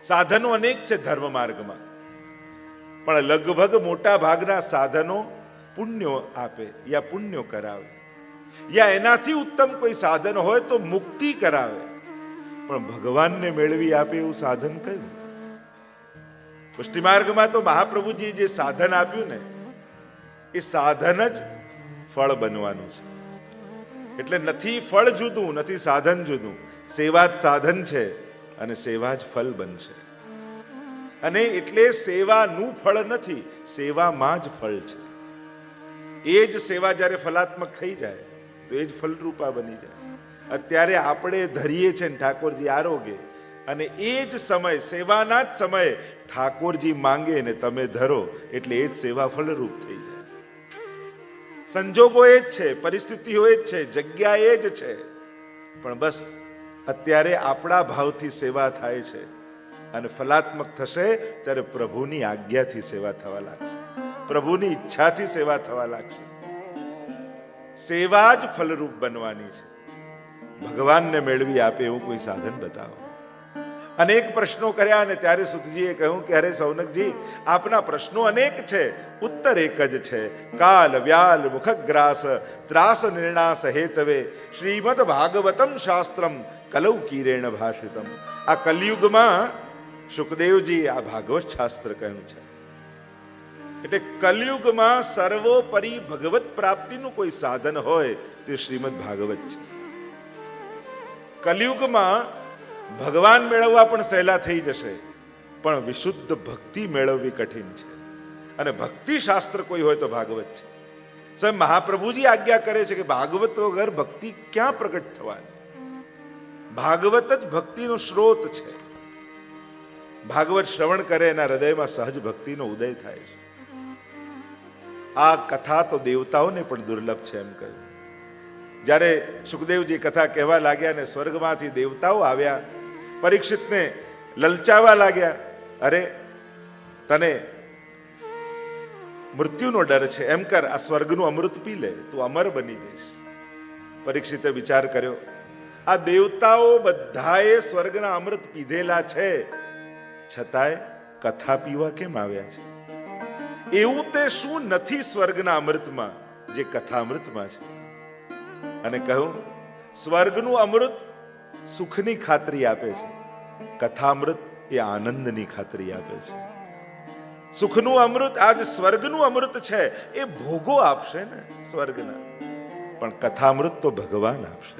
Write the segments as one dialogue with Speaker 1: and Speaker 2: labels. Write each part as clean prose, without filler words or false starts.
Speaker 1: સાધનો અનેક છે ધર્મ માર્ગમાં, પણ લગભગ મોટા ભાગના સાધનો પુણ્યો આપે યા પુણ્યો કરાવે, યા એનાથી ઉત્તમ કોઈ સાધન હોય તો મુક્તિ કરાવે, પણ ભગવાનને મેળવી આપે એવું સાધન કયું? પુષ્ટિ માર્ગમાં તો મહાપ્રભુજી જે સાધન આપ્યું ને, એ સાધન જ ફળ બનવાનું છે. એટલે નથી ફળ જુદું, નથી સાધન જુદું, સેવા જ સાધન છે અને સેવા જ ફળ બનશે. અને એટલે સેવાનું ફળ નથી, સેવામાં જ ફળ છે. એ જ સેવા જ્યારે ફલાત્મક થઈ જાય તો એ જ ફલરૂપા બની જાય. અત્યારે આપણે ધરીએ છે ને ઠાકોરજી આરોગે, અને એ જ સમય, સેવાના જ સમયે ઠાકોરજી માંગે ને તમે ધરો, એટલે એ જ સેવા ફળરૂપ થઈ જાય. સંજોગો એ જ છે, પરિસ્થિતિઓ એ જ છે, જગ્યા એ જ છે, પણ બસ અત્યારે આપણા ભાવથી સેવા થાય છે અને ફલાત્મક થશે ત્યારે પ્રભુની આજ્ઞાથી સેવા થવા લાગશે, પ્રભુની ઈચ્છાથી સેવા થવા લાગશે. સેવા જ ફલરૂપ બનવાની છે. ભગવાનને મેળવી આપે એવું કોઈ સાધન બતાવો. અનેક પ્રશ્નો કર્યા અને ત્યારે સુતજીએ કહ્યું કે અરે સૌનકજી, આપના પ્રશ્નો અનેક છે, ઉત્તર એક જ છે. કાલ વ્યાલ મુખગ્રાસ ત્રાસ નિર્ણાસ હેતવે શ્રીમદ ભાગવતમ શાસ્ત્રમ કલૌ કીરેણ ભાષિતમ. આ કલયુગમાં સુખદેવજી આ ભાગવત શાસ્ત્ર કહ્યું છે. એટલે કલયુગમાં સર્વોપરી ભગવત પ્રાપ્તિનું કોઈ સાધન હોય તે શ્રીમદ ભાગવત છે. કલયુગમાં ભગવાન મેળવવા પણ સહેલા થઈ જશે, પણ વિશુદ્ધ ભક્તિ મેળવવી કઠિન છે. અને ભક્તિ શાસ્ત્ર કોઈ હોય તો ભાગવત છે. સ્વયં મહાપ્રભુજી આજ્ઞા કરે છે કે ભાગવત વગર ભક્તિ ક્યાં પ્રગટ થવાની? ભાગવત જ ભક્તિનો સ્ત્રોત છે. ભાગવત શ્રવણ કરે એના હૃદયમાં સહજ ભક્તિનો ઉદય થાય છે. આ કથા તો દેવતાઓને પણ દુર્લભ છે એમ કહ્યું. જ્યારે સુખદેવજી કથા કહેવા લાગ્યા ને સ્વર્ગમાંથી દેવતાઓ આવ્યા, પરીક્ષિતને લલચાવા લાગ્યા, અરે તને મૃત્યુનો ડર છે, એમ કર આ સ્વર્ગનું અમૃત પી લે, તું અમર બની જઈશ. પરીક્ષિતે વિચાર કર્યો, આ દેવતાઓ બધાએ સ્વર્ગના અમૃત પીધેલા છે, છતાંય કથા પીવા કેમ આવ્યા છે? એવું તે શું નથી સ્વર્ગના અમૃતમાં જે કથા અમૃતમાં છે? અને કહ્યું, સ્વર્ગનું અમૃત સુખની ખાતરી આપે છે, કથામૃત એ આનંદની ખાતરી આપે છે. સુખનું અમૃત, આજ સ્વર્ગનું અમૃત છે એ ભોગો આપશે ને સ્વર્ગના, પણ કથામૃત તો ભગવાન આપશે.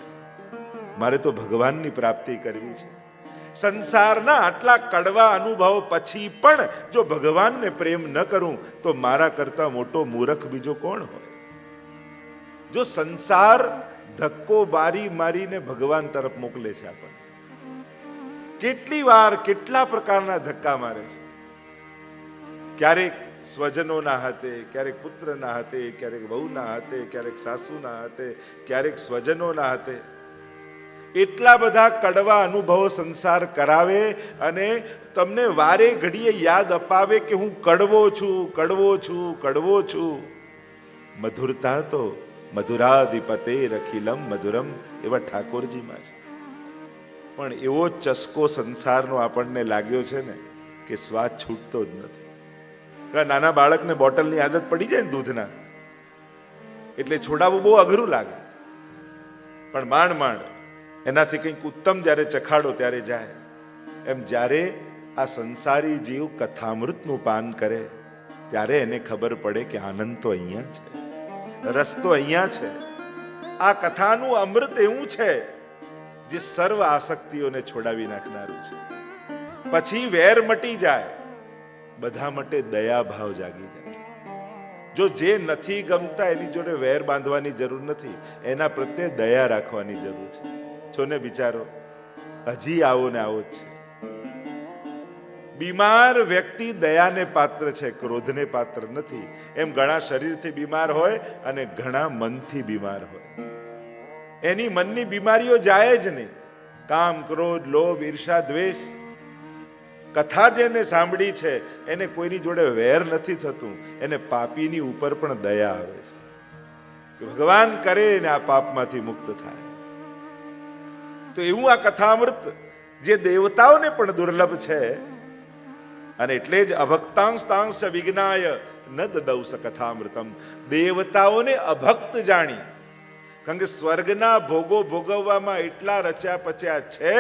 Speaker 1: મારે તો ભગવાનની પ્રાપ્તિ કરવી છે. સંસારના આટલા કડવા અનુભવ પછી પણ જો ભગવાનને પ્રેમ ન કરું તો મારા કરતા મોટો મૂર્ખ બીજો કોણ હોય? જો સંસાર ધક્કો મારી મારીને ભગવાન તરફ મોકલે છે આપણને, કેટલી વાર કેટલા પ્રકારના ધક્કા મારે છે. ક્યારેક સ્વજનોના હાથે, ક્યારેક પુત્રના હાથે, ક્યારેક વહુના હાથે, ક્યારેક સાસુના હાથે, ક્યારેક સ્વજનોના હાથે. એટલા બધા કડવા અનુભવો સંસાર કરાવે અને તમને વારે ઘડીએ યાદ અપાવે કે હું કડવો છું, કડવો છું, કડવો છું. મધુરતા તો મધુરાધિપતે રખિલમ મધુરમ એવા ઠાકોરજીમાં છે. પણ એવો ચસ્કો સંસારનો આપણને લાગ્યો છે ને કે સ્વાદ છૂટતો જ નથી. નાના બાળકને બોટલની આદત પડી જાય ને દૂધના, એટલે છોડાવવું બહુ અઘરું લાગે, પણ માંડ માંડ એનાથી કંઈક ઉત્તમ જ્યારે ચખાડો ત્યારે જાય. એમ જ્યારે આ સંસારી જીવ કથામૃતનું પાન કરે ત્યારે એને ખબર પડે કે આનંદ તો અહીંયા છે, રસ તો અહીંયા છે. આ કથાનું અમૃત એવું છે જે સર્વ આસક્તિઓને છોડાવી નાખનારું છે. પછી વેર મટી જાય, બધા માટે દયા ભાવ જાગી જાય. જો જે નથી ગમતા એની જોડે વેર બાંધવાની જરૂર નથી, એના પ્રત્યે દયા રાખવાની જરૂર છે. છો ને બિચારો હજી આવો ને આવો જ છે. બીમાર વ્યક્તિ દયાને પાત્ર છે, ક્રોધને પાત્ર નથી. એમ ઘણા શરીરથી બીમાર હોય અને ઘણા મનથી બીમાર હોય. એની મનની બીમારીઓ જાય જ નહીં. કામ, ક્રોધ, લોભ, ઈર્ષા, દ્વેષ. કથા જેને સાંભળી છે એને કોઈની જોડે વેર નથી થતું, એને પાપીની ઉપર પણ દયા આવે છે કે ભગવાન કરે ને આ પાપમાંથી મુક્ત થાય. તો એવું આ કથામૃત જે દેવતાઓને પણ દુર્લભ છે. અને એટલે જ અભક્તાંસ્તાંશ વિજ્ઞાય ન દદૌસ કથામૃતમ, દેવતાઓને અભક્ત જાણી. કારણ કે સ્વર્ગના ભોગો ભોગવવામાં એટલા રચ્યા પચ્યા છે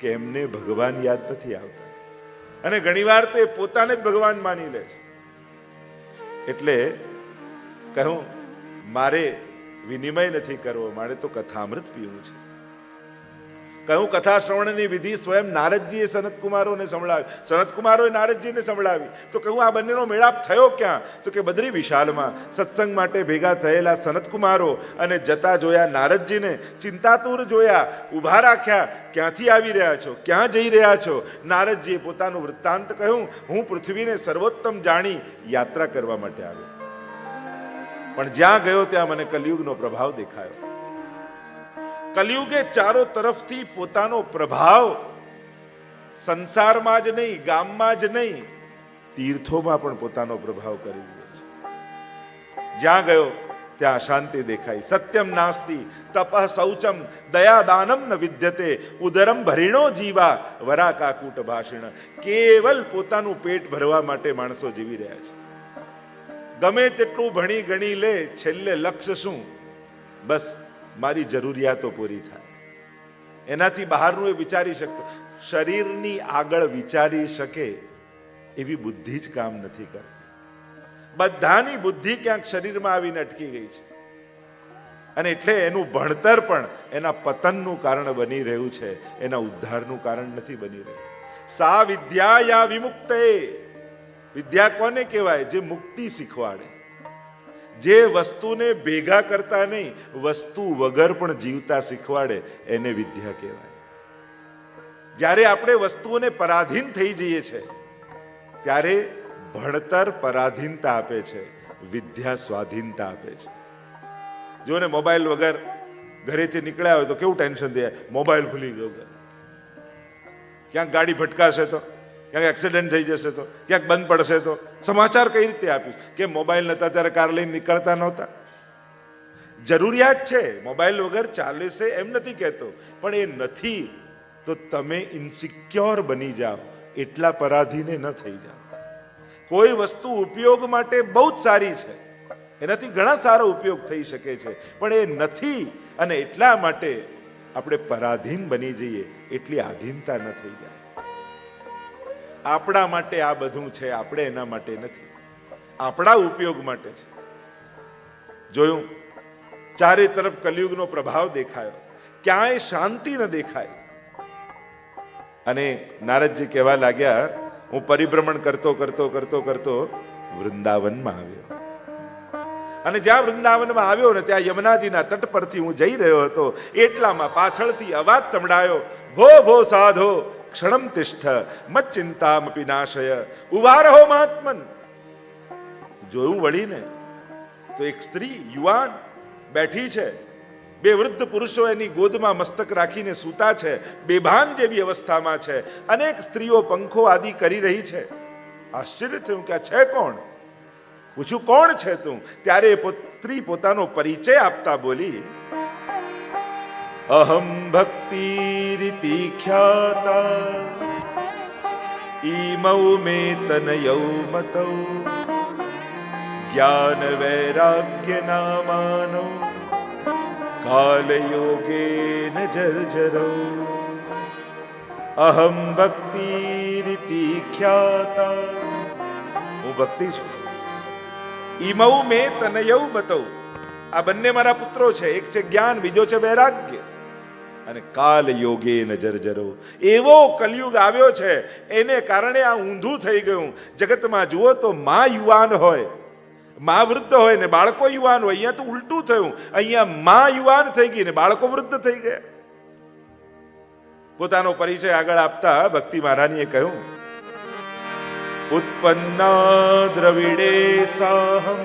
Speaker 1: કે એમને ભગવાન યાદ નથી આવતા, અને ઘણીવાર તો એ પોતાને જ ભગવાન માની લે છે. એટલે કહું, મારે વિનિમય નથી કરવો, મારે તો કથામૃત પીવું છે. કહું, કથા શ્રવણની વિધિ સ્વયં નારદજીએ સનતકુમારોને સંભળાવી, સનતકુમારોએ નારદજીને સંભળાવી. તો કહું, આ બંનેનો મેળાપ થયો ક્યાં? તો કે બદ્રી વિશાલમાં સત્સંગ માટે ભેગા થયેલા સનતકુમારો અને જતા જોયા નારદજીને, ચિંતાતુર જોયા, ઊભા રાખ્યા. ક્યાંથી આવી રહ્યા છો? ક્યાં જઈ રહ્યા છો? નારદજીએ પોતાનું વૃત્તાંત કહ્યું, હું પૃથ્વીને સર્વોત્તમ જાણી યાત્રા કરવા માટે આવ્યો, પણ જ્યાં ગયો ત્યાં મને કલિયુગનો પ્રભાવ દેખાયો. કલિયુગે ચારો તરફથી પોતાનો પ્રભાવ સંસારમાં જ નહીં, ગામમાં જ નહીં, તીર્થોમાં પણ પોતાનો પ્રભાવ કરી દીધો છે. જ્યાં ગયો ત્યાં અશાંતિ દેખાઈ. સત્યમ નાસ્તિ તપઃ શૌચમ દયા દાનમ ન વિદ્યતે ઉદરમ ભરીણો જીવા વરા કાકૂટ ભાષિણ. કેવલ પોતાનું પેટ ભરવા માટે માણસો જીવી રહ્યા છે. ગમે તેટલું ભણી ગણી લે, છેલ્લે લક્ષ્ય શું? બસ મારી જરૂરિયાતો પૂરી થાય. એનાથી બહારનું એ વિચારી શકતો, શરીરની આગળ વિચારી શકે એવી બુદ્ધિ જ કામ નથી કરતી. બધાની બુદ્ધિ ક્યાંક શરીરમાં આવીને અટકી ગઈ છે, અને એટલે એનું ભણતર પણ એના પતનનું કારણ બની રહ્યું છે, એના ઉદ્ધારનું કારણ નથી બની રહ્યું. સા વિદ્યા યા વિમુક્તે. વિદ્યા કોને કહેવાય? જે મુક્તિ શીખવાડે, જે વસ્તુને ભેગા કરતા નહીં, વસ્તુ વગર પણ જીવતા શીખવાડે, એને વિદ્યા કહેવાય. જ્યારે આપણે વસ્તુઓને પરાધીન થઈ જઈએ છીએ ત્યારે ભણતર પરાધીનતા આપે છે, વિદ્યા સ્વાધીનતા આપે છે. જો ને મોબાઈલ વગર ઘરેથી નીકળ્યા હોય તો કેવું ટેન્શન થાય, મોબાઈલ ભૂલી ગયો, ક્યાંક ગાડી ભટકાશે તો, ક્યાંક એક્સિડન્ટ થઈ જશે તો, ક્યાંક બંધ પડશે તો સમાચાર કઈ રીતે આપીશ? કે મોબાઈલ નતા ત્યારે કાર લઈને નીકળતા નહોતા. જરૂરિયાત છે, મોબાઈલ વગર ચાલે છે એમ નથી કહેતો, પણ એ નથી તો તમે ઇન્સિક્યોર બની જાઓ, એટલા પરાધીને ન થઈ જાઓ. કોઈ વસ્તુ ઉપયોગ માટે બહુ જ સારી છે, એનાથી ઘણા સારો ઉપયોગ થઈ શકે છે, પણ એ નથી અને એટલા માટે આપણે પરાધીન બની જઈએ, એટલી આધીનતા ન થઈ જાય. આપણા માટે આ બધું છે, આપણે એના માટે નથી, આપણા ઉપયોગ માટે છે. જોયું, ચારે તરફ કલિયુગનો પ્રભાવ દેખાયો, ક્યાંય શાંતિ ન દેખાય. અને નારદજી કહેવા લાગ્યા, હું પરિભ્રમણ કરતો કરતો કરતો કરતો વૃંદાવનમાં આવ્યો. અને જ્યાં વૃંદાવનમાં આવ્યો ને ત્યાં યમુનાજીના તટ પરથી હું જઈ રહ્યો હતો, એટલામાં પાછળથી અવાજ સંભળાયો, ભો ભો સાધો ક્ષણમ તિષ્ઠ મત ચિંતામપી નાશય ઉભા રહો મહાત્મન. જોયું વળીને તો એક સ્ત્રી યુવાન બેઠી છે, બે વૃદ્ધ પુરુષો એની ગોદમાં મસ્તક રાખીને સૂતા છે, બેભાન જેવી અવસ્થામાં છે. અનેક સ્ત્રીઓ પંખો આદિ કરી રહી છે. આશ્ચર્ય થયું કે આ છે કોણ? પૂછ્યું, કોણ છે તું? ત્યારે સ્ત્રી પોતાનો પરિચય આપતા બોલી, અહમ ભક્તિ રીતિ ખ્યાતા ઈમૌ મે તનયૌ મતૌ જ્ઞાન વૈરાગ્ય નામાનો કાલ યોગે ન જર્જરો. અહમ ભક્તિ રીતિ ખ્યાતા, હું ભક્તિ છું. ઈમૌ મે તનયૌ મતૌ, આ બંને મારા પુત્રો છે, એક છે જ્ઞાન, બીજો છે વૈરાગ્ય. અને કાલ યોગે ન જર્જરો, એવો કલિયુગ આવ્યો છે, એને કારણે આ ઊંધું થઈ ગયું. જગતમાં જુઓ તો માં યુવાન હોય, માં વૃદ્ધ હોય ને બાળકો યુવાન હોય. અહીંયા તો ઉલટું થયું, અહીંયા માં યુવાન થઈ ગઈ ને બાળકો વૃદ્ધ થઈ ગયા. પોતાનો પરિચય આગળ આપતા ભક્તિ મહારાણીએ કહ્યું, ઉત્પન્ના દ્રવિડે સાહમ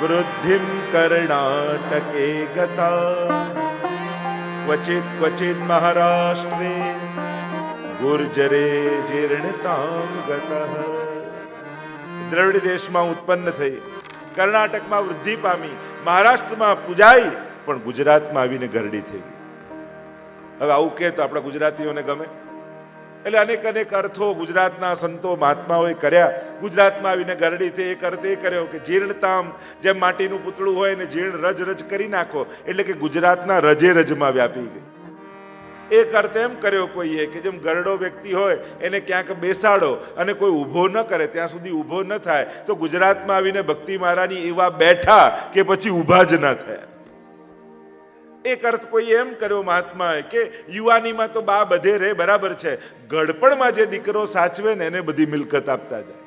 Speaker 1: વૃદ્ધિમ કર્ણાટકે ગતા ક્વચિત ક્વચિત મહારાષ્ટ્રે ગુર્જરે જીર્ણતામ ગતઃ. દ્રવિડ દેશમાં ઉત્પન્ન થઈ, કર્ણાટકમાં વૃદ્ધિ પામી, મહારાષ્ટ્રમાં પૂજાઈ, પણ ગુજરાતમાં આવીને ગરડી થઈ ગઈ. હવે આવું કે તો આપણા ગુજરાતીઓને ગમે? એટલે અનેક અનેક અર્થો ગુજરાતના સંતો મહાત્માઓએ કર્યા. ગુજરાતમાં આવીને ગરડીથી એક અર્થ એ કર્યો કે જીર્ણતામ, જેમ માટીનું પૂતળું હોય ને જીર્ણ રજ રજ કરી નાખો, એટલે કે ગુજરાતના રજે રજમાં વ્યાપી ગઈ. એક અર્થ એમ કર્યો કોઈએ કે જેમ ગરડો વ્યક્તિ હોય એને ક્યાંક બેસાડો અને કોઈ ઊભો ન કરે ત્યાં સુધી ઊભો ન થાય, તો ગુજરાતમાં આવીને ભક્તિ મહારાની એવા બેઠા કે પછી ઊભા જ ન થયા. એક અર્થ કોઈ એમ કર્યો મહાત્માએ કે યુવાનીમાં તો બા બધે રહે, બરાબર છે, ગળપણમાં જે દીકરો સાચવે ને એને બધી મિલકત આપતા જાય.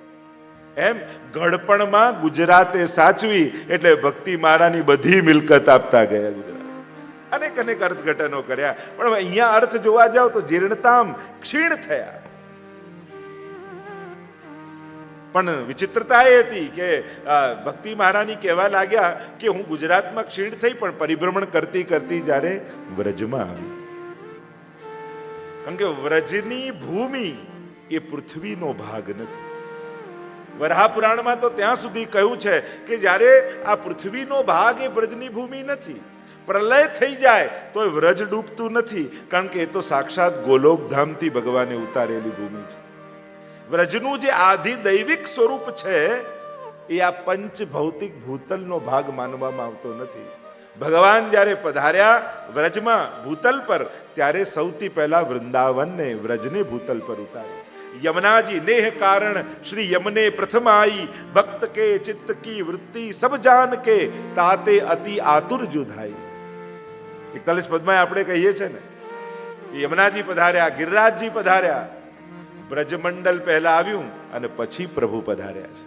Speaker 1: એમ ગળપણમાં ગુજરાતે સાચવી એટલે ભક્તિ મહારાની બધી મિલકત આપતા ગયા ગુજરાત. અનેક અનેક અર્થઘટનો કર્યા, પણ અહીંયા અર્થ જોવા જાવ તો જીર્ણતામ, ક્ષીણ થયા. પણ વિચિત્રતા એ હતી કે ભક્તિ મહારાની કહેવા લાગ્યા કે હું ગુજરાતમાં ક્ષીણ થઈ, પણ પરિભ્રમણ કરતી કરતી જ્યારે વ્રજમાં આવી. કારણ કે વ્રજની ભૂમિ એ પૃથ્વીનો ભાગ નથી. વરાહ પુરાણમાં તો ત્યાં સુધી કહ્યું છે કે જ્યારે આ પૃથ્વીનો ભાગ એ વ્રજની ભૂમિ નથી. પ્રલય થઈ જાય તો વ્રજ ડૂબતું નથી, કારણ કે એ તો સાક્ષાત ગોલોકધામથી ભગવાને ઉતારેલી ભૂમિ છે. વ્રજનું જે આધિ દૈવિક સ્વરૂપ છે એ આ પંચ ભૌતિક ભૂતલનો ભાગ માનવામાં આવતો નથી. ભગવાન જ્યારે પધાર્યા વ્રજમાં ભૂતલ પર, ત્યારે સૌથી પહેલા વૃંદાવનને વ્રજને ભૂતલ પર ઉતાર્યું. यमुनाजी नेह कारण श्री यमने प्रथम आई, भक्त के चित्त की वृत्ति सब जान के ताते अति आतुर जुधाई. 41 પદમાં આપણે કહીએ છીએ ને, યમુનાજી પધાર્યા, ગિરિરાજજી પધાર્યા, બ્રજમંડલ પહેલા આવ્યું અને પછી પ્રભુ પધાર્યા છે.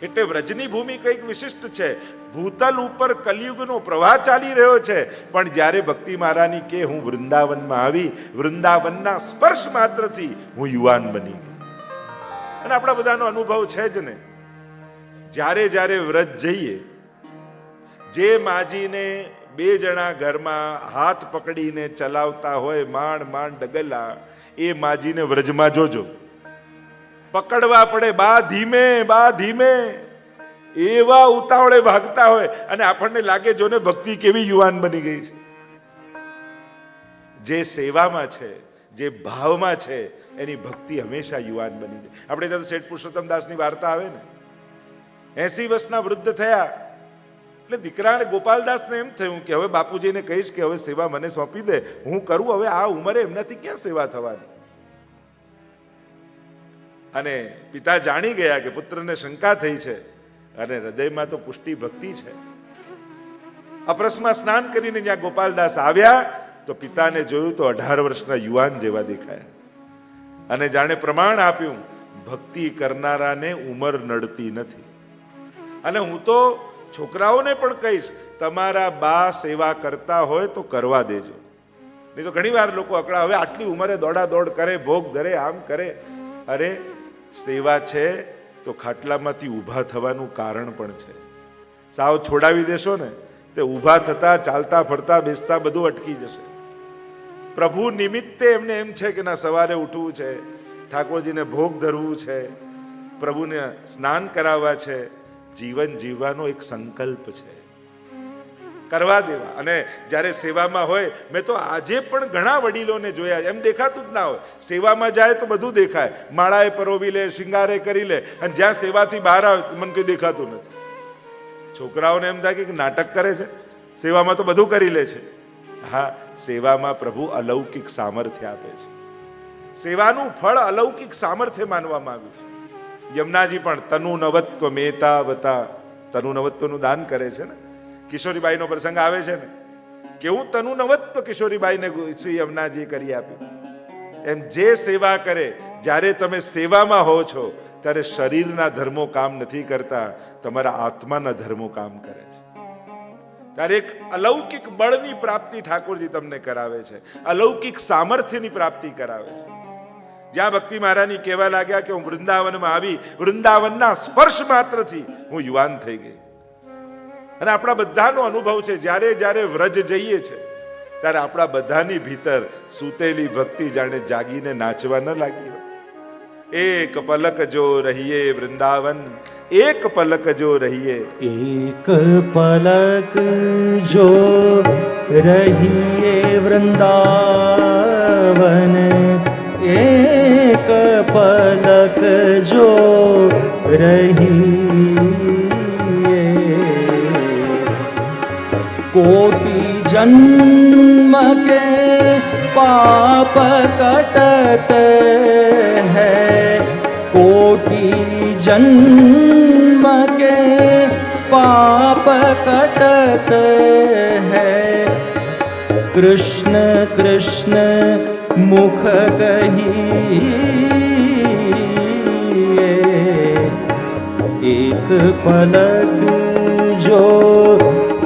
Speaker 1: એટલે વ્રજની ભૂમિ કંઈક વિશિષ્ટ છે. ભૂતલ ઉપર કલિયુગનો પ્રવાહ ચાલી રહ્યો છે, પણ જ્યારે ભક્તિ મહારાની કે હું વૃંદાવનમાં આવી, વૃંદાવનના સ્પર્શ માત્રથી હું યુવાન બની ગઈ. અને આપણા બધાનો અનુભવ છે જ ને, જ્યારે જ્યારે વ્રજ જઈએ, જે માજીને બે જણા ઘરમાં હાથ પકડીને ચલાવતા હોય માંડ માંડ ડગલા, એ માજીને વ્રજમાં જોજો, પકડવા પડે, બા ધીમે, બા ધીમે, એવા ઉતાવળે ભાગતા હોય અને આપણને લાગે જોને ભક્તિ કેવી યુવાન બની ગઈ છે. જે સેવામાં છે, જે ભાવમાં છે, એની ભક્તિ હંમેશા યુવાન બની જાય. આપણે ત્યાં શેઠ પુરુષોત્તમ દાસની વાર્તા આવે ને, 80 વર્ષના વૃદ્ધ થયા એટલે દીકરાને ગોપાલદાસને એમ થયું કે હવે બાપુજીને કહીશ કે હવે સેવા મને સોંપી દે, હું કરું, હવે આ ઉંમરે એમનાથી ક્યાં સેવા થવાની. અને પિતા જાણી ગયા કે પુત્રને શંકા થઈ છે અને હૃદયમાં તો પુષ્ટિ ભક્તિ છે. અપરસમાં સ્નાન કરીને જ્યાં ગોપાલદાસ આવ્યા તો પિતાને જોયું તો 18 વર્ષના યુવાન જેવા દેખાયા. અને જાણે પ્રમાણ આપ્યું, ભક્તિ કરનારાને ઉંમર નડતી નથી. અને હું તો છોકરાઓને પણ કહીશ, તમારા બા સેવા કરતા હોય તો કરવા દેજો. નહીં તો ઘણી વાર લોકો અકળા, હવે આટલી ઉંમરે દોડા દોડ કરે, ભોગ ધરે, આમ કરે. અરે સેવા છે તો ખાટલામાંથી ઊભા થવાનું કારણ પણ છે. સાવ છોડાવી દેશો ને તે ઊભા થતા, ચાલતા, ફરતા, બેસતા બધું અટકી જશે. પ્રભુ નિમિત્તે એમને એમ છે કે ના સવારે ઉઠવું છે, ઠાકોરજીને ભોગ ધરવું છે, પ્રભુને સ્નાન કરાવવા છે, જીવન જીવવાનો એક સંકલ્પ છે, કરવા દેવા. અને જ્યારે સેવામાં હોય, મેં તો આજે પણ ઘણા વડીલોને જોયા, એમ દેખાતું જ ના હોય, સેવામાં જાય તો બધું દેખાય, માળાએ પરોવી લે, શિંગારે કરી લે, અને જ્યાં સેવાથી બહાર આવે મને કંઈ દેખાતું નથી. છોકરાઓને એમ થાય કે નાટક કરે છે, સેવામાં તો બધું કરી લે છે. હા, સેવામાં પ્રભુ અલૌકિક સામર્થ્ય આપે છે. સેવાનું ફળ અલૌકિક સામર્થ્ય માનવામાં આવ્યું છે. યમુનાજી પણ તનુ નવત્વ મેતાવતા, તનુ નવત્વનું દાન કરે છે ને. કિશોરીબાઈનો પ્રસંગ આવે છે ને, કેવું તનુ નવત્વ કિશોરીબાઈને શ્રી યમુનાજી કરી આપ્યું. એમ જે સેવા કરે, જ્યારે તમે સેવામાં હો છો ત્યારે શરીરના ધર્મો કામ નથી કરતા, તમારા આત્માના ધર્મો કામ કરે છે. ત્યારે એક અલૌકિક બળની પ્રાપ્તિ ઠાકોરજી તમને કરાવે છે, અલૌકિક સામર્થ્યની પ્રાપ્તિ કરાવે છે. જ્યાં ભક્તિ મહારાની કહેવા લાગ્યા કે હું વૃંદાવનમાં આવી, વૃંદાવનના સ્પર્શ માત્રથી હું યુવાન થઈ ગઈ. અને આપણા બધાનો અનુભવ છે, જ્યારે જ્યારે વ્રજ જઈએ છે ત્યારે આપણા બધાની ભીતર સૂતેલી ભક્તિ જાણે જાગીને નાચવા ન લાગી હોય. એક પલક જો રહીએ વૃંદાવન, એક પલક જો રહીએ,
Speaker 2: એક પલક જો रहिए वृंदावन एक पलक जो रहिए। कोटि जन्म के पाप कटत है, कोटि जन्म के पाप कटत है। कृष्ण कृष्ण मुख कहिए, एक पलक जो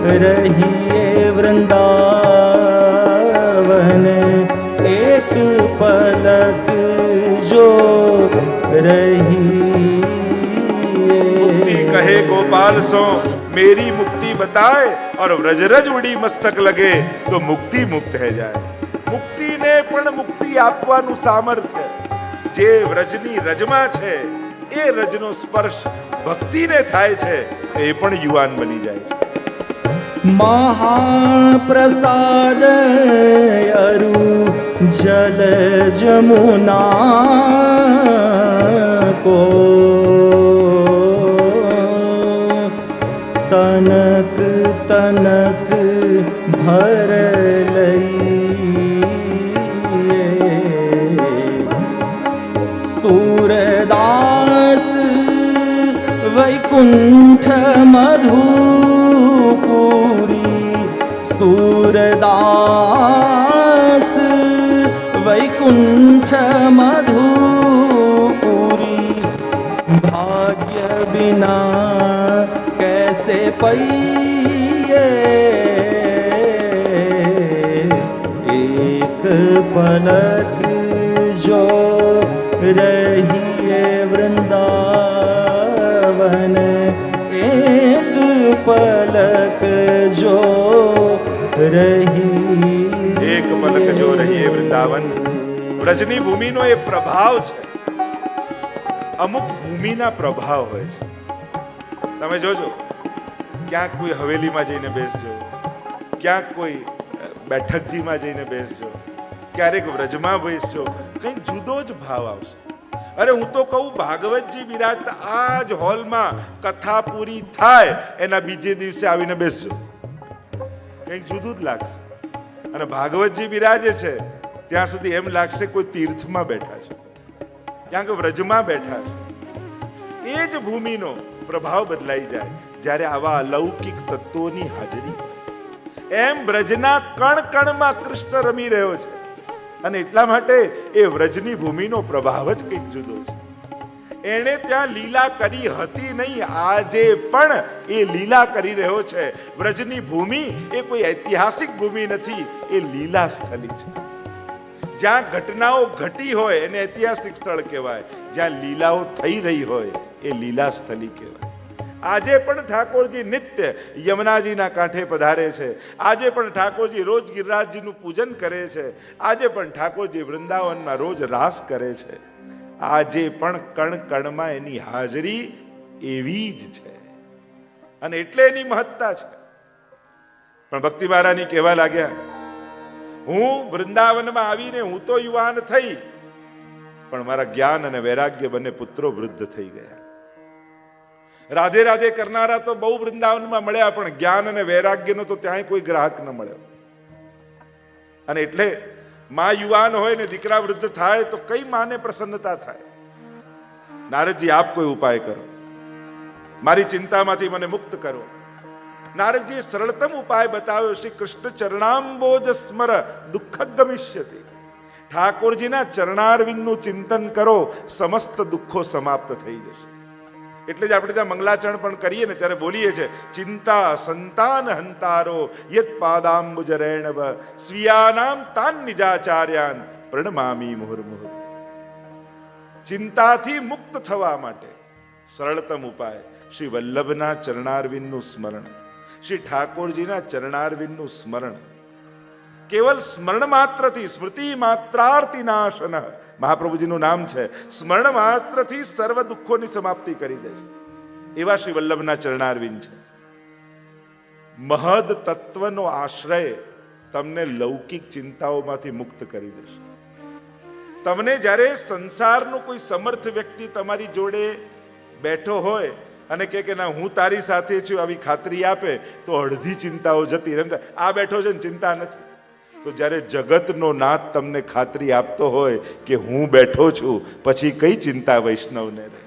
Speaker 2: रहिए वृंदावन एक पलक जो रहिए।
Speaker 1: मुक्ति कहे गोपाल सो मेरी मुक्ति बताए, और व्रजरज उड़ी मस्तक लगे तो मुक्ति मुक्त है जाए। मुक्ति ने पण मुक्ति આપવાનું સામર્થ્ય જે વ્રજની રજમાં છે, એ રજનો સ્પર્શ ભક્તિને થાય છે, એ પણ યુવાન બની જાય છે।
Speaker 2: महाप्रसाद अरु जल जमुना को तनक तनक भर लइए। सूरदास वैकुंठ मधुपुरी, सूरदास वैकुंठ मधुपुरी। भाग्य बिना कैसे पइए, एक पलक जो रहिए वृंदावन एक पलक जो रहिए।
Speaker 1: એક પલક જો રહીએ વૃંદાવન। વ્રજની ભૂમિનો એ પ્રભાવ છે। અમુક ભૂમિના પ્રભાવ હોય છે। તમે જોજો, ક્યાંક કોઈ હવેલીમાં જઈને બેસજો, ક્યાંક કોઈ બેઠકજીમાં જઈને બેસજો, ક્યારેક વ્રજમાં બેસજો, કંઈક જુદો જ ભાવ આવશે। અરે હું તો કહું, ભાગવતજી બિરાજતા આ જ હોલમાં કથા પૂરી થાય એના બીજે દિવસે આવીને બેસજો, કંઈક જુદું જ લાગશે। અને ભાગવતજી બિરાજે છે ત્યાં સુધી એમ લાગશે કોઈ તીર્થમાં બેઠા છે, ક્યાંક વ્રજમાં બેઠા છે। એ જ ભૂમિનો પ્રભાવ બદલાઈ જાય જ્યારે આવા અલૌકિક તત્વોની હાજરી હોય। એમ વ્રજના કણ કણમાં કૃષ્ણ રમી રહ્યો છે, અને એટલા માટે એ વ્રજની ભૂમિનો પ્રભાવ જ કંઈક જુદો છે। એણે ત્યાં લીલા કરી હતી નહીં, આજે પણ એ લીલા કરી રહ્યો છે। વ્રજની ભૂમિ એ કોઈ ઐતિહાસિક ભૂમિ નથી, એ લીલા સ્થલી છે। જ્યાં ઘટનાઓ ઘટી હોય એને ઐતિહાસિક સ્થળ કહેવાય, જ્યાં લીલાઓ થઈ રહી હોય એ લીલા સ્થલી કહેવાય। આજે પણ ઠાકોરજી નિત્ય યમુનાજીના કાંઠે પધારે છે। આજે પણ ઠાકોરજી રોજ ગિરિરાજજીનું પૂજન કરે છે। આજે પણ ઠાકોરજી વૃંદાવનમાં રોજ રાસ કરે છે। આજે પણ કણ કણમાં એની હાજરી એવી જ છે, અને એટલે એની મહત્તા છે। પણ ભક્તિ મહારાની કહેવા લાગ્યા, હું વૃંદાવનમાં આવીને હું તો યુવાન થઈ, પણ મારા જ્ઞાન અને વૈરાગ્ય બંને પુત્રો વૃદ્ધ થઈ ગયા। રાધે રાધે કરનારા તો બહુ વૃંદાવનમાં મળ્યા, પણ જ્ઞાન અને વૈરાગ્યનો તો ત્યાંય કોઈ ગ્રાહક ન મળ્યો। અને એટલે માં યુવાન હોય ને દીકરા વૃદ્ધ થાય તો કઈ માને પ્રસન્નતા થાય? નારદજી આપ કોઈ ઉપાય કરો, મારી ચિંતામાંથી મને મુક્ત કરો। નારદજીએ સરળતમ ઉપાય બતાવ્યો, શ્રી કૃષ્ણ ચરણાંબોજ સ્મર દુઃખ ગમિષ્યતિ। ઠાકોરજીના ચરણારવિંદનું ચિંતન કરો, સમસ્ત દુઃખો સમાપ્ત થઈ જશે। એટલે જ આપણે ત્યાં મંગલાચરણ પણ કરીએ ને ત્યારે બોલીએ છે, ચિંતા સંતાન હંતારો યત પાદાંબુજ રેણવ સ્વીયાનામ તાન નિજાચાર્યાન પ્રણમામી મુહુર્મુહુર। ચિંતાથી મુક્ત થવા માટે સરળતમ ઉપાય શ્રી વલ્લભના ચરણારવિંદનું સ્મરણ, શ્રી ઠાકોરજીના ચરણારવિંદનું સ્મરણ। કેવલ સ્મરણ માત્રથી સ્મૃતિ માત્રાર્થી નાશન મહાપ્રભુજીનું નામ છે। સ્મરણ માત્રથી સર્વ દુઃખોની સમાપ્તિ કરી દે છે, એવા શ્રી વલ્લભના ચરણારવિંદ છે। મહદ તત્વનો આશ્રય તમને લૌકિક ચિંતાઓમાંથી મુક્ત કરી દેશે. તમને જ્યારે સંસારનો કોઈ સમર્થ વ્યક્તિ તમારી જોડે બેઠો હોય અને કે ના હું તારી સાથે છું આવી ખાતરી આપે તો અડધી ચિંતાઓ જતી રહે. આ બેઠો છે ને ચિંતા નથી. તો જ્યારે જગતનો નાથ તમને ખાતરી આપતો હોય કે હું બેઠો છું, પછી કઈ ચિંતા વૈષ્ણવને રહે?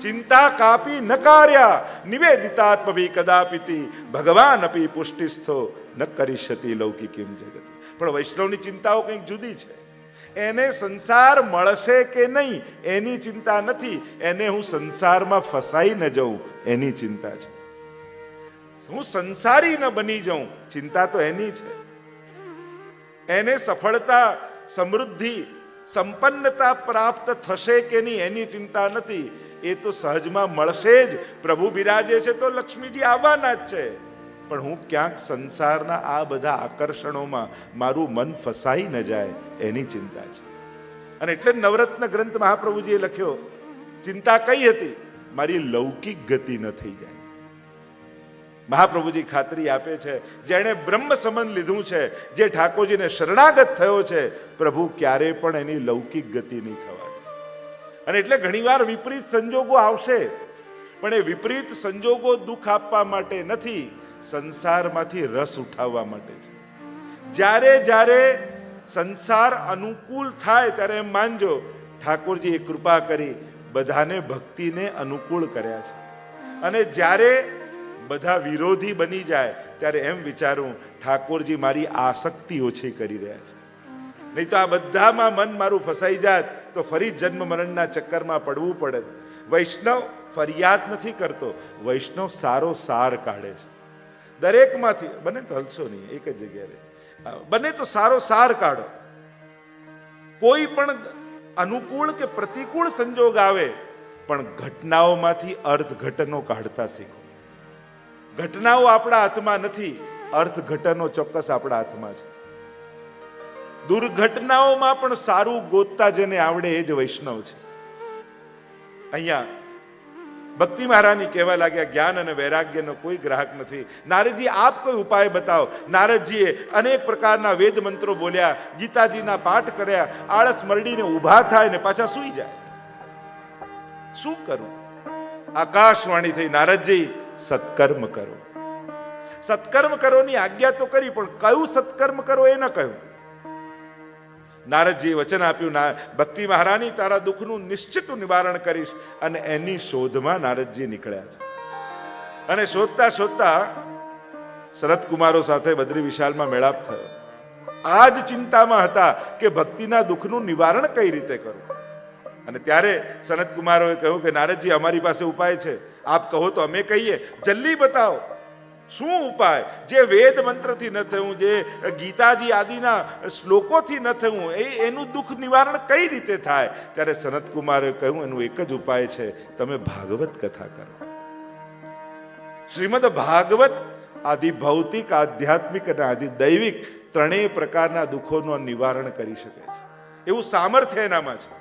Speaker 1: ચિંતા કાપી નકાર્યા નિવેદિતાત્મભી કદાપિતિ ભગવાન અપી પુષ્ટિસ્થો ન કરીષ્યતિ લૌકિકીમ જગત. પણ વૈષ્ણવની ચિંતાઓ કંઈક જુદી છે. એને સંસાર મળશે કે નહીં એની ચિંતા નથી, એને હું સંસારમાં ફસાઈ ન જાઉં એની ચિંતા છે. હું સંસારી ન બની જાઉં ચિંતા તો એની છે. એને સફળતા, સમૃદ્ધિ, સંપન્નતા પ્રાપ્ત થશે કે નહીં એની ચિંતા નથી. એ તો સહજમાં મળશે જ. પ્રભુ બિરાજે છે તો લક્ષ્મીજી આવવાના જ છે. પણ હું ક્યાંક સંસારના આ બધા આકર્ષણોમાં મારું મન ફસાઈ ન જાય એની ચિંતા છે. અને એટલે નવરત્ન ગ્રંથ મહાપ્રભુજીએ લખ્યો, ચિંતા કઈ હતી? મારી લૌકિક ગતિ ન થઈ જાય. મહાપ્રભુજી ખાતરી આપે છે, જેણે બ્રહ્મ સંબંધ લીધું છે, જે ઠાકોરજીને શરણાગત થયો છે, પ્રભુ ક્યારે પણ એની લૌકિક ગતિ નહીં થવા. અને એટલે ઘણીવાર વિપરીત સંજોગો આવશે, પણ એ વિપરીત સંજોગો દુઃખ આપવા માટે નથી, સંસારમાંથી રસ ઉઠાવવા માટે છે. જ્યારે જ્યારે સંસાર અનુકૂળ થાય ત્યારે એમ માનજો ઠાકોરજીએ કૃપા કરી બધાને ભક્તિને અનુકૂળ કર્યા છે. અને જ્યારે બધા વિરોધી બની જાય ત્યારે એમ વિચારું ઠાકોરજી મારી આસક્તિ ઓછી કરી રહ્યા છે. નહીં તો આ બધામાં મન મારું ફસાઈ જાત તો ફરી જન્મ મરણના ચક્કરમાં પડવું પડે. વૈષ્ણવ ફરિયાદ નથી કરતો, વૈષ્ણવ સારો સાર કાઢે છે. દરેકમાંથી બને તો હલશો નહીં, એક જ જગ્યાએ બને તો સારો સાર કાઢો. કોઈ પણ અનુકૂળ કે પ્રતિકૂળ સંજોગ આવે પણ ઘટનાઓમાંથી અર્થઘટનો કાઢતા શીખો. ઘટનાઓ આપણા હાથમાં નથી, અર્થઘટનો ચોક્કસ આપણા હાથમાં છે. દુર્ઘટનાઓમાં પણ સારું ગોતતા જેને આવડે એ જ વૈષ્ણવ છે. અહીંયા ભક્તિ મહારાની કહેવા લાગ્યા, જ્ઞાન અને વૈરાગ્યનો કોઈ ગ્રાહક નથી. નારદજી આપ કોઈ ઉપાય બતાવો. નારદજીએ અનેક પ્રકારના વેદ મંત્રો બોલ્યા, ગીતાજીના પાઠ કર્યા, આળસ મરડીને ઊભા થાય ને પાછા સૂઈ જાય. શું કરું? આકાશવાણી થઈ, નારદજી સત્કર્મ કરો. સત્કર્મ કરોની આજ્ઞા તો કરી, પણ કયું સત્કર્મ કરો એ ન કહ્યું. નારદજીએ વચન આપ્યું, ભક્તિ મહારાની તારા દુઃખનું નિશ્ચિત નિવારણ કરીશ. અને એની શોધમાં નારદજી નીકળ્યા છે. અને શોધતા શોધતા શરત કુમારો સાથે બદ્રી વિશાલમાં મેળાપ થયો. આ જ ચિંતામાં હતા કે ભક્તિના દુઃખનું નિવારણ કઈ રીતે કરું. અને ત્યારે સનત કુમારોએ કહ્યું કે નારદજી અમારી પાસે ઉપાય છે, આપ કહો તો અમે કહીએ. જલ્દી બતાવો શું ઉપાય? જે વેદ મંત્રથી ન થયું, જે ગીતાજી આદિના શ્લોકોથી ન થયું, એનું દુઃખ નિવારણ કઈ રીતે થાય? ત્યારે સનત કુમારે કહ્યું એનું એક જ ઉપાય છે, તમે ભાગવત કથા કરો. શ્રીમદ ભાગવત આદિ ભૌતિક, આધ્યાત્મિક અને આદિ દૈવિક ત્રણેય પ્રકારના દુઃખોનું નિવારણ કરી શકે છે. એવું સામર્થ્ય એનામાં છે.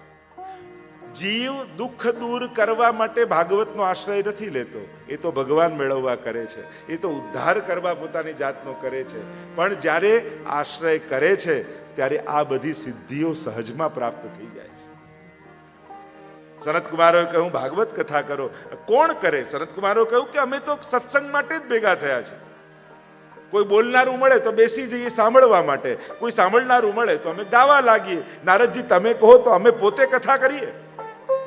Speaker 1: જીવ દુઃખ દૂર કરવા માટે ભાગવતનો આશ્રય નથી લેતો, એ તો ભગવાન મેળવવા કરે છે, એ તો ઉદ્ધાર કરવા પોતાની જાતનો કરે છે. પણ જ્યારે આશ્રય કરે છે ત્યારે આ બધી સિદ્ધિઓ સહજમાં પ્રાપ્ત થઈ જાય છે. સનત કુમારોએ કહ્યું ભાગવત કથા કરો. કોણ કરે? સનત કુમારોએ કહ્યું કે અમે તો સત્સંગ માટે જ ભેગા થયા છે. કોઈ બોલનારું મળે તો બેસી જઈએ સાંભળવા માટે, કોઈ સાંભળનારું મળે તો અમે ગાવા લાગીએ. નારદજી તમે કહો તો અમે પોતે કથા કરીએ.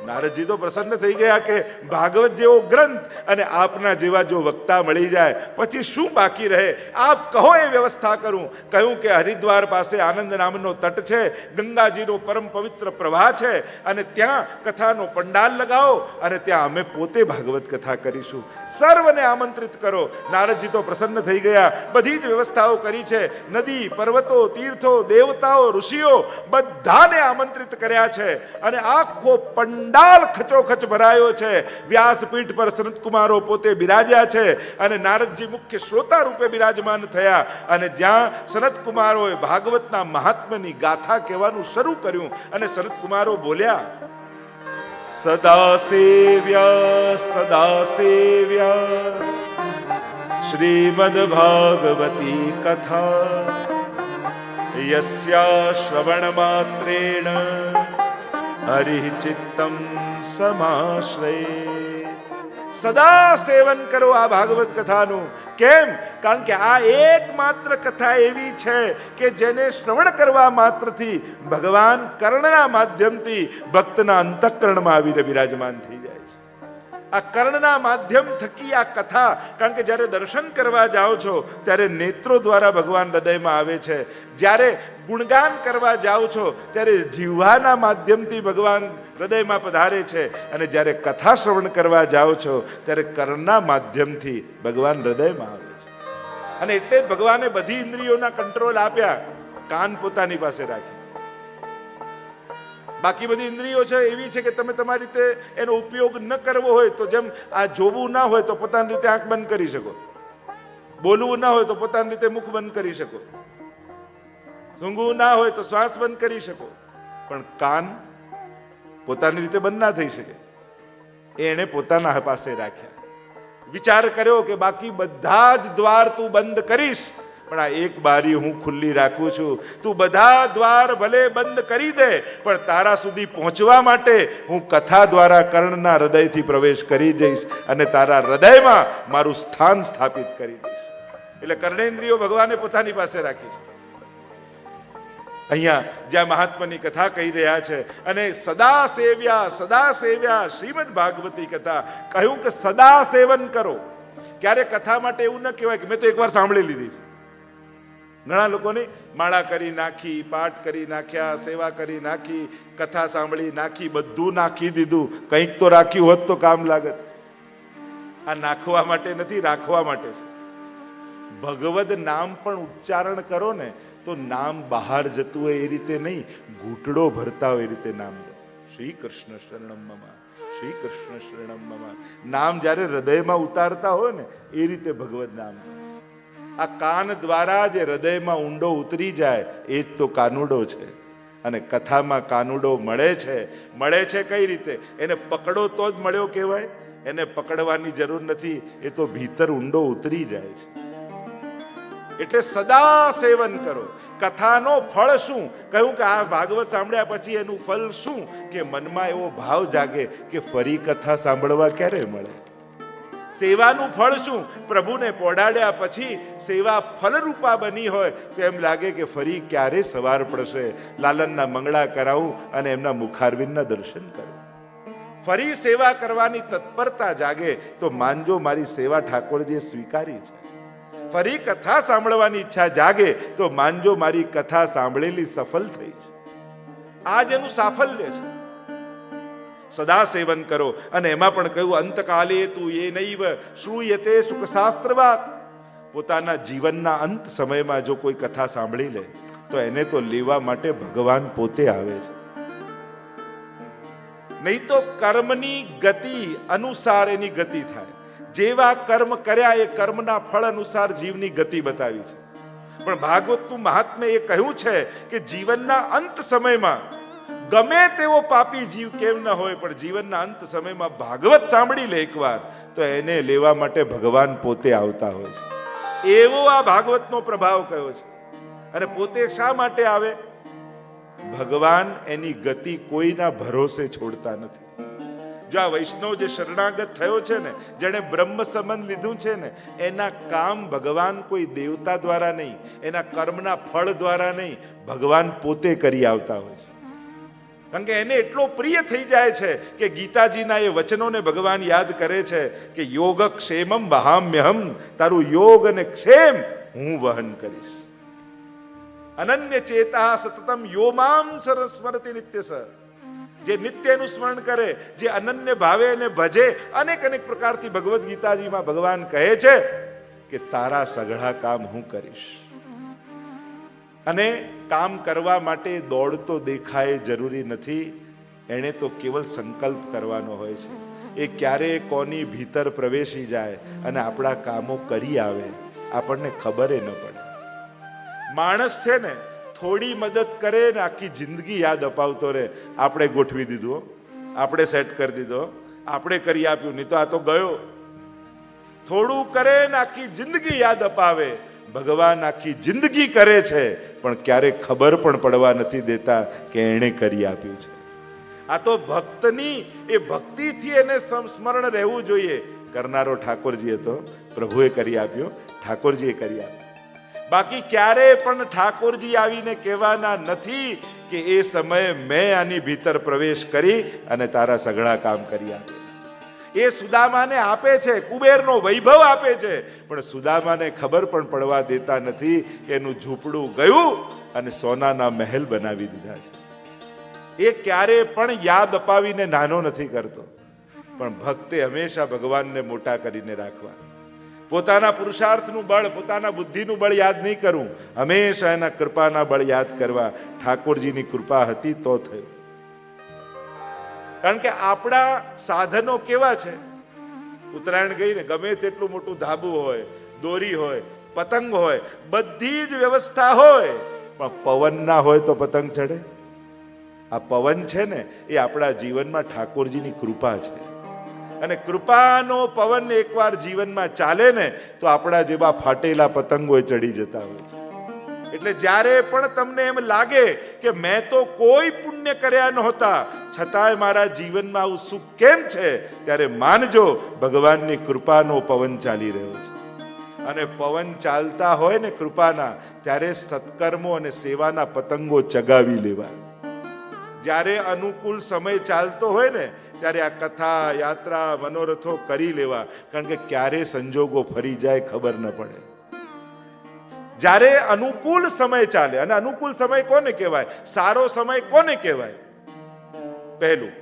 Speaker 1: નારદજી તો પ્રસન્ન થઈ ગયા કે ભાગવત જેવો ગ્રંથ અને આપના જેવા જો વક્તા મળી જાય પછી શું બાકી રહે? આપ કહો એ વ્યવસ્થા કરું. કહ્યું કે હરિદ્વાર પાસે આનંદ નામનો તટ છે, ગંગાજીનો પરમ પવિત્ર પ્રવાહ છે, અને ત્યાં કથાનો પંડાલ લગાવો અને ત્યાં અમે પોતે ભાગવત કથા કરીશું. સર્વને આમંત્રિત કરો. નારદજી તો પ્રસન્ન થઈ ગયા. બધી જ વ્યવસ્થાઓ કરી છે. નદી, પર્વતો, તીર્થો, દેવતાઓ, ઋષિઓ બધાને આમંત્રિત કર્યા છે. અને આખો પંડાલ ખચોખચ ભરાયો છે. વ્યાસપીઠ પર સનત કુમારો પોતે બિરાજ્યા છે અને નારદજી મુખ્ય શ્રોતા રૂપે બિરાજમાન થયા. અને જ્યાં સનત કુમારોએ ભાગવતના મહાત્મ્યની ગાથા કહેવાનું શરૂ કર્યું અને સનત કુમારો બોલ્યા, સદા સેવ્ય શ્રીમદ ભાગવતી કથા યસ્યા શ્રવણ માત્રેણ હરિ ચિત્તમ સમાશ્રયે. સદા સેવન કરો આ ભાગવત કથાનું. કેમ? કારણ કે આ એકમાત્ર કથા એવી છે કે જેને શ્રવણ કરવા માત્રથી ભગવાન કર્ણના માધ્યમથી ભક્તના અંતઃકરણમાં આવીને બિરાજમાન થઈ જાય છે. આ કર્ણના માધ્યમ થકી આ કથા, કારણ કે જ્યારે દર્શન કરવા જાઓ છો ત્યારે નેત્રો દ્વારા ભગવાન હૃદયમાં આવે છે. જ્યારે ગુણગાન કરવા જાઓ છો ત્યારે જીહ્વાના માધ્યમથી ભગવાન હૃદયમાં પધારે છે. અને જ્યારે કથા શ્રવણ કરવા જાઓ છો ત્યારે કર્ણના માધ્યમથી ભગવાન હૃદયમાં આવે છે. અને એટલે જ ભગવાને બધી ઇન્દ્રિયોના કંટ્રોલ આપ્યા, કાન પોતાની પાસે રાખી. બાકી બધી ઇન્દ્રિયો છે એવી છે કે તમે તમારી રીતે એનો ઉપયોગ ન કરવો હોય તો, જેમ આ જોવું ના હોય તો પોતાની રીતે આંખ બંધ કરી શકો, બોલવું ના હોય તો પોતાની રીતે મુખ બંધ કરી શકો, સૂંઘવું ના હોય તો શ્વાસ બંધ કરી શકો, પણ કાન પોતાની રીતે બંધ ના થઈ શકે. એને પોતાના પાસે રાખ્યા. વિચાર કર્યો કે બાકી બધા જ દ્વાર તું બંધ કરીશ, પણ આ એક બારી હું ખુલ્લી રાખું છું. તું બધા દ્વાર ભલે બંધ કરી દે, પણ તારા સુધી પહોંચવા માટે હું કથા દ્વારા કર્ણના હૃદયથી પ્રવેશ કરી જઈશ અને તારા હૃદયમાં મારું સ્થાન સ્થાપિત કરી દઈશ. એટલે કર્ણેન્દ્રિયો ભગવાને પોતાની પાસે રાખી છે. અહીંયા જ્યાં મહાત્માની કથા કહી રહ્યા છે, અને સદા સેવ્યા શ્રીમદ ભાગવતી કથા કહ્યું કે સદા સેવન કરો. ક્યારે કથા માટે એવું ન કહેવાય કે મેં તો એકવાર સાંભળી લીધી છે. ઘણા લોકોને માળા કરી નાખી, પાઠ કરી નાખ્યા, સેવા કરી નાખી, કથા સાંભળી નાખી, બધું નાખી દીધું, કંઈક તો રાખ્યું હોત તો કામ લાગત. આ નાખવા માટે નથી, રાખવા માટે છે. ભગવદ નામ પણ ઉચ્ચારણ કરો ને તો નામ બહાર જતું હોય એ રીતે નહીં, ઘૂંટડો ભરતા હોય એ રીતે નામ લો. શ્રી કૃષ્ણ શરણમ મમ, શ્રી કૃષ્ણ શરણમ મમ. નામ જ્યારે હૃદયમાં ઉતારતા હોય ને એ રીતે ભગવદ નામ. આ કાન દ્વારા જે હૃદયમાં ઊંડો ઉતરી જાય એ જ તો કાનુડો છે. અને કથામાં કાનુડો મળે છે. મળે છે કઈ રીતે? એને પકડો તો જ મળ્યો કહેવાય. એને પકડવાની જરૂર નથી, એ તો ભીતર ઊંડો ઉતરી જાય છે. એટલે સદા સેવન કરો. કથાનો ફળ શું? કહ્યું કે આ ભાગવત સાંભળ્યા પછી એનું ફળ શું? કે મનમાં એવો ભાવ જાગે કે ફરી કથા સાંભળવા ક્યારે મળે. સેવાનું ફળ શું? પ્રભુને પોડાડ્યા પછી સેવા ફલરૂપા બની હોય તો એમ લાગે કે ફરી ક્યારે સવાર પડશે, લાલનના મંગળા કરાવું અને એમના મુખારવિંદના દર્શન કરું. ફરી સેવા કરવાની તત્પરતા જાગે તો માનજો મારી સેવા ઠાકોરજીએ સ્વીકારી છે. ફરી કથા સાંભળવાની ઈચ્છા જાગે તો માનજો મારી કથા સાંભળેલી સફળ થઈ છે. આ જ એનું સાફલ્ય છે. સદા સેવન કરો. અને એમાં પણ કહ્યું અંતકાલે તું એ નૈવ શ્રૂયતે સુખ શાસ્ત્રવાક. પોતાના જીવનના અંત સમયમાં જો કોઈ કથા સાંભળી લે તો એને તો લેવા માટે ભગવાન પોતે આવે છે. નહીં તો કર્મની ગતિ અનુસાર એની ગતિ થાય. જેવા કર્મ કર્યા એ કર્મના ફળ અનુસાર જીવની ગતિ બતાવી છે. પણ ભાગવતનું મહાત્મ્ય એ કહ્યું છે કે જીવનના અંત સમયમાં ગમે તેવો પાપી જીવ કેમ ન હોય, પણ જીવનના અંત સમયમાં ભાગવત સાંભળી લે એકવાર તો એને લેવા માટે ભગવાન પોતે આવતા હોય છે. એવો આ ભાગવતનો પ્રભાવ કયો છે. અને પોતે શા માટે આવે? ભગવાન એની ગતિ કોઈના ભરોસે છોડતા નથી. જો આ વૈષ્ણવ જે શરણાગત થયો છે ને, જેણે બ્રહ્મ સંબંધ લીધું છે ને, એના કામ ભગવાન કોઈ દેવતા દ્વારા નહીં, એના કર્મના ફળ દ્વારા નહીં, ભગવાન પોતે કરી આવતા હોય છે. કારણ કે એને એટલો પ્રિય થઈ જાય છે કે ગીતાજીના એ વચનોને ભગવાન યાદ કરે છે કે યોગ ક્ષેમમ વહામ્યહમ. તારું યોગ અને ક્ષેમ હું વહન કરીશ. અનન્ય ચેતા સતતમ યોમામ સ્મરતિ નિત્યસ. જે નિત્યનું સ્મરણ કરે, જે અનન્ય ભાવે એને ભજે, અનેક અનેક પ્રકારથી ભગવદ્ ગીતાજીમાં ભગવાન કહે છે કે તારા સઘળા કામ હું કરીશ. અને કામ કરવા માટે દોડતો દેખાય જરૂરી નથી. એને તો કેવલ સંકલ્પ કરવાનો હોય છે. એ ક્યારે કોની ભીતર પ્રવેશી જાય અને આપણા કામો કરી આવે આપણને ખબર ન પડે. માણસ છે ને થોડી મદદ કરે ને આખી જિંદગી યાદ અપાવતો રહે. આપણે ગોઠવી દીધું, આપણે સેટ કરી દીધો, આપણે કરી આપ્યું, નહીં તો આ તો ગયો. થોડું કરે ને આખી જિંદગી યાદ અપાવે. ભગવાન આખી જિંદગી કરે છે, પણ ક્યારેક ખબર પણ પડવા નથી દેતા કે એણે કરી આપ્યું છે. આ તો ભક્તની એ ભક્તિથી એને સ્મરણ રહેવું જોઈએ. કરનારો ઠાકોરજી હતો, પ્રભુએ કરી આપ્યો, ઠાકોરજીએ કરી આપ્યો. બાકી ક્યારે પણ ઠાકોરજી આવીને કહેવાના નથી કે એ સમયે મેં આની ભીતર પ્રવેશ કરી અને તારા સઘળા કામ કરી આપે. એ સુદામાને આપે છે, કુબેરનો વૈભવ આપે છે, પણ સુદામાને ખબર પણ પડવા દેતા નથી કે એનું ઝૂંપડું ગયું અને સોનાના મહેલ બનાવી દીધા છે. એ ક્યારે પણ યાદ અપાવીને નાનો નથી કરતો, પણ ભક્તે હંમેશા ભગવાનને મોટા કરીને રાખવા. પોતાના પુરુષાર્થનું બળ, પોતાના બુદ્ધિનું બળ યાદ નહીં કરવું, હંમેશા એના કૃપાના બળ યાદ કરવા. ઠાકોરજીની કૃપા હતી તો થયું. કારણ કે આપણા સાધનો કેવા છે? ઉત્તરાયણ ગઈ ને, ગમે તેટલું મોટું ધાબુ હોય, દોરી હોય, પતંગ હોય, બધી જ વ્યવસ્થા હોય, પણ પવન ના હોય તો પતંગ ચડે? આ પવન છે ને, એ આપણા જીવનમાં ઠાકોરજીની કૃપા છે. અને કૃપાનો પવન એકવાર જીવનમાં ચાલે ને તો આપણા જેવા ફાટેલા પતંગો ચડી જતા હોય છે. એટલે જ્યારે પણ તમને એમ લાગે કે મેં તો કોઈ પુણ્ય કર્યા નહોતા, છતાંય મારા જીવનમાં આવું સુખ કેમ છે, ત્યારે માનજો ભગવાનની કૃપાનો પવન ચાલી રહ્યો છે. અને પવન ચાલતા હોય ને કૃપાના, ત્યારે સત્કર્મો અને સેવાના પતંગો ચગાવી લેવા. જ્યારે અનુકૂળ સમય ચાલતો હોય ને, ત્યારે આ કથા, યાત્રા, મનોરથો કરી લેવા. કારણ કે ક્યારે સંજોગો ફરી જાય ખબર ન પડે. જ્યારે અનુકૂળ સમય ચાલે, અને અનુકૂળ સમય કોને કહેવાય? સારો સમય કોને કહેવાય? પહેલું,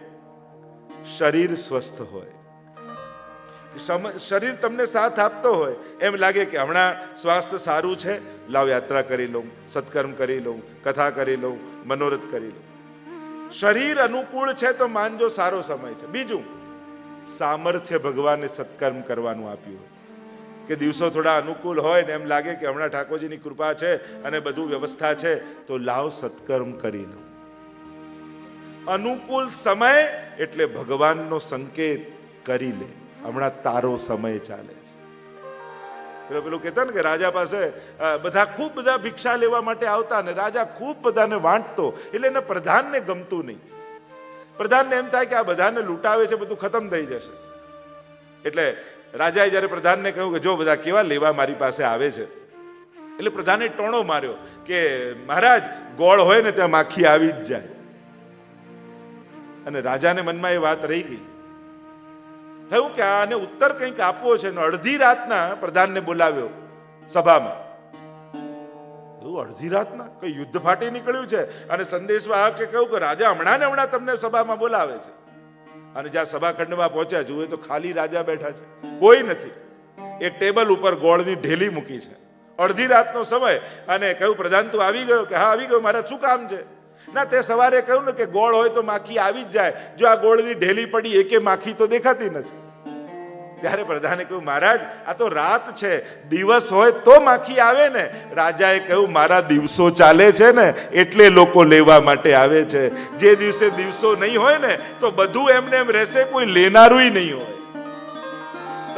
Speaker 1: શરીર સ્વસ્થ હોય, શરીર તમને સાથ આપતો હોય, એમ લાગે કે હમણાં સ્વાસ્થ્ય સારું છે, લાવ યાત્રા કરી લઉં, સત્કર્મ કરી લઉં, કથા કરી લઉં, મનોરથ કરી લઉં. શરીર અનુકૂળ છે તો માનજો સારો સમય છે. બીજું, સામર્થ્ય ભગવાને સત્કર્મ કરવાનું આપ્યું હોય કે દિવસો થોડા અનુકૂળ હોય ને એમ લાગે કે હમણાં ઠાકોરજીની કૃપા છે અને બધું વ્યવસ્થા છે, તો લાવ સત્કર્મ કરી લો. અનુકૂળ સમય એટલે ભગવાનનો સંકેત કરી લે, હમણાં તારો સમય ચાલે છે. પેલું કહેતા ને કે રાજા પાસે બધા ખૂબ બધા ભિક્ષા લેવા માટે આવતા ને રાજા ખૂબ બધાને વાંટતો, એટલે એને પ્રધાનને ગમતું નહીં. પ્રધાનને એમ થાય કે આ બધાને લૂંટાવે છે, બધું ખતમ થઈ જશે. એટલે રાજાએ જ્યારે પ્રધાનને કહ્યું કે જો બધા કેવા લેવા મારી પાસે આવે છે, એટલે પ્રધાને ટોણો માર્યો કે મહારાજ, ગોળ હોય ને ત્યાં માખી આવી જ જાય. અને રાજાને મનમાં એ વાત રહી ગઈ. થયું કે આને ઉત્તર કંઈક આપવો છે. અડધી રાતના પ્રધાનને બોલાવ્યો સભામાં. અડધી રાતના કઈ યુદ્ધ ફાટી નીકળ્યું છે, અને સંદેશવાહકે કહ્યું કે રાજા હમણાં ને હમણાં તમને સભામાં બોલાવે છે. અને જ્યાં સભાખંડમાં પહોંચ્યા, જુએ તો ખાલી રાજા બેઠા છે, કોઈ નથી. એક ટેબલ ઉપર ગોળની ઢેલી મૂકી છે. અડધી રાતનો સમય, અને કહ્યું પ્રધાન તું આવી ગયો? કે હા આવી ગયો, મારા શું કામ છે? ના, તે સવારે કહ્યું ને કે ગોળ હોય તો માખી આવી જ જાય, જો આ ગોળની ઢેલી પડી એકે માખી તો દેખાતી નથી. ત્યારે પ્રધાને કહ્યું મહારાજ, આ તો રાત છે, દિવસ હોય તો માખી આવે ને. રાજાએ કહ્યું મારા દિવસો ચાલે છે ને એટલે લોકો લેવા માટે આવે છે. જે દિવસે દિવસો નહીં હોય ને તો બધું એમને એમ રહેશે, કોઈ લેનારું નહીં હોય.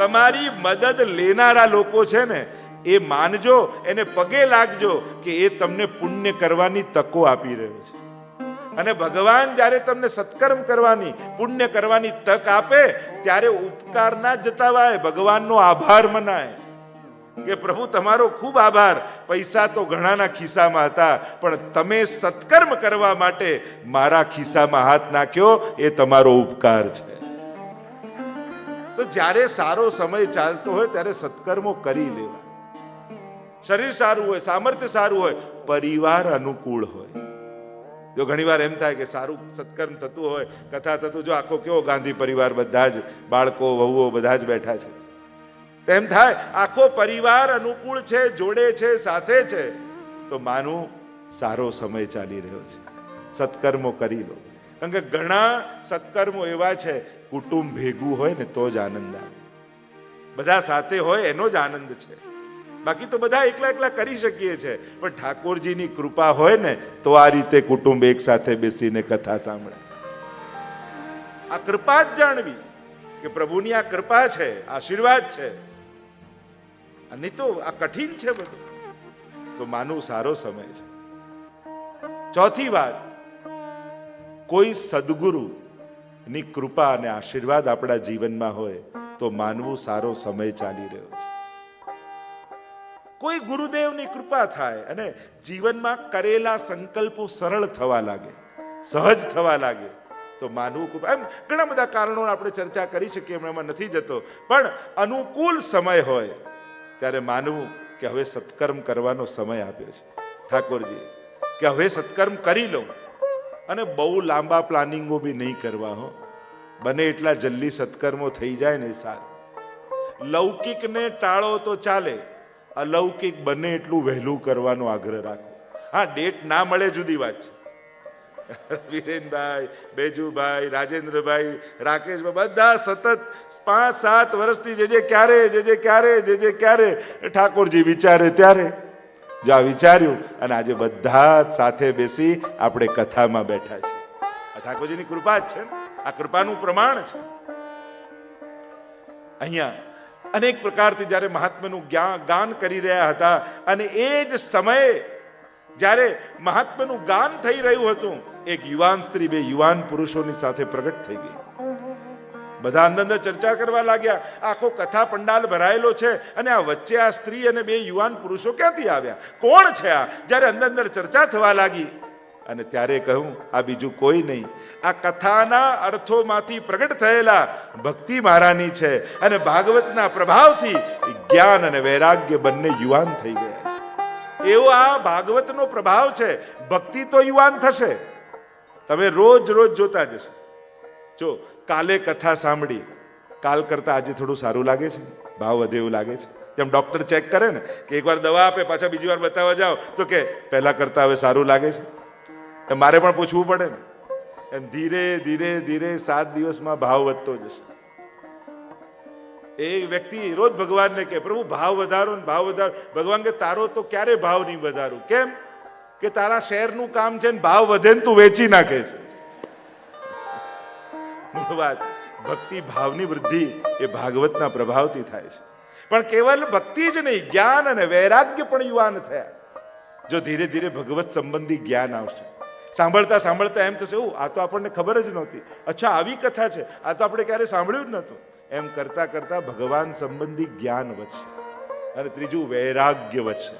Speaker 1: તમારી મદદ લેનારા લોકો છે ને, એ માનજો, એને પગે લાગજો કે એ તમને પુણ્ય કરવાની તકો આપી રહ્યો છે. અને ભગવાન જ્યારે તમને સત્કર્મ કરવાની, પુણ્ય કરવાની તક આપે, ત્યારે ઉપકાર ના જતાવાય, ભગવાનનો આભાર મનાય કે પ્રભુ તમારો ખૂબ આભાર, પૈસા તો ઘણાના ખિસ્સામાં હતા, પણ તમે સત્કર્મ કરવા માટે મારા ખિસ્સામાં હાથ નાખ્યો, એ તમારો ઉપકાર છે. તો જ્યારે સારો સમય ચાલતો હોય ત્યારે સત્કર્મો કરી લેવા. શરીર સારું હોય, સામર્થ્ય સારું હોય, પરિવાર અનુકૂળ હોય. જો ઘણીવાર એમ થાય કે સારું સત્કર્મ થતું હોય, કથા થતું, જો આખો કેવો ગાંધી પરિવાર, બધા જ બાળકો વહુઓ બધા જ બેઠા છે, તેમ થાય આખો પરિવાર અનુકૂળ છે, જોડે છે, સાથે છે, તો માનું સારો સમય ચાલી રહ્યો છે. સત્કર્મો કરી લો. કારણ કે ઘણા સત્કર્મો એવા છે, કુટુંબ ભેગું હોય ને તો જ આનંદ આવે, બધા સાથે હોય એનો જ આનંદ છે. બાકી તો બધા એકલા એકલા કરી શકીએ છીએ, પણ ઠાકોરજીની કૃપા હોય ને તો આ રીતે કુટુંબ એક સાથે બેસીને કથા સાંભળે. આ કૃપા જ જાણવી કે પ્રભુની આ કૃપા છે, આશીર્વાદ છે. અને તો આ કઠિન છે બધું. તો માનવું સારો સમય છે. ચોથી વાત, કોઈ સદગુરુ ની કૃપા અને આશીર્વાદ આપણા જીવનમાં હોય તો માનવું સારો સમય ચાલી રહ્યો છે. કોઈ ગુરુદેવની કૃપા થાય અને જીવનમાં કરેલા સંકલ્પો સરળ થવા લાગે, સહજ થવા લાગે તો માનવું ખૂબ. એમ ઘણા બધા કારણો આપણે ચર્ચા કરી શકીએ, એમાં નથી જતો, પણ અનુકૂળ સમય હોય ત્યારે માનવું કે હવે સત્કર્મ કરવાનો સમય આપ્યો છે ઠાકોરજી, કે હવે સત્કર્મ કરી લો. અને બહુ લાંબા પ્લાનિંગો બી નહીં કરવા હો, બને એટલા જલ્દી સત્કર્મો થઈ જાય ને સારું. લૌકિકને ટાળો તો ચાલે, અલૌકિક બને એટલું વહેલું કરવાનો આગ્રહ રાખો. હા, ડેટ ના મળે જુદી વાત છે. વિરેનભાઈ, બેજુભાઈ, રાજેન્દ્રભાઈ, રાકેશભાઈ બધા સતત 5-7 વર્ષથી જે ક્યારે ઠાકોરજી વિચારે ત્યારે જો આ વિચાર્યું અને આજે બધા સાથે બેસી આપણે કથામાં બેઠા છે. આ ઠાકોરજીની કૃપા જ છે, આ કૃપાનું પ્રમાણ છે. અહીંયા અનેક પ્રકારથી જ્યારે મહાત્માનું ગાન કરી રહ્યા હતા અને એ જ સમયે જ્યારે મહાત્માનું ગાન થઈ રહ્યું હતું, એક યુવાન સ્ત્રી 2 યુવાન પુરુષોની સાથે પ્રગટ થઈ ગઈ. બધા અંદર ચર્ચા કરવા લાગ્યા. આખો કથા પંડાલ ભરાયેલો છે અને આ વચ્ચે આ સ્ત્રી અને 2 યુવાન પુરુષો ક્યાંથી આવ્યા, કોણ છે આ? જ્યારે અંદર ચર્ચા થવા લાગી અને ત્યારે કહ્યું, આ બીજું કોઈ નહીં, આ કથાના અર્થોમાંથી પ્રગટ થયેલા ભક્તિ મહારાની છે અને ભાગવતના પ્રભાવથી જ્ઞાન અને વૈરાગ્ય બંને યુવાન થઈ ગયા. એવો આ ભાગવતનો પ્રભાવ છે. ભક્તિ તો યુવાન થશે, તમે રોજ જોતા જશો. જો કાલે કથા સાંભળી, કાલ કરતા આજે થોડું સારું લાગે છે, ભાવ વધે એવું લાગે છે. જેમ ડોક્ટર ચેક કરે ને કે એકવાર દવા આપે, પાછા બીજી વાર બતાવવા જાઓ તો કે પહેલા કરતા હવે સારું લાગે છે. મારે પણ પૂછવું પડે ને. એમ ધીરે ધીરે 7 દિવસમાં ભાવ વધતો જશે. એ વ્યક્તિ રોજ ભગવાનને કહે, પ્રભુ ભાવ વધારો ને ભાવ વધારો. ભગવાન કે તારો તો ક્યારે ભાવ નહીં વધારું. કેમ? કે તારા શેરનું કામ છે ને ભાવ વધે ને તું વેચી નાખે છે. વાત ભક્તિ ભાવની વૃદ્ધિ એ ભાગવતના પ્રભાવથી થાય છે. પણ કેવલ ભક્તિ જ નહીં, જ્ઞાન અને વૈરાગ્ય પણ યુવાન થયા. જો ધીરે ધીરે ભગવત સંબંધી જ્ઞાન આવશે, સાંભળતા એમ થશે, આ તો આપણને ખબર જ નહોતી, અચ્છા આવી કથા છે, આ તો આપણે ક્યારે સાંભળ્યું જ નહોતું. એમ કરતા ભગવાન સંબંધી જ્ઞાન વધશે અને ત્રીજું વૈરાગ્ય વધશે.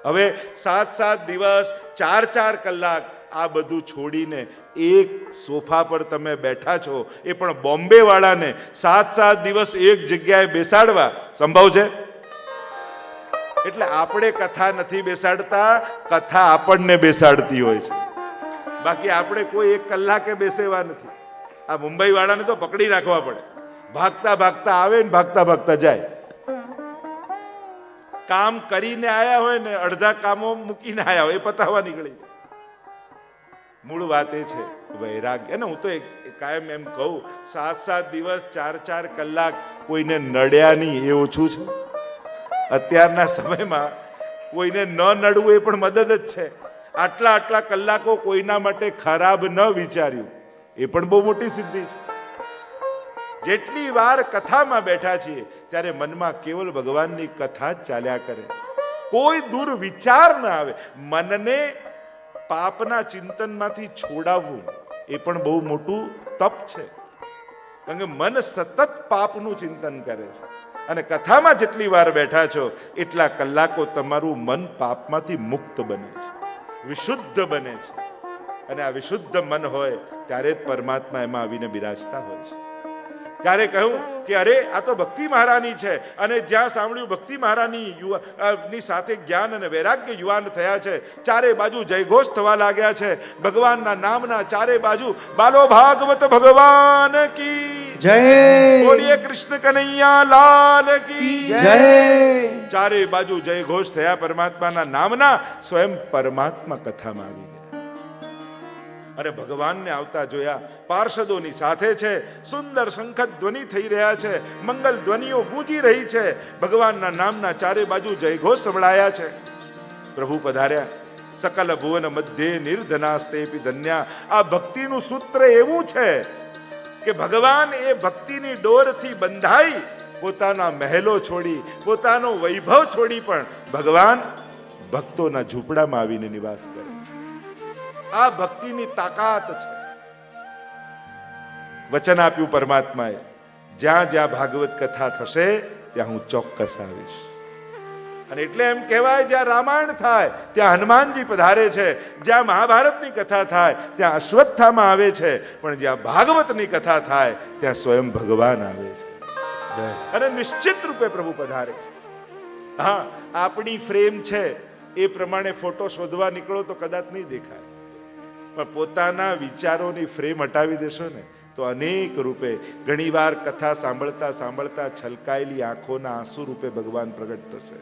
Speaker 1: હવે 7-7 દિવસ 4-4 કલાક આ બધું છોડીને એક સોફા પર તમે બેઠા છો, એ પણ બોમ્બે વાળાને 7-7 દિવસ એક જગ્યાએ બેસાડવા સંભવ છે? એટલે આપણે કથા નથી બેસાડતા, કથા આપણને બેસાડતી હોય છે. બાકી આપણે કોઈ 1 કલાકે બેસેવા નથી. આ મુંબઈ વાળાને તો પકડી રાખવા પડે, ભાગતા આવે ને ભાગતા જાય. કામ કરીને આયા હોય ને અડધા કામો મૂકીને આયા હોય, એ પતાવવા નીકળી. મૂળ વાત એ છે વૈરાગ્ય. અને હું તો કાયમ એમ કહું, 7-7 દિવસ 4-4 કલાક કોઈને નડ્યા નહીં એ ઓછું છે. અત્યારના સમયમાં કોઈને ન નડવું એ પણ મદદ જ છે. આટલા કલાકો કોઈના માટે ખરાબ ન વિચાર્યું એ પણ બહુ મોટી સિદ્ધિ છે. જેટલી વાર કથામાં બેઠા છીએ ત્યારે મનમાં કેવલ ભગવાનની કથા જ ચાલ્યા કરે, કોઈ દૂર વિચાર ના આવે. મનને પાપના ચિંતનમાંથી છોડાવવું એ પણ બહુ મોટું તપ છે. કારણ કે મન સતત પાપનું ચિંતન કરે છે અને કથામાં જેટલી વાર બેઠા છો એટલા કલાકો તમારું મન પાપમાંથી મુક્ત બને છે, વિશુદ્ધ બને છે. અને આ વિશુદ્ધ મન હોય ત્યારે જ પરમાત્મા એમાં આવીને બિરાજતા હોય છે. ત્યારે કહ્યું કે અરે આ તો ભક્તિ મહારાની છે, અને જ્યાં સાંભળ્યું ભક્તિ મહારાની ની સાથે જ્ઞાન અને વૈરાગ્ય યુવાન થયા છે. ચારે બાજુ જયઘોષ થવા લાગ્યા છે. ભગવાનના નામના ચારે બાજુ બાલો ભાગવત ભગવાન કી
Speaker 2: જય,
Speaker 1: બોલીએ કૃષ્ણ કનૈયા લાલ કી
Speaker 2: જય.
Speaker 1: ચારે બાજુ જયઘોષ થયા પરમાત્માના નામના. સ્વયં પરમાત્મા કથામાં આવી ગયા અને ભગવાનને આવતા જોયા. પાર્ષદોની સાથે છે, સુંદર શંખ ધ્વનિ થઈ રહ્યા છે, મંગલ ધ્વનિઓ ગૂંજી રહી છે. ભગવાનના નામના ચારે બાજુ જયઘોષ સંભળાયા છે. પ્રભુ પધાર્યા. સકલ ભુવન મધ્યે નિર્ધનાસ્તેપી ધન્યા. આ ભક્તિનું સૂત્ર એવું છે કે ભગવાન એ ભક્તિની ડોરથી બંધાઈ પોતાના મહેલો છોડી, પોતાનો વૈભવ છોડી પણ ભગવાન ભક્તોના ઝૂંપડામાં આવીને નિવાસ કરે. આ ભક્તિની તાકાત છે. વચન આપ્યું પરમાત્માએ, જ્યાં જ્યાં ભાગવત કથા થશે ત્યાં હું ચોક્કસ આવીશ. અને એટલે એમ કહેવાય, જ્યાં રામાયણ થાય ત્યાં હનુમાનજી પધારે છે, જ્યાં મહાભારતની કથા થાય ત્યાં અશ્વત્થામાં આવે છે, પણ જ્યાં ભાગવતની કથા થાય ત્યાં સ્વયં ભગવાન આવે છે અને નિશ્ચિત રૂપે પ્રભુ પધારે છે. હા, આપણી ફ્રેમ છે એ પ્રમાણે ફોટો શોધવા નીકળો તો કદાચ નહીં દેખાય, પણ પોતાના વિચારોની ફ્રેમ હટાવી દેશો ને તો અનેક રૂપે, ઘણીવાર કથા સાંભળતા સાંભળતા છલકાયેલી આંખોના આંસુ રૂપે ભગવાન પ્રગટ થશે.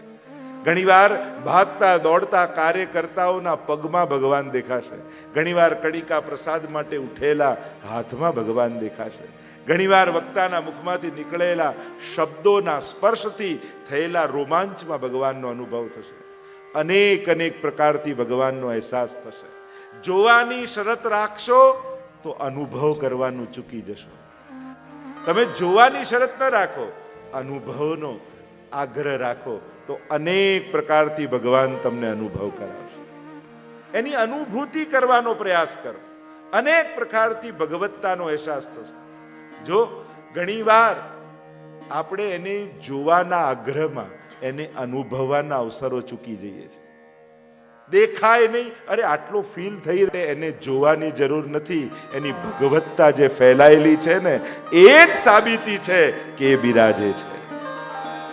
Speaker 1: ઘણીવાર ભાગતા દોડતા કાર્યકર્તાઓના પગમાં ભગવાન દેખાશે. ઘણીવાર કડિકા પ્રસાદ માટે ઉઠેલા હાથમાં ભગવાન દેખાશે. ઘણીવાર વક્તાના મુખમાંથી નીકળેલા શબ્દોના સ્પર્શથી થયેલા રોમાંચમાં ભગવાનનો અનુભવ થશે. અનેક અનેક પ્રકારથી ભગવાનનો અહેસાસ થશે. જોવાની શરત રાખશો તો અનુભવ કરવાનું ચૂકી જશો. તમે જોવાની શરત ન રાખો, અનુભવનો આગ્રહ રાખો તો અનેક પ્રકારથી ભગવાન તમને અનુભવ કરાવશે. એની અનુભૂતિ કરવાનો પ્રયાસ કરો. અનેક પ્રકારથી ભગવત્તાનો અહેસાસ થશે. જો ઘણીવાર આપણે એને જોવાના આગ્રહમાં એને અનુભવવાના અવસરો ચૂકી જઈએ છીએ. દેખાય નહીં, અરે આટલો ફીલ થઈ રહે, એને જોવાની જરૂર નથી. એની ભગવત્તા જે ફેલાયેલી છે ને એ જ સાબિતી છે કે એ બિરાજે છે.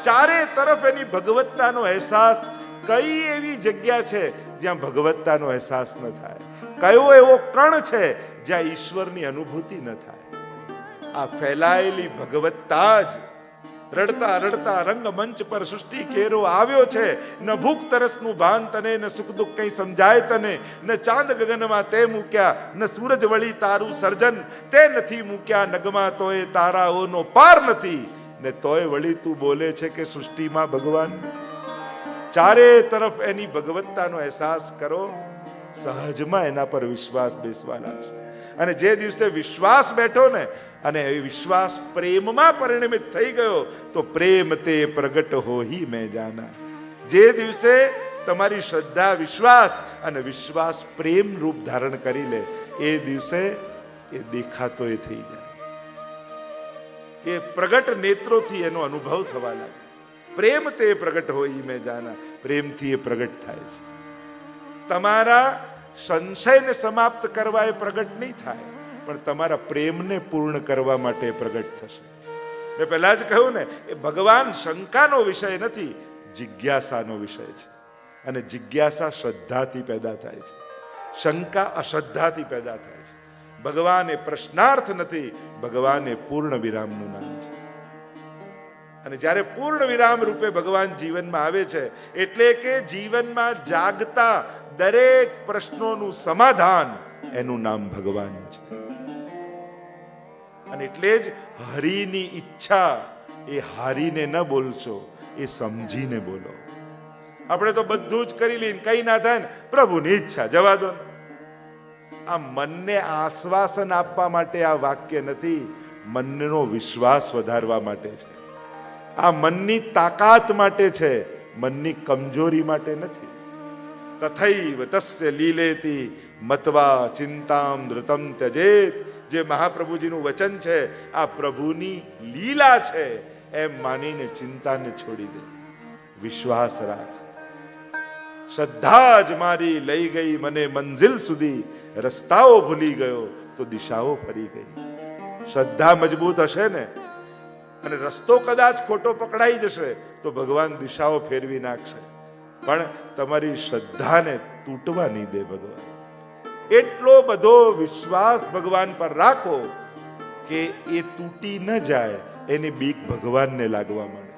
Speaker 1: ચારે તરફ એની ભગવત્તાનો અહેસાસ. કઈ એવી જગ્યા છે જ્યાં ભગવત્તાનો અહેસાસ ન થાય? કયો એવો કણ છે જ્યાં ઈશ્વરની અનુભૂતિ ન થાય? આ ફેલાયેલી ભગવત્તા જ રડતા રડતા રંગમંચ પર સૃષ્ટિ કેરો આવ્યો છે. ન ભૂખ તરસનું ભાન તને, ન સુખ દુઃખ કઈ સમજાય તને, ન ચાંદ ગગનમાં તે મૂક્યા, ન સૂરજ વળી તારું સર્જન તે નથી મૂક્યા નગમાં, તોય તારાઓનો પાર નથી, ને તોય વળી તું બોલે છે કે સૃષ્ટિમાં ભગવાન. ચારે તરફ એની ભગવત્તાનો અહેસાસ કરો, સહજમાં એના પર વિશ્વાસ બેસવા લાગશે. અને જે દિવસે વિશ્વાસ બેઠો ને અને એ વિશ્વાસ પ્રેમમાં પરિણમિત થઈ ગયો તો પ્રેમ તે પ્રગટ હોહી મેં જાના. જે દિવસે તમારી શ્રદ્ધા વિશ્વાસ અને વિશ્વાસ પ્રેમ રૂપ ધારણ કરી લે એ દિવસે એ દેખાતો એ થઈ જાય. એ પ્રગટ નેત્રોથી એનો અનુભવ થવા લાગે. પ્રેમ તે પ્રગટ હોઈ મેં જાના. પ્રેમથી એ પ્રગટ થાય છે. તમારા સંશયને સમાપ્ત કરવા એ પ્રગટ નહીં થાય, પણ તમારા પ્રેમને પૂર્ણ કરવા માટે પ્રગટ થશે. મેં પહેલા જ કહ્યું ને, એ ભગવાન શંકાનો વિષય નથી, જિજ્ઞાસાનો વિષય છે. અને જિજ્ઞાસા શ્રદ્ધાથી પેદા થાય છે, શંકા અશ્રદ્ધાથી પેદા થાય છે. ભગવાન એ પ્રશ્નાર્થ નથી, ભગવાન એ પૂર્ણ વિરામનું નામ છે. અને જ્યારે પૂર્ણ વિરામ રૂપે ભગવાન જીવનમાં આવે છે એટલે કે જીવનમાં જાગતા દરેક પ્રશ્નોનું સમાધાન, એનું નામ ભગવાન છે. અને એટલે જ હરિની ઈચ્છા એ હારીને ન બોલશો, એ સમજીને બોલો. આપણે તો બધું જ કરી લઈને કઈ ના થાય ને, પ્રભુની ઈચ્છા જવા દો. આ મનને આશ્વાસન આપવા માટે આ વાક્ય નથી, મનનો વિશ્વાસ વધારવા માટે છે. આ મનની તાકાત માટે છે, મનની કમજોરી માટે નથી. તથૈવ તસ્ય લીલેતિ મત્વા ચિંતામ ધૃતમ ત્યજેત. જે મહાપ્રભુજીનું વચન છે, આ પ્રભુની લીલા છે એમ માનીને ચિંતાને છોડી દે, વિશ્વાસ રાખ. શ્રદ્ધા જ મારી લઈ ગઈ મને મંઝિલ સુધી, રસ્તાઓ ભૂલી ગયો તો દિશાઓ ફરી ગઈ. શ્રદ્ધા મજબૂત હશે ને અને રસ્તો કદાચ ખોટો પકડાઈ જશે તો ભગવાન દિશાઓ ફેરવી નાખશે, પણ તમારી શ્રદ્ધાને તૂટવા નહીં દે ભગવાન. એટલો બધો વિશ્વાસ ભગવાન પર રાખો કે એ તૂટી ન જાય એની બીક ભગવાનને લાગવા માંડે.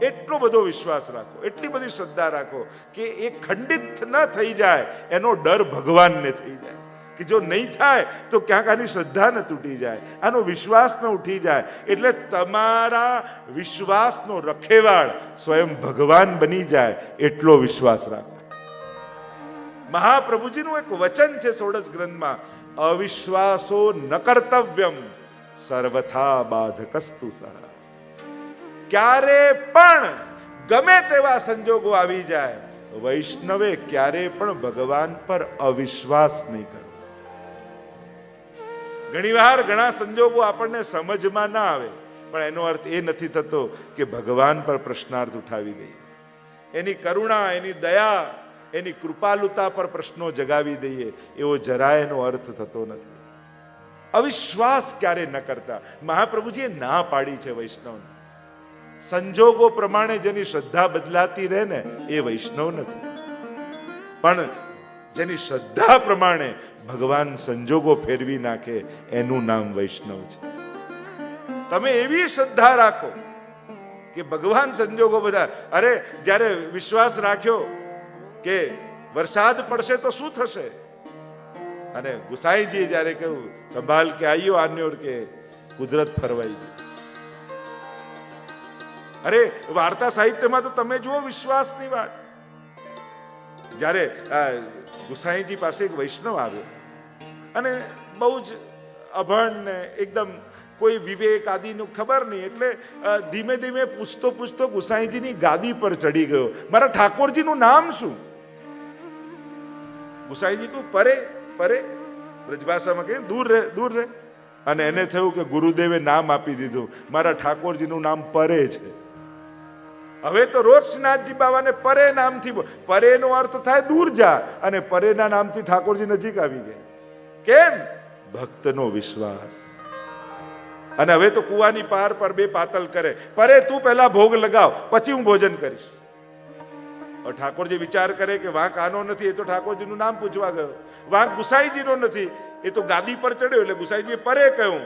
Speaker 1: એટલો બધો વિશ્વાસ રાખો, એટલી બધી શ્રદ્ધા રાખો કે એ ખંડિત ન થઈ જાય એનો ડર ભગવાનને થઈ જાય કે જો નહીં થાય તો ક્યાંક આની શ્રદ્ધા ન તૂટી જાય, આનો વિશ્વાસ ન ઉઠી જાય. એટલે તમારા વિશ્વાસનો રખેવાળ સ્વયં ભગવાન બની જાય એટલો વિશ્વાસ રાખો. મહાપ્રભુજીનું એક વચન છે ષોડશ ગ્રંથમાં, અવિશ્વાસો ન કર્તવ્યમ સર્વથા બાધકસ્તુ સહ. ક્યારે પણ ગમે તેવા સંજોગો આવી જાય, વૈષ્ણવે ક્યારે પણ ભગવાન પર અવિશ્વાસ નહીં કરવો. ઘણીવાર ઘણા સંજોગો આપણને સમજમાં ના આવે, પણ એનો અર્થ એ નથી થતો કે ભગવાન પર પ્રશ્નાર્થ ઉઠાવી દઈએ, એની કરુણા, એની દયા, એની કૃપાલુતા પર પ્રશ્નો જગાવી દઈએ, એવો જરાય એનો અર્થ થતો નથી. અવિશ્વાસ ક્યારે ન કરતા. મહાપ્રભુજીએ ના પાડી છે વૈષ્ણવને. સંજોગો પ્રમાણે જેની શ્રદ્ધા બદલાતી રહે ને એ વૈષ્ણવ નથી, પણ જેની શ્રદ્ધા પ્રમાણે ભગવાન સંજોગો ફેરવી નાખે એનું નામ વૈષ્ણવ છે. તમે એવી શ્રદ્ધા રાખો કે ભગવાન સંજોગો બધા, અરે જ્યારે વિશ્વાસ રાખ્યો કે વરસાદ પડશે તો શું થશે, અને ગુસાઈજીએ જ્યારે કહ્યું સંભાલ કે આયો આન્યોર કે કુદરત ફરવાઈ. અરે વાર્તા સાહિત્યમાં તો તમે જુઓ વિશ્વાસની વાત. જ્યારે ગુસાઈજી પાસે એક વૈષ્ણવ આવ્યો અને બહુ જ અભણ ને એકદમ કોઈ વિવેક આદિનું ખબર નહીં, એટલે ધીમે ધીમે પૂછતો પૂછતો ગુસાઈજીની ગાદી પર ચડી ગયો. મારા ઠાકોરજીનું નામ શું? ગુસાઈજી કહ્યું પરે પરે, બ્રજભાષામાં કહે દૂર રહે દૂર રહે. અને એને થયું કે ગુરુદેવે નામ આપી દીધું, મારા ઠાકોરજીનું નામ પરે છે. હવે તો રોજ શ્રીનાથજી બાબાને પરે નામથી, પરેનો અર્થ થાય દૂર જા, અને પરેના નામથી ઠાકોરજી નજીક આવી ગયા. કેમ? ભક્તનો વિશ્વાસ. અને હવે તો કુવાની પાર પર બે પાતલ કરે, પરે તું પહેલા ભોગ લગાવ પછી હું ભોજન કરીશ. ઠાકોરજી વિચાર કરે કે વાંક આનો નથી, એ તો ઠાકોરજીનું નામ પૂછવા ગયો. વાંક ગુસાઈજીનો નથી, એ તો ગાદી પર ચડ્યો એટલે ગુસાઈજીએ પરે કહ્યું.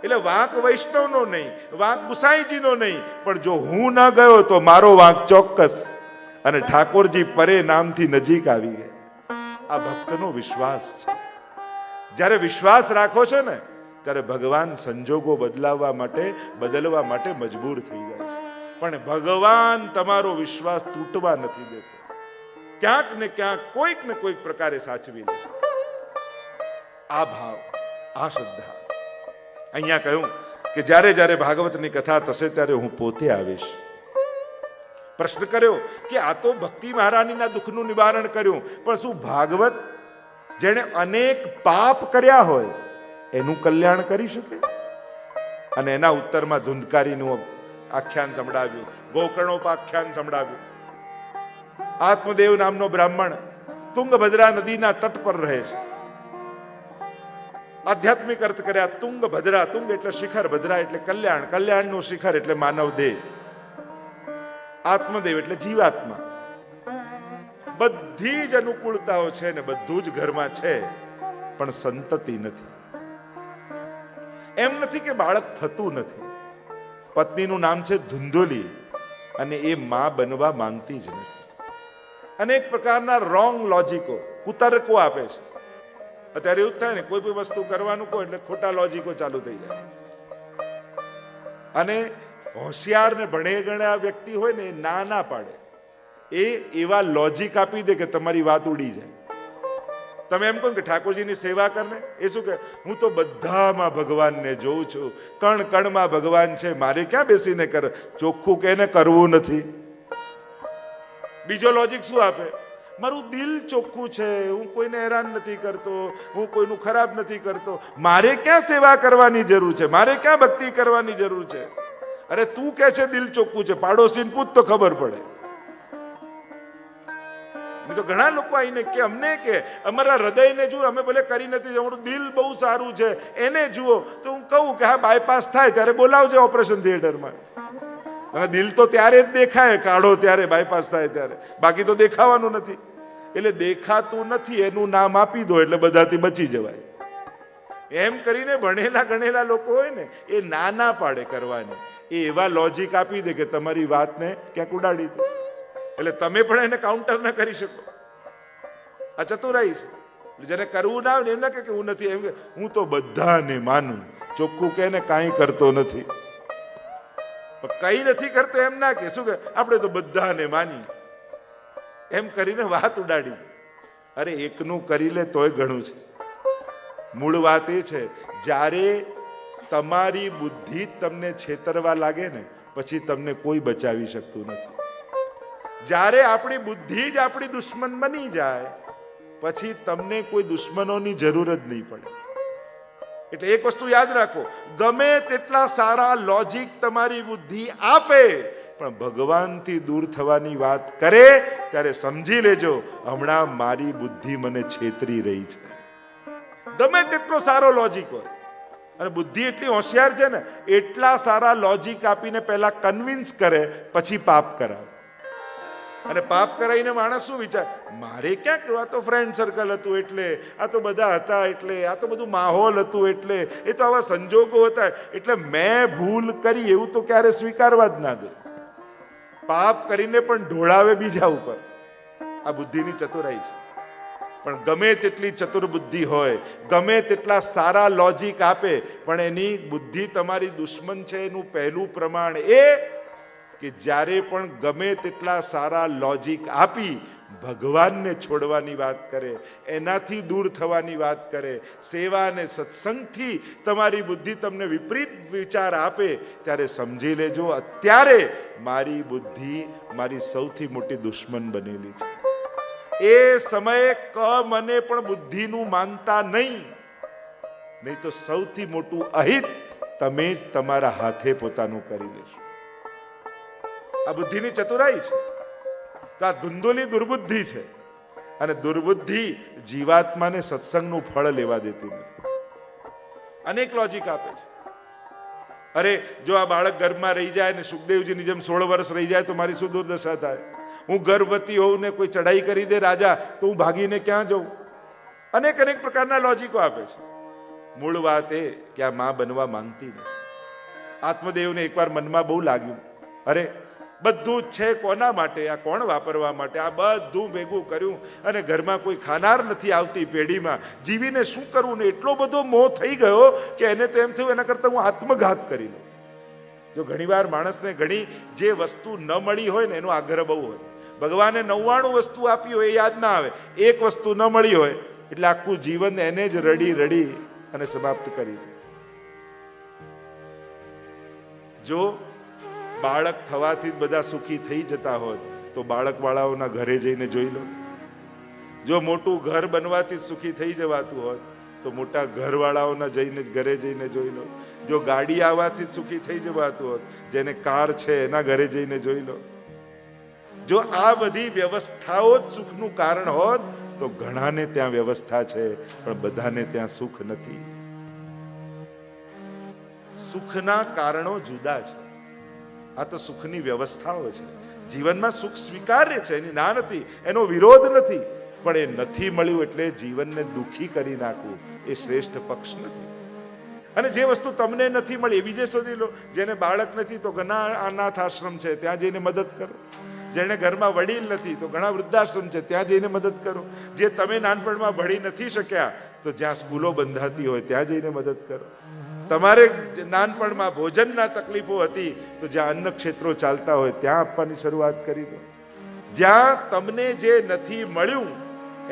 Speaker 1: એટલે વાંક વૈષ્ણવનો નહીં, વાંક ગુસાઈજીનો નહીં, પણ જો હું ન ગયો તો મારો વાંક ચોક્કસ. અને ઠાકોરજી પરે નામથી નજીક આવી ગયા. આ ભક્તનો વિશ્વાસ છે. જ્યારે વિશ્વાસ રાખો છો ને ત્યારે ભગવાન સંજોગો બદલવા માટે મજબૂર થઈ જાય છે. પણ ભગવાન તમારો વિશ્વાસ તૂટવા નથી દેતો. ક્યાંક ને ક્યાંક કોઈક ને કોઈક પ્રકારે સાચવી લે. આ ભાવ, આ શ્રદ્ધા. અહીંયા કહ્યું કે જ્યારે જ્યારે ભાગવતની કથા થશે ત્યારે હું પોતે આવીશ. પ્રશ્ન કર્યો કે આ તો ભક્તિ મહારાણીના દુઃખનું નિવારણ કર્યું, પણ શું ભાગવત જેણે અનેક પાપ કર્યા હોય એનું કલ્યાણ કરી શકે? અને એના ઉત્તરમાં ધુંધકારીનું આખ્યાન સંભળાવ્યું, ગોકર્ણોપાખ્યાન સંભળાવ્યું. આત્મદેવ નામનો બ્રાહ્મણ તુંગભદ્રા નદીના તટ પર રહે છે. આધ્યાત્મિક અર્થ કર્યા. તુંગભદ્રા, તુંગ એટલે શિખર, ભદ્રા એટલે કલ્યાણ, કલ્યાણનું શિખર એટલે માનવ દેહ, આત્મદેવ એટલે જીવાત્મા. બધી જ અનુકૂળતાઓ છે ને બધું જ ઘરમાં છે, પણ સંતતિ નથી. એમ નથી કે બાળક થતું નથી. પત્નીનું નામ છે ધુંધોલી અને એ માં બનવા માંગતી જ નથી. અનેક પ્રકારના રોંગ લોજિકો, કુતર્કો આપે છે. અત્યારે એવું થાય ને, કોઈ પણ વસ્તુ કરવાનું કહો એટલે ખોટા લોજિકો ચાલુ થઈ જાય. અને હોશિયાર ને ભણે ગણ્યા વ્યક્તિ હોય ને એ ના પાડે, એ એવા લોજિક આપી દે કે તમારી વાત ઉડી જાય. તમે એમ કહો કે ઠાકોરજીની સેવા કરને, એ શું કે હું તો બધામાં ભગવાનને જોઉં છું, કણ કણમાં ભગવાન છે, મારે ક્યાં બેસીને કર. ચોખ્ખું કે ને કરવું નથી. બીજો લોજિક શું આપે? મારું દિલ ચોખ્ખું છે, હું કોઈને હેરાન નથી કરતો, હું કોઈનું ખરાબ નથી કરતો, મારે ક્યાં સેવા કરવાની જરૂર છે, મારે ક્યાં ભક્તિ કરવાની જરૂર છે. અરે તું કે છે દિલ ચોખ્ખું છે, પાડોશીને પૂછ તો ખબર પડે. તો ઘણા લોકો આવીને કે અમને કે અમારા હૃદયને જુઓ, અમે ભલે કરી નથી, અમારું દિલ બહુ સારું છે એને જુઓ. તો હું કહું કે હા બાયપાસ થાય ત્યારે બોલાવજો ઓપરેશન થિયેટરમાં. દિલ તો ત્યારે જ દેખાય, કાઢો ત્યારે, બાયપાસ થાય ત્યારે, બાકી તો દેખાવાનું નથી. એટલે દેખાતું નથી એનું નામ આપી દો એટલે બધાથી બચી જવાય. એમ કરીને ભણેલા ગણેલા લોકો હોય ને એ ના પાડે કરવાની. એ એવા લોજિક આપી દે કે તમારી વાતને ક્યાંક ઉડાડી દે. એટલે તમે પણ એને કાઉન્ટર ના કરી શકો. આ ચતુરાઈ છે. જેને કરવું ના આવે એમ ના કે હું નથી, એમ કે હું તો બધાને માનું. ચોખ્ખું કે ને કાંઈ કરતો નથી. કઈ નથી કરતો એમ ના કે, શું કે આપણે તો બધાને માની, એમ કરીને વાત ઉડાડી. અરે એકનું કરી લે તોય ઘણું છે. મૂળ વાત એ છે, જ્યારે તમારી બુદ્ધિ તમને છેતરવા લાગે ને પછી તમને કોઈ બચાવી શકતું નથી. જ્યારે આપણી બુદ્ધિ જ આપણી દુશ્મન બની જાય પછી તમને કોઈ દુશ્મનોની જરૂર જ નહીં પડે. એટલે એક વસ્તુ યાદ રાખો, ગમે તેટલા સારા લોજિક તમારી બુદ્ધિ આપે પણ ભગવાનથી દૂર થવાની વાત કરે ત્યારે સમજી લેજો હમણાં મારી બુદ્ધિ મને છેતરી રહી છે. ગમે તેટલો સારો લોજિક હોય, અને બુદ્ધિ એટલી હોશિયાર છે ને, એટલા સારા લોજિક આપીને પહેલા કન્વિન્સ કરે પછી પાપ કરાવે. અને પાપ કરાવીને માણસ શું વિચાર, મારે ક્યાં કરવું, આ તો ફ્રેન્ડ સર્કલ હતું એટલે, આ તો બધા હતા એટલે, આ તો બધું માહોલ હતું એટલે, એ તો આવા સંજોગો હતા એટલે મેં ભૂલ કરી એવું તો ક્યારે સ્વીકારવા જ ના દે. પાપ કરીને પણ ઢોળાવે બીજા ઉપર. આ બુદ્ધિની ચતુરાઈ છે. પણ ગમે તેટલી ચતુર બુદ્ધિ હોય, ગમે તેટલા સારા લોજિક આપે, પણ એની બુદ્ધિ તમારી દુશ્મન છે એનું પહેલું પ્રમાણ એ કે જ્યારે પણ ગમે તેટલા સારા લોજિક આપી ભગવાનને છોડવાની વાત કરે, એનાથી દૂર થવાની વાત કરે, સેવા અને સત્સંગથી તમારી બુદ્ધિ તમને વિપરીત વિચાર આપે ત્યારે સમજી લેજો અત્યારે મારી બુદ્ધિ મારી સૌથી મોટી દુશ્મન બનેલી છે. એ સમયે મને પણ બુદ્ધિનું માનતા નહીં તો સૌથી મોટું અહિત તમે જ તમારા હાથે પોતાનું કરી લેશો. આ બુદ્ધિની ચતુરાઈ છે. તો આ ધુંધુલી દુર્બુદ્ધિ છે, અને દુર્બુદ્ધિ જીવાત્માને સત્સંગનું ફળ લેવા દેતી નથી. અનેક લોજિક આપે છે. અરે જો આ બાળક ગર્ભમાં રહી જાય ને સુખદેવજીની જેમ 16 વર્ષ રહી જાય તો મારી શું દુર્દશા થાય. હું ગર્ભવતી હોઉં ને કોઈ ચડાઈ કરી દે રાજા તો હું ભાગીને ક્યાં જાઉં. અનેક અનેક પ્રકારના લોજિકો આપે છે. મૂળ વાત એ કે આ માં બનવા માંગતી નથી. આત્મદેવને એકવાર મનમાં બહુ લાગ્યું, અરે બધું જ છે કોના માટે, આ કોણ વાપરવા માટે, આ બધું ભેગું કર્યું અને ઘરમાં કોઈ ખાનાર નથી આવતી પેઢીમાં, જીવીને શું કરવું ને એટલો બધો મોહ થઈ ગયો કે એને તો એમ થયું એના કરતાં હું આત્મઘાત કરી લઉં. જો ઘણીવાર માણસને ઘણી જે વસ્તુ ન મળી હોય ને એનો આગ્રહ બહુ હોય. ભગવાને 99 વસ્તુ આપી હોય એ યાદ ના આવે, એક વસ્તુ ન મળી હોય એટલે આખું જીવન એને જ રડી રડી અને સમાપ્ત કરી દે. જો બાળક થવાથી જ બધા સુખી થઈ જતા હોત તો બાળક વાળાઓના ઘરે જઈને જોઈ લો. જો મોટું ઘર બનવાથી જ સુખી થઈ જવાતું હોત તો મોટા ઘરવાળાઓના ઘરે જઈને જોઈ લો. જો ગાડી આવવાથી જ સુખી થઈ જવાતું હોત, જેને કાર છે એના ઘરે જઈને જોઈ લો. જો આ બધી વ્યવસ્થાઓ જ સુખનું કારણ હોત તો ઘણાને ત્યાં વ્યવસ્થા છે પણ બધાને ત્યાં સુખ નથી. સુખના કારણો જુદા છે, આ તો સુખની વ્યવસ્થાઓ છે. જીવનમાં સુખ સ્વીકાર્ય છે, એની ના નથી, એનો વિરોધ નથી, પણ એ નથી મળ્યું એટલે જીવનને દુઃખી કરી નાખવું એ શ્રેષ્ઠ પક્ષ નથી. અને જે વસ્તુ તમને નથી મળી એ બીજે શોધી લો. જેને બાળક નથી તો ઘણા અનાથ આશ્રમ છે, ત્યાં જઈને મદદ કરો. જેને ઘરમાં વડીલ નથી તો ઘણા વૃદ્ધાશ્રમ છે, ત્યાં જઈને મદદ કરો. જે તમે નાનપણમાં ભણી નથી શક્યા તો જ્યાં સ્કૂલો બંધાતી હોય ત્યાં જઈને મદદ કરો. તમારે નાનપણમાં ભોજનના તકલીફો હતી તો જ્યાં અન્ન ક્ષેત્રો ચાલતા હોય ત્યાં આપવાની શરૂઆત કરી દો. જ્યાં તમને જે નથી મળ્યું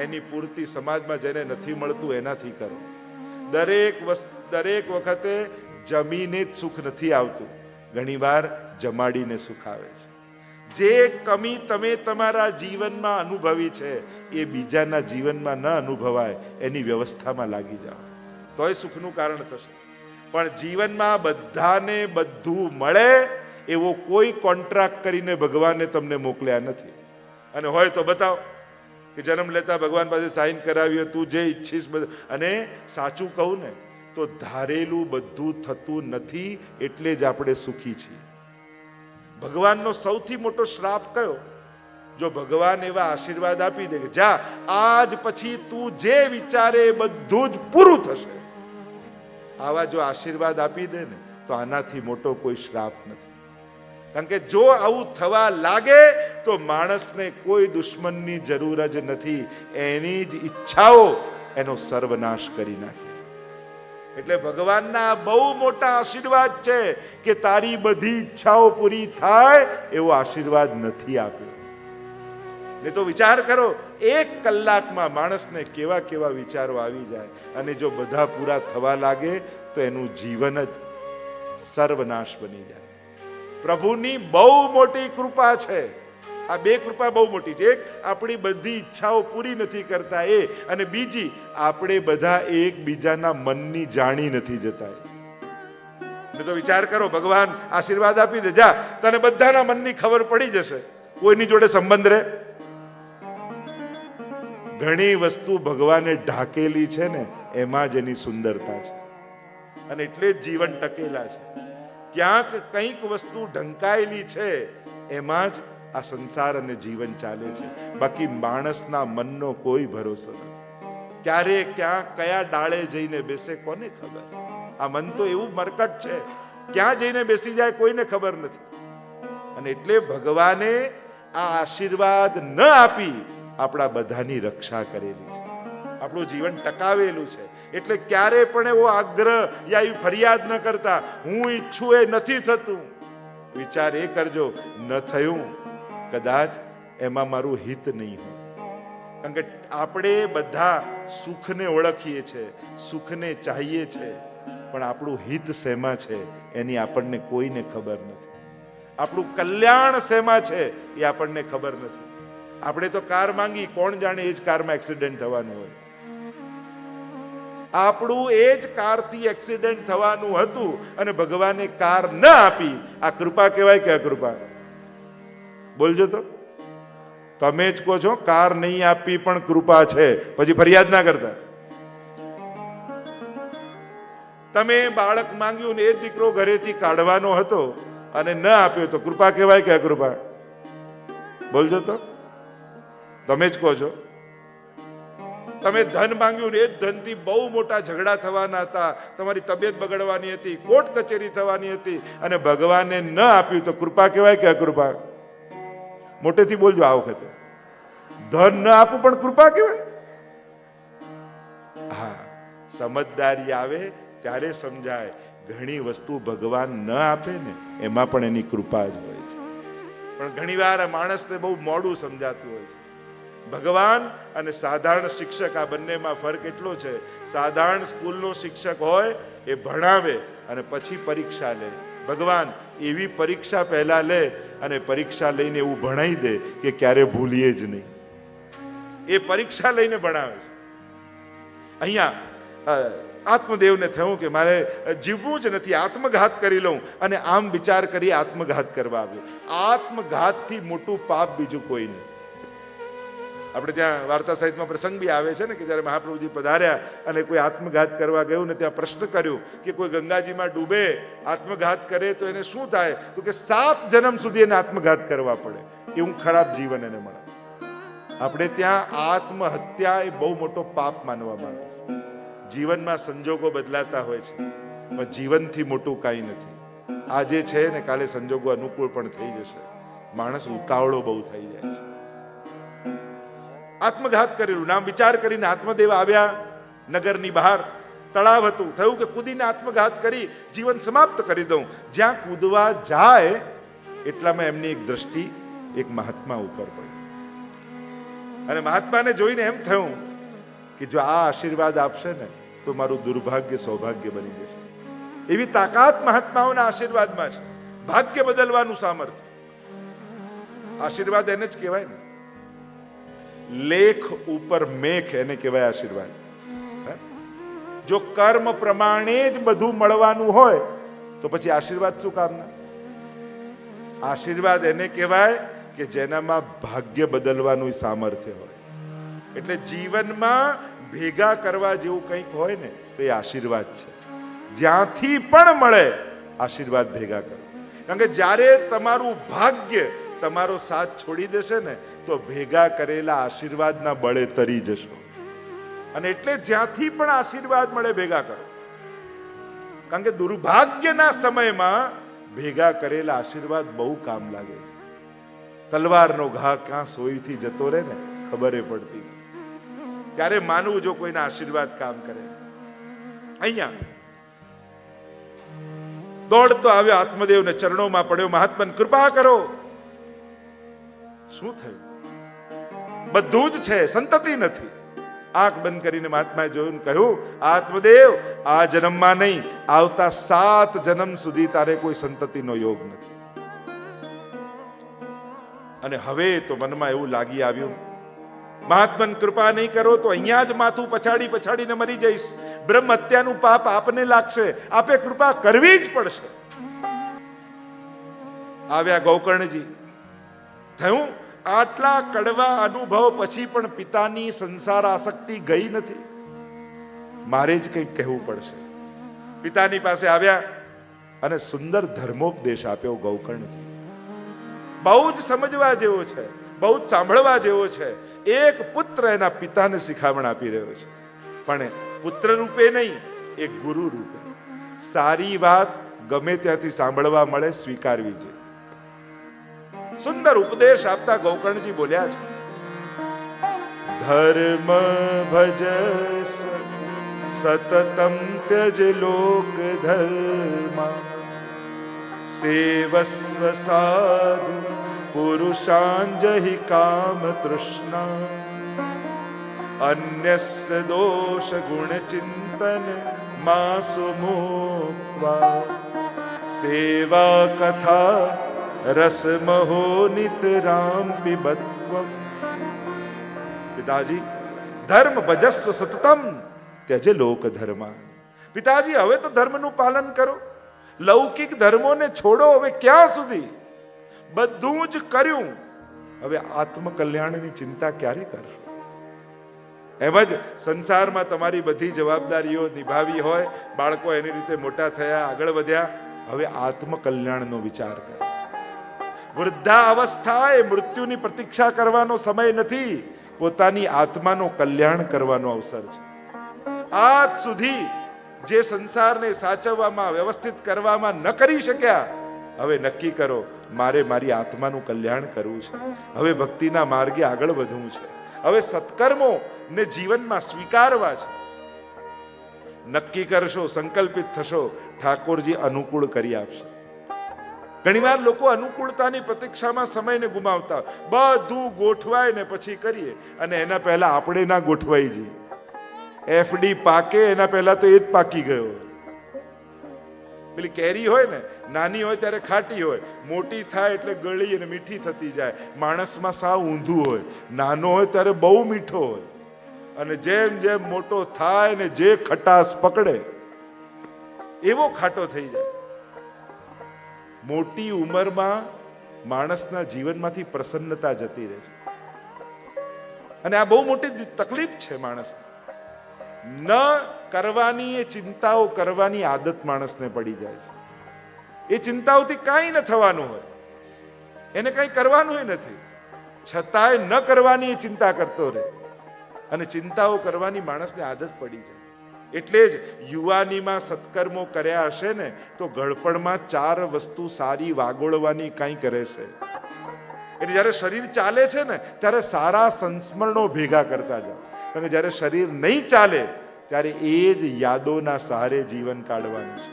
Speaker 1: એની પૂર્તિ સમાજમાં જેને નથી મળતું એનાથી કરો. દરેક વખતે જમીને જ સુખ નથી આવતું, ઘણીવાર જમાડીને સુખ આવે છે. જે કમી તમે તમારા જીવનમાં અનુભવી છે એ બીજાના જીવનમાં ન અનુભવાય એની વ્યવસ્થામાં લાગી જાઓ તોય સુખનું કારણ થશે. પણ જીવનમાં બધાને બધું મળે એવો કોઈ કોન્ટ્રાક્ટ કરીને ભગવાને તમને મોકલ્યા નથી. અને હોય તો બતાવો કે જન્મ લેતા ભગવાન પાસે સાઈન કરાવી, તું જે ઈચ્છીશ બધું. અને સાચું કહું ને તો ધારેલું બધું થતું નથી એટલે જ આપણે સુખી છીએ. ભગવાનનો સૌથી મોટો શ્રાપ કયો? જો ભગવાન એવા આશીર્વાદ આપી દે કે જા આજ પછી તું જે વિચારે બધું જ પૂરું થશે, આવા જો આશીર્વાદ આપી દે ને તો આનાથી મોટો કોઈ શ્રાપ નથી. કારણ કે જો આવું થવા લાગે તો માણસને કોઈ દુશ્મનની જરૂર જ નથી, એની જ ઈચ્છાઓ એનો સર્વનાશ કરી નાખે. એટલે ભગવાનના બહુ મોટા આશીર્વાદ છે કે તારી બધી ઈચ્છાઓ પૂરી થાય એવો આશીર્વાદ નથી આપ્યો. ને તો વિચાર કરો, 1 કલાકમાં માણસને કેવા કેવા વિચારો આવી જાય, અને જો બધા પૂરા થવા લાગે તો એનું જીવન જ સર્વનાશ બની જાય. પ્રભુની બહુ મોટી કૃપા છે આ બે કૃપા બહુ મોટી છે. એક, આપણી બધી ઈચ્છાઓ પૂરી નથી કરતા એ, અને બીજી, આપણે બધા એકબીજાના મનની જાણી નથી જતા. ને તો વિચાર કરો, ભગવાન આશીર્વાદ આપી દે, જા, તને બધાના મનની ખબર પડી જશે, કોઈની જોડે સંબંધ રહે? ઘણી વસ્તુ ભગવાને ઢાકેલી છે ને, એમાં જ એની સુંદરતા છે, અને એટલે જ જીવન ટકેલા છે. ક્યાંક કંઈક વસ્તુ ઢંકાયેલી છે, એમાં જ આ સંસાર અને જીવન ચાલે છે. બાકી માણસના મનનો કોઈ ભરોસો નથી. ક્યારે ક્યાં કયા ડાળે જઈને બેસે કોને ખબર? આ મન તો એવું મરકટ છે, ક્યાં જઈને બેસી જાય કોઈને ખબર નથી. અને એટલે ભગવાને આ આશીર્વાદ ન આપી આપણા બધાની રક્ષા કરેલી છે, આપણું જીવન ટકાવેલું છે. એટલે ક્યારે પણ એવો આગ્રહ યા એવી ફરિયાદ ન કરતા, હું ઈચ્છું એ નથી થતું. વિચાર એ કરજો, ન થયું, કદાચ એમાં મારું હિત નહીં હોય. કારણ કે આપણે બધા સુખને ઓળખીએ છીએ, સુખને ચાહીએ છીએ, પણ આપણું હિત શેમાં છે એની આપણને કોઈને ખબર નથી. આપણું કલ્યાણ શેમાં છે એ આપણને ખબર નથી. આપણે તો કાર માંગી, કોણ જાણે એ જ કારમાં એક્સિડન્ટ થવાનું હોય. આપણું એ જ કારથી એક્સિડન્ટ થવાનું હતું અને ભગવાને કાર ન આપી. આ કૃપા કહેવાય કે અકૃપા? બોલજો તો. તમે જ કહો છો કાર નહીં આપી પણ કૃપા છે, પછી ફરિયાદ ના કરતા. તમે બાળક માંગ્યું ને એ દીકરો ઘરેથી કાઢવાનો હતો અને ન આપ્યો, તો કૃપા કહેવાય કે અકૃપા? બોલજો તો. તમે જ કહો છો. તમે ધન માંગ્યું ને એ જ ધનથી બહુ મોટા ઝઘડા થવાના હતા, તમારી તબિયત બગડવાની હતી, કોર્ટ કચેરી થવાની હતી, અને ભગવાને ન આપ્યું, તો કૃપા કહેવાય કે અકૃપા? મોટેથી બોલજો આ વખતે. ધન ન આપવું પણ કૃપા કહેવાય? હા, સમજદારી આવે ત્યારે સમજાય. ઘણી વસ્તુ ભગવાન ન આપે ને, એમાં પણ એની કૃપા જ હોય છે. પણ ઘણીવાર આ માણસને બહુ મોડું સમજાતું હોય છે. ભગવાન અને સાધારણ શિક્ષક, આ બંનેમાં ફરક એટલો છે. સાધારણ સ્કૂલનો શિક્ષક હોય એ ભણાવે અને પછી પરીક્ષા લે. ભગવાન એવી પરીક્ષા પહેલા લે અને પરીક્ષા લઈને એવું ભણાઈ દે કે ક્યારે ભૂલીએ જ નહીં. એ પરીક્ષા લઈને ભણાવે છે. અહીંયા આત્મદેવને થયું કે મારે જીવવું જ નથી, આત્મઘાત કરી લઉં, અને આમ વિચાર કરી આત્મઘાત કરવા આવ્યો. આત્મઘાતથી મોટું પાપ બીજું કોઈ નથી. આપણે ત્યાં વાર્તા સાહિત્યમાં પ્રસંગ બી આવે છે ને, કે જ્યારે મહાપ્રભુજી પધાર્યા અને કોઈ આત્મઘાત કરવા ગયું ને ત્યાં પ્રશ્ન કર્યો કે કોઈ ગંગાજીમાં ડૂબે, આત્મઘાત કરે તો એને શું થાય? તો કે 7 જન્મ સુધી એને આત્મઘાત કરવા પડે, એવું ખરાબ જીવન એને મળે. આપણે ત્યાં આત્મહત્યા એ બહુ મોટો પાપ માનવામાં આવે છે. જીવનમાં સંજોગો બદલાતા હોય છે, પણ જીવનથી મોટું કાંઈ નથી. આજે છે ને કાલે સંજોગો અનુકૂળ પણ થઈ જશે. માણસ ઉતાવળો બહુ થઈ જાય છે. આત્મઘાત કરેલું નામ વિચાર કરીને આત્મદેવ આવ્યા નગરની બહાર. તળાવ હતું, થયું કે કૂદીને આત્મઘાત કરી જીવન સમાપ્ત કરી દઉં. જ્યાં કૂદવા જાય એટલામાં એમની એક દ્રષ્ટિ એક મહાત્મા ઉપર પડી, અને મહાત્માને જોઈને એમ થયું કે જો આ આશીર્વાદ આપશે ને તો મારું દુર્ભાગ્ય સૌભાગ્ય બની જશે. એવી તાકાત મહાત્માઓના આશીર્વાદમાં છે, ભાગ્ય બદલવાનું સામર્થ્ય. આશીર્વાદ એને જ કહેવાય ને. લેખ ઉપર મેખ એને કહેવાય આશીર્વાદ. જો કર્મ પ્રમાણે જ બધું મળવાનું હોય તો પછી આશીર્વાદ શું કામના? આશીર્વાદ એને કહેવાય કે જેનામાં ભાગ્ય બદલવાનું સામર્થ્ય હોય. એટલે જીવનમાં ભેગા કરવા જેવું કંઈક હોય ને તો એ આશીર્વાદ છે. જ્યાંથી પણ મળે આશીર્વાદ ભેગા કરો. કારણ કે જ્યારે તમારું ભાગ્ય તમારો સાથ છોડી દેશે ને તો ભેગા કરેલા આશીર્વાદના બળે તરી જશો. અને એટલે જ્યાંથી પણ આશીર્વાદ મળે ભેગા કરો. કારણ કે દુર્ભાગ્યના સમયમાં ભેગા કરેલા આશીર્વાદ બહુ કામ લાગે છે. તલવારનો ઘા ક્યાં સોયથી જતો રહે ને ખબર પડતી. ત્યારે માનવું જો કોઈના આશીર્વાદ કામ કરે. અહીંયા દોડતો આવ્યો આત્મદેવને ચરણોમાં પડ્યો, મહાત્માને કૃપા કરો. શું થયું? બધું જ છે, સંતતિ નથી. આંખ બંધ કરીને મહાત્માએ જોયું, કહ્યું આત્મદેવ આ જન્મમાં નહીં, આવતા 7 જન્મ સુધી તારે કોઈ સંતતિનો યોગ નથી. અને હવે તો મનમાં એવું લાગી આવ્યું, મહાત્માની કૃપા નહીં કરો તો અહીંયા જ માથું પછાડી પછાડીને મરી જઈશ. બ્રહ્મ હત્યાનું પાપ આપને લાગશે, આપે કૃપા કરવી જ પડશે. આવ્યા ગૌકર્ણજી. થયું આટલા કડવા અનુભવ પછી પણ પિતાની સંસાર આસક્તિ ગઈ નથી. મારે જ કંઈક કહેવું પડશે. પિતાની પાસે આવ્યા અને સુંદર ધર્મોપદેશ આપ્યો ગૌકર્ણજી. બહુ જ સમજવા જેવો છે, બહુ જ સાંભળવા જેવો છે. એક પુત્ર એના પિતાને શિખામણ આપી રહ્યો છે, પણ પુત્ર રૂપે નહીં, એક ગુરુ રૂપે. સારી વાત ગમે ત્યાંથી સાંભળવા મળે, સ્વીકારવી જોઈએ. સુંદર ઉપદેશ આપતા ગૌકર્ણજી બોલ્યા છે, ધર્મ ભજસ્વ સતતમ ત્યજ લોક ધર્મા સેવસ્વ સાધુ પુરુષાંજહિ કામ તૃષ્ણા અન્યસ્ય દોષ ગુણ ચિંતન માસુ મુક્વા સેવા કથા રસમહો નિતરામ પિબત્વમ. પિતાજી, ધર્મ ભજસ્વ સતતમ ત્યજ લોક ધર્મા. પિતાજી, હવે તો ધર્મનું પાલન કરો, લૌકિક ધર્મોને છોડો. હવે ક્યાં સુધી? બધું જ કર્યું, હવે આત્મકલ્યાણની ચિંતા ક્યારે કરશો? એમ જ સંસારમાં તમારી બધી જવાબદારીઓ નિભાવી હોય, બાળકો એની રીતે મોટા થયા, આગળ વધ્યા, હવે આત્મકલ્યાણનો વિચાર કરો. વૃદ્ધા અવસ્થા એ મૃત્યુની પ્રતીક્ષા કરવાનો સમય નથી, પોતાની આત્માનો કલ્યાણ કરવાનો અવસર છે. આજ સુધી જે સંસારને સાચવવામાં, વ્યવસ્થિત કરવામાં ન કરી શક્યા, હવે નક્કી કરો મારે મારી આત્માનું કલ્યાણ કરવું છે. હવે ભક્તિના માર્ગે આગળ વધવું છે. હવે સત્કર્મો ને જીવનમાં સ્વીકારવા છે. નક્કી કરશો, સંકલ્પિત થશો, ઠાકોરજી અનુકૂળ કરી આપશે. ઘણીવાર લોકો અનુકૂળતાની પ્રતીક્ષામાં સમયને ગુમાવતા, બધું ગોઠવાય ને પછી કરીએ, અને એના પહેલા આપણે ના ગોઠવાઈ જઈએ. એફડી પાકે એના પહેલા તો એ જ પાકી ગયો. પેલી કેરી હોય ને, નાની હોય ત્યારે ખાટી હોય, મોટી થાય એટલે ગળી અને મીઠી થતી જાય. માણસમાં સાવ ઊંધું હોય, નાનો હોય ત્યારે બહુ મીઠો હોય, અને જેમ જેમ મોટો થાય ને જે ખટાશ પકડે એવો ખાટો થઈ જાય. મોટી ઉંમરમાં માણસના જીવનમાંથી પ્રસન્નતા જતી રહે છે, અને આ બહુ મોટી તકલીફ છે માણસને. ન કરવાની એ ચિંતાઓ કરવાની આદત માણસને પડી જાય છે. એ ચિંતાઓથી કાંઈ ન થવાનું હોય, એને કંઈ કરવાનું નથી, છતાંય ન કરવાની એ ચિંતા કરતો રહે, અને ચિંતાઓ કરવાની માણસને આદત પડી જાય. એટલે જ યુવાનીમાં સત્કર્મો કર્યા હશે ને તો ગળપણમાં 4 વસ્તુ સારી વાગોળવાની કાંઈ કરે છે. એટલે જ્યારે શરીર ચાલે છે ને ત્યારે સારા સંસ્મરણો ભેગા કરતા જાઓ, કારણ કે જ્યારે શરીર નહીં ચાલે ત્યારે એ જ યાદોના સહારે જીવન કાઢવાનું છે.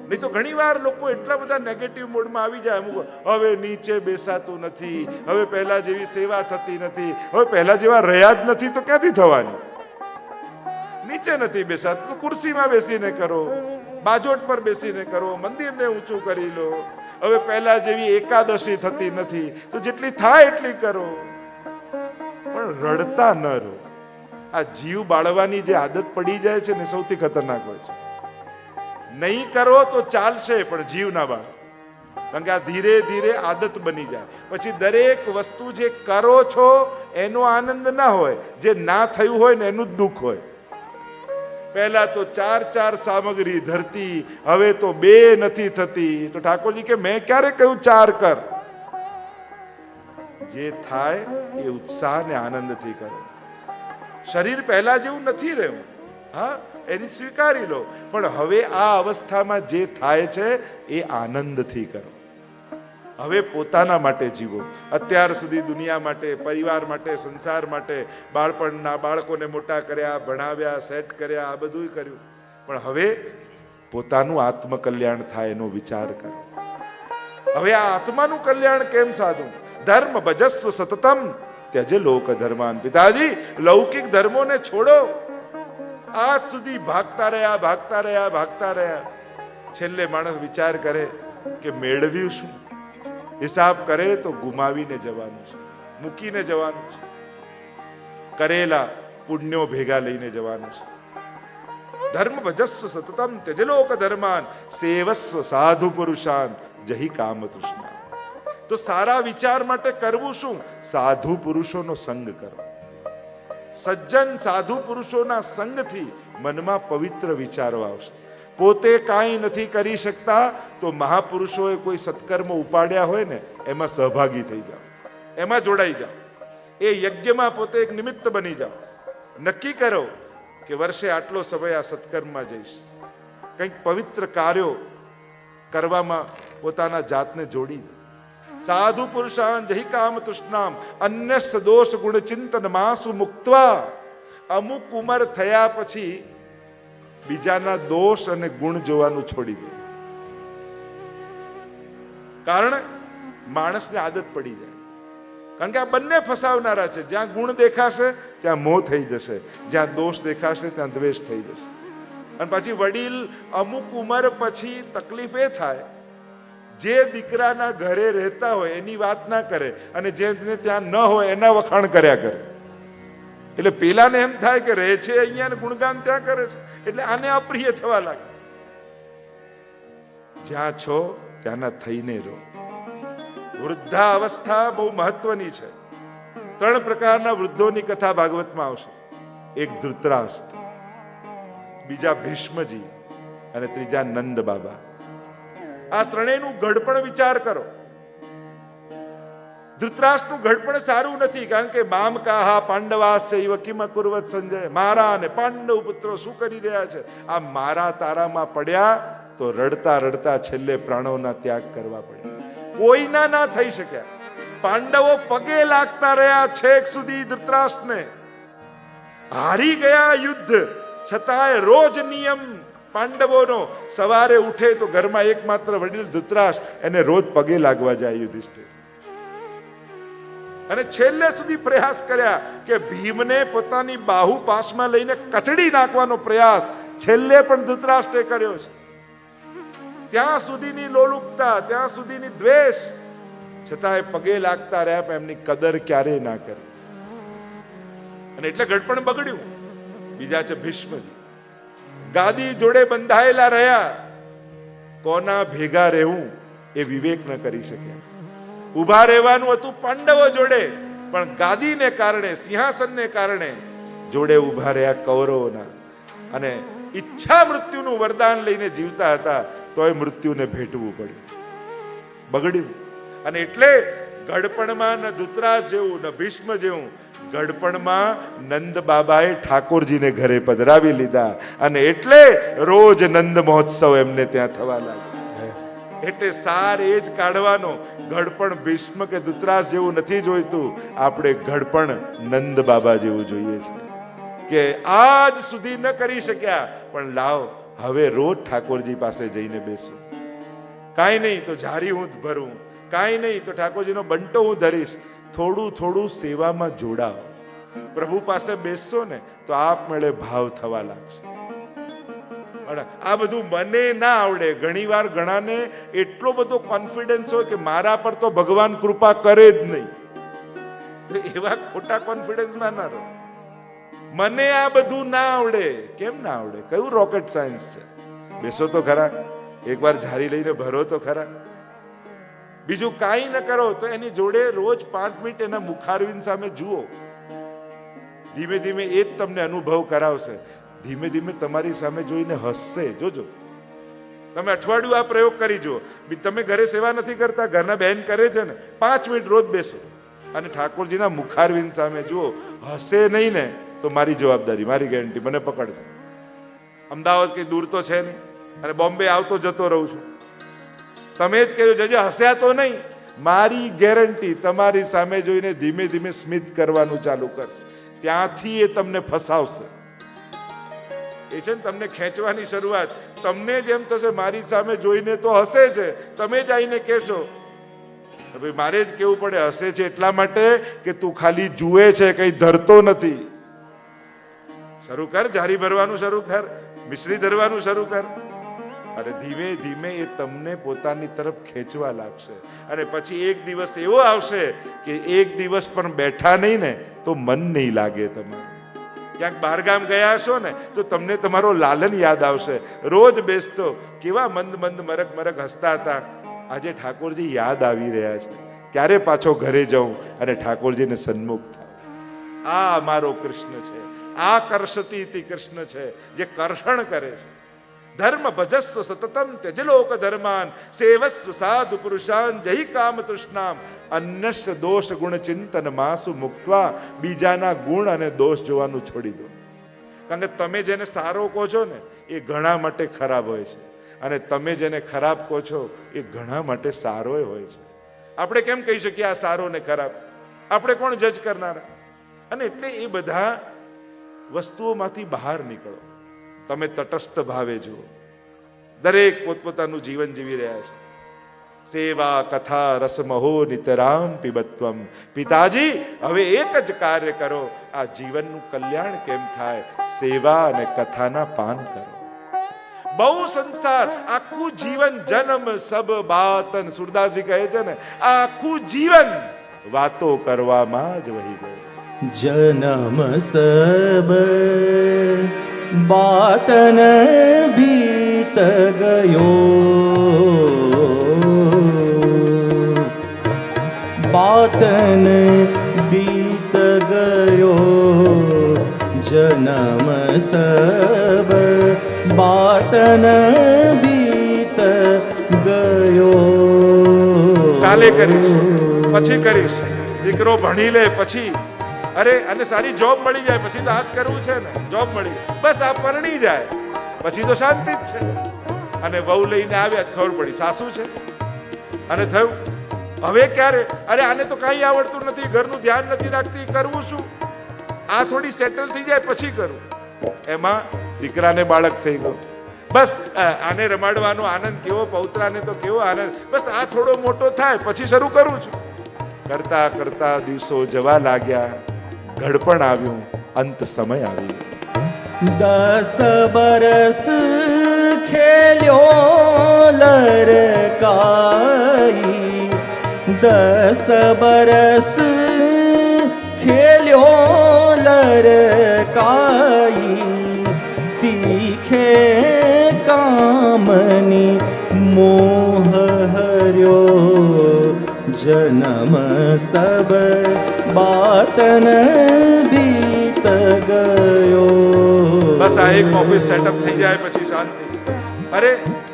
Speaker 1: નહીં તો ઘણી વાર લોકો એટલા બધા નેગેટિવ મોડમાં આવી જાય, અમુક હવે નીચે બેસાતું નથી, હવે પહેલા જેવી સેવા થતી નથી, હવે પહેલા જેવા રહ્યા જ નથી, તો ક્યાંથી થવાની? નીચે નથી બેસાતું તો ખુરશીમાં બેસીને કરો, બાજોટ પર બેસીને કરો, મંદિરને ઊંચું કરી લો. હવે પહેલા જેવી એકાદશી થતી નથી તો જેટલી થાય એટલી કરો, પણ રડતા ન રહો. આ જીવ બાળવાની જે આદત પડી જાય છે ને સૌથી ખતરનાક હોય છે. નહીં કરો તો ચાલશે, પણ જીવ ના બાળો, કારણ કે આ ધીરે ધીરે આદત બની જાય. પછી દરેક વસ્તુ જે કરો છો એનો આનંદ ના હોય, જે ના થયું હોય ને એનું જ દુઃખ હોય. પહેલા તો 4 સામગ્રી ધરતી, હવે તો 2 નથી થતી. તો ઠાકોરજી કે મેં ક્યારે કહ્યું 4 કર? જે થાય એ ઉત્સાહ ને આનંદથી કરો. શરીર પહેલા જેવું નથી રહ્યું, હા, એની સ્વીકારી લો, પણ હવે આ અવસ્થામાં જે થાય છે એ આનંદથી કરો. હવે પોતાના માટે જીવો. અત્યાર સુધી દુનિયા માટે, પરિવાર માટે, સંસાર માટે, બાળપણના બાળકોને મોટા કર્યા, ભણાવ્યા, સેટ કર્યા, આ બધું કર્યું, પણ હવે પોતાનું આત્મકલ્યાણ થાય એનો વિચાર કરો. હવે આ આત્માનું કલ્યાણ કેમ સાધું? ધર્મ ભજસ્વ સતતમ ત્યજ લોક ધર્માન. પિતાજી, લૌકિક ધર્મોને છોડો. આજ સુધી ભાગતા રહ્યા. છેલ્લે માણસ વિચાર કરે કે મેળવ્યું શું? હિસાબ કરે તો ગુમાવીને જવાનું છે, મૂકીને જવાનું છે. કરેલા પુણ્યો ભેગા લઈને જવાનું છે. ધર્મ ભજસ્વ સતતમ ત્યજલોક ધર્માન સેવસ્વ સાધુ પુરુષાન જહી કામ તૃષ્ણા. તો સારા વિચાર માટે કરવું શું? સાધુ પુરુષોનો સંગ કરો. સજ્જન સાધુ પુરુષોના સંગથી મનમાં પવિત્ર વિચારો આવશે. પોતે કાંઈ નથી કરી શકતા તો મહાપુરુષોએ કોઈ સત્કર્મ ઉપાડ્યા હોય ને એમાં સહભાગી થઈ જાઓ, એમાં જોડાઈ જાઓ. એ યજ્ઞમાં પોતે એક નિમિત્ત બની જાઓ. નક્કી કરો કે વર્ષે આટલો સમય આ સત્કર્મમાં જઈશ. કંઈક પવિત્ર કાર્યો કરવામાં પોતાના જાતને જોડી. સાધુ પુરુષાન જહી કામ તૃષ્ણામ અન્ય સદોષ ગુણ ચિંતન માસુ મુક્તવા. અમુક ઉંમર થયા પછી બીજાના દોષ અને ગુણ જોવાનું છોડી દે. કારણ માણસને આદત પડી જાય. કારણ કે આ બંને ફસાવનારા છે. જ્યાં ગુણ દેખાશે ત્યાં મોહ થઈ જશે, જ્યાં દોષ દેખાશે ત્યાં દ્વેષ થઈ જશે. અને પછી વડીલ અમુક ઉંમર પછી તકલીફ એ થાય, જે દીકરાના ઘરે રહેતા હોય એની વાત ના કરે અને જેને ત્યાં ન હોય એના વખાણ કર્યા કરે. એટલે પેલાને એમ થાય કે રહે છે અહીંયા ને ગુણગાન ત્યાં કરે છે, એટલે આને અપ્રિય થવા લાગે. જ્યાં છો ત્યાંના થઈને રહો. વૃદ્ધા અવસ્થા બહુ મહત્વની છે. 3 પ્રકારના વૃદ્ધોની કથા ભાગવતમાં આવશે. એક ધૃતરાષ્ટ્ર, બીજા ભીષ્મજી અને ત્રીજા નંદ બાબા. આ ત્રણેયનું ઘડપણ વિચાર કરો. ધૃતરાષ્ટ્રનું ઘડપણ સારું નથી, કારણ કે મામ કાહા પાંડવાસ ચૈવ કિમ અકુર્વત સંજય. મારા અને પાંડવ પુત્રો શું કરી રહ્યા છે? આ મારા તારામાં પડ્યા તો રડતા રડતા છેલ્લે પ્રાણોના ત્યાગ કરવા પડ્યા. કોઈના ના થઈ શક્યા. પાંડવો પગે લાગતા રહ્યા છેક સુધી ધૃતરાષ્ટ્રને. હારી ગયા યુદ્ધ, છતાંય રોજ નિયમ પાંડવોનો, સવારે ઉઠે તો ઘરમાં એકમાત્ર વડીલ ધૃતરાષ્ટ્ર, એને રોજ પગે લાગવા જાય યુધિષ્ઠિર. અને છેલ્લે સુધી પ્રયાસ કર્યા કે ભીમને પોતાની બાહુ પાસમાં લઈને કચડી નાખવાનો પ્રયાસ છેલ્લે પણ ધૃતરાષ્ટ્રે કર્યો છે. ત્યાં સુધીની લોલુપતા, ત્યાં સુધીની દ્વેષ, છતાંય પગે લાગતા રહ્યા, પણ એમની કદર ક્યારેય ના કરી. અને એટલે ઘડપણ બગડ્યું. બીજા છે ભીષ્મજી. ગાદી જોડે બંધાયેલા રહ્યા, કોના ભેગા રહેવું એ વિવેક ન કરી શક્યા. ઉભા રહેવાનું હતું પાંડવો જોડે, પણ ગાદીને કારણે, સિંહાસનને કારણે જોડે ઉભા રહ્યા કૌરવોના. અને ઈચ્છા મૃત્યુનું વરદાન લઈને જીવતા હતા, તોય મૃત્યુને ભેટવું પડ્યું. બગડ્યું. અને એટલે ગડપણમાં ન ધૃતરાષ્ટ્ર જેવું ન ભીષ્મ જેવું, ગડપણમાં નંદ બાબાએ ઠાકોરજીને ઘરે પધરાવી લીધા. અને એટલે રોજ નંદ મહોત્સવ એમને ત્યાં થવા લાગ્યો. એટલે સાર એ જ કાઢવાનો. ગડપણ ભીષ્મ કે ધૃતરાષ્ટ્ર જેવું નથી જોઈતું, આપણે ગડપણ નંદ બાબા જેવું જોઈએ છે. કે આજ સુધી ન કરી શક્યા, પણ લાવ હવે રોજ ઠાકોરજી પાસે જઈને બેસું. કાંઈ નહીં તો જારી હું ભરું, કાંઈ નહીં તો ઠાકોરજીનો બંટો હું ધરીશ. થોડું થોડું સેવામાં જોડાઓ. પ્રભુ પાસે બેસશો ને તો આપમેળે ભાવ થવા લાગશે. આ બધું મને ના આવડે. ઘણીવાર ઘણાને એટલો બધો કોન્ફિડન્સ હોય કે મારા પર તો ભગવાન કૃપા કરે જ નહીં. તો એવા ખોટા કોન્ફિડન્સમાં ના રહો. મને આ બધું ના આવડે. કેમ ના આવડે? કયું રોકેટ સાયન્સ છે? બેસો તો ખરા, એકવાર ઝારી લઈને ભરો તો ખરા. બીજું કાંઈ ન કરો તો એની જોડે રોજ 5 મિનિટ એના મુખારવિંદ સામે જુઓ. ધીમે ધીમે એ જ તમને અનુભવ કરાવશે. ધીમે ધીમે તમારી સામે જોઈને હસશે. જોજો, તમે અઠવાડિયું આ પ્રયોગ કરી જુઓ. તમે ઘરે સેવા નથી કરતા, ઘરના બહેન કરે છે ને, 5 મિનિટ રોજ બેસો અને ઠાકોરજીના મુખારવિંદ સામે જુઓ. હસે નહીં ને તો મારી જવાબદારી, મારી ગેરંટી, મને પકડજો. અમદાવાદ કઈ દૂર તો છે નહીં, અને બોમ્બે આવતો જતો રહું છું. તમે જ કહેજો જજે હસ્યા તો નહીં. મારી ગેરંટી, તમારી સામે જોઈને ધીમે ધીમે સ્મિત કરવાનું ચાલુ કર. ત્યાંથી એ તમને ફસાવશે. એ છે ને તમને ખેંચવાની શરૂઆત. તમને જેમ થશે મારી સામે જોઈને તો હસે છે, તમે જ આવીને કહેશો ભાઈ મારે જ કેવું પડે હસે છે એટલા માટે કે તું ખાલી જુએ છે, કઈ ધરતો નથી. શરૂ કર, જારી ભરવાનું શરૂ કર, મિશ્રી ધરવાનું શરૂ કર. અને ધીમે ધીમે એ તમને પોતાની તરફ ખેંચવા લાગશે. અને પછી એક દિવસ એવો આવશે કે એક દિવસ પણ બેઠા નહીં ને તો મન નહીં લાગે તમારું. ક્યાંક બહારગામ ગયા હશો ને તો તમને તમારો લાલન યાદ આવશે. રોજ બેસતો કેવા મંદ મંદ મરક મરક હસતા હતા, આજે ઠાકોરજી યાદ આવી રહ્યા છે. ક્યારે પાછો ઘરે જાઉં અને ઠાકોરજીને સન્મુખ થાઉં. આ અમારો કૃષ્ણ છે, આ કર્ષતી ઇતિ કૃષ્ણ છે, જે કર્ષણ કરે છે. ધર્મ ભજસ્વ સતતમ ત્યજલોક ધર્માન સેવસ્વ સાધુ પુરુષાન જય કામ તૃષ્ણામ અન્યશ્ચ દોષ ગુણ ચિંતન માસુ મુક્તવા. બીજાના ગુણ અને દોષ જોવાનું છોડી દો. કારણ કે તમે જેને સારો કહો છો ને એ ઘણા માટે ખરાબ હોય છે, અને તમે જેને ખરાબ કહો છો એ ઘણા માટે સારો હોય છે. આપણે કેમ કહી શકીએ આ સારો ને ખરાબ? આપણે કોણ જજ કરનારા? અને એટલે એ બધા વસ્તુઓમાંથી બહાર નીકળો. તમે તટસ્થ ભાવે જુઓ. દરેક પોતપોતાનું જીવન જીવી રહ્યા છે. સેવા કથા રસમહો નિતરામ પીબત્વમ. પિતાજી હવે એક જ કાર્ય કરો, આ જીવનનું કલ્યાણ કેમ થાય? સેવા અને કથાના પાન કરો. બહુ સંસાર, આખું જીવન જન્મ સબ બાતન. સુરદાસજી કહે છે ને, આખું જીવન વાતો કરવામાં જ વહી ગયું.
Speaker 2: જન્મ સબ બાતન બીત ગયો, બાતન બીત ગયો. જન્મ સબ બાતન બીત ગયો.
Speaker 1: કાલે કરીશ, પછી કરીશ. દીકરો ભણી લે પછી, અરે અને સારી જોબ મળી જાય પછી તો આ જ કરવું છે ને. જોબ મળી, બસ આ પરણી જાય પછી તો શાંતિ જ છે. અને વહુ લઈને આવ્યા ખબર પડી સાસુ છે, અને થયું હવે ક્યારે? અરે આને તો કાંઈ આવડતું નથી, ઘરનું ધ્યાન નથી રાખતી, કરવું શું? આ થોડી સેટલ થઈ જાય પછી કરું. એમાં દીકરાને બાળક થઈ ગયો. બસ આને રમાડવાનો આનંદ કેવો, પૌત્રાને તો કેવો આનંદ. બસ આ થોડો મોટો થાય પછી શરૂ કરું છું. કરતા કરતા દિવસો જવા લાગ્યા, ઘડપણ આવ્યું, અંત સમય આવી.
Speaker 2: 10 બરસ ખેલ્યો લરકાઈ, 10 બરસ ખેલ્યો લરકાઈ. તીખે કામની મોહ હર્યો, જન્મ સબ બાતન બીત ગયો.
Speaker 1: બસ આ એક ઓફિસ સેટઅપ થઈ જાય પછી શાંતિ. અરે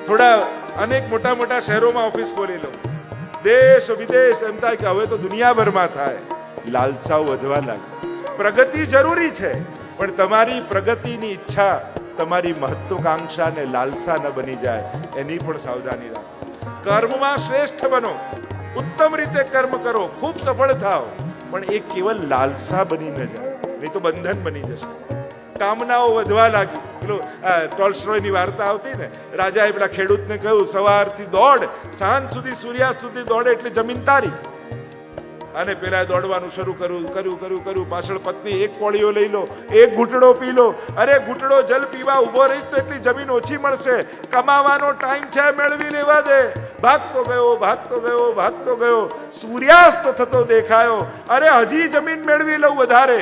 Speaker 1: થોડા અનેક મોટા મોટા શહેરોમાં ઓફિસ ખોલી લો, દેશ વિદેશ, એમ થાય કે હવે તો દુનિયાભરમાં થાય. લાલસાઓ વધવા લાગે. પ્રગતિ જરૂરી છે, પણ તમારી પ્રગતિની ઈચ્છા તમારી મહત્વાકાંક્ષા ને લાલસા ન બની જાય એની પણ સાવધાની રાખો. કર્મમાં શ્રેષ્ઠ બનો, ઉત્તમ રીતે કર્મ કરો, ખૂબ સફળ થાઓ, પણ એ કેવલ લાલસા બની ન જાય, નહીં તો બંધન બની જશે. કામનાઓ વધવા લાગી. પેલું ટોલ્સ્ટોયની વાર્તા આવતી ને, રાજાએ પેલા ખેડૂતને કહ્યું સવારથી દોડ, સાંજ સુધી સૂર્યાસ્ત સુધી દોડે એટલે જમીન તારી. અને પેલા દોડવાનું શરૂ કર્યું. પાછળ પત્ની એક કોળીઓ લઈ લો, એક ઘૂંટડો પી લો. અરે ઘૂંટડો જલ પીવા ઉભો રહીશ તો એટલી જમીન ઓછી મળશે. કમાવાનો ટાઈમ છે, મેળવી લેવા દે. ભાગતો ગયો. સૂર્યાસ્ત થતો દેખાયો. અરે હજી જમીન મેળવી લઉં વધારે.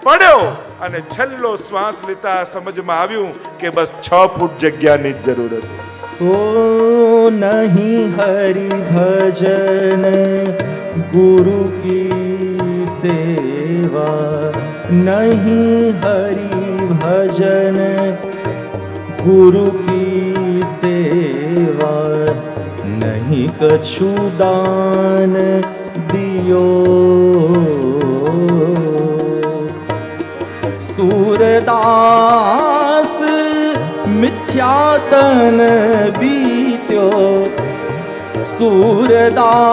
Speaker 1: પડ્યો અને છેલ્લો શ્વાસ લેતા સમજમાં આવ્યું કે બસ 6 ફૂટ જગ્યાની જ જરૂર હતી.
Speaker 2: ઓ નહીં હરિ ભજન गुरु की सेवा, नहीं हरि भजन गुरु की सेवा, नहीं कछु दान दियो. सूरदास मिथ्यातन बीत्यो, सूरदास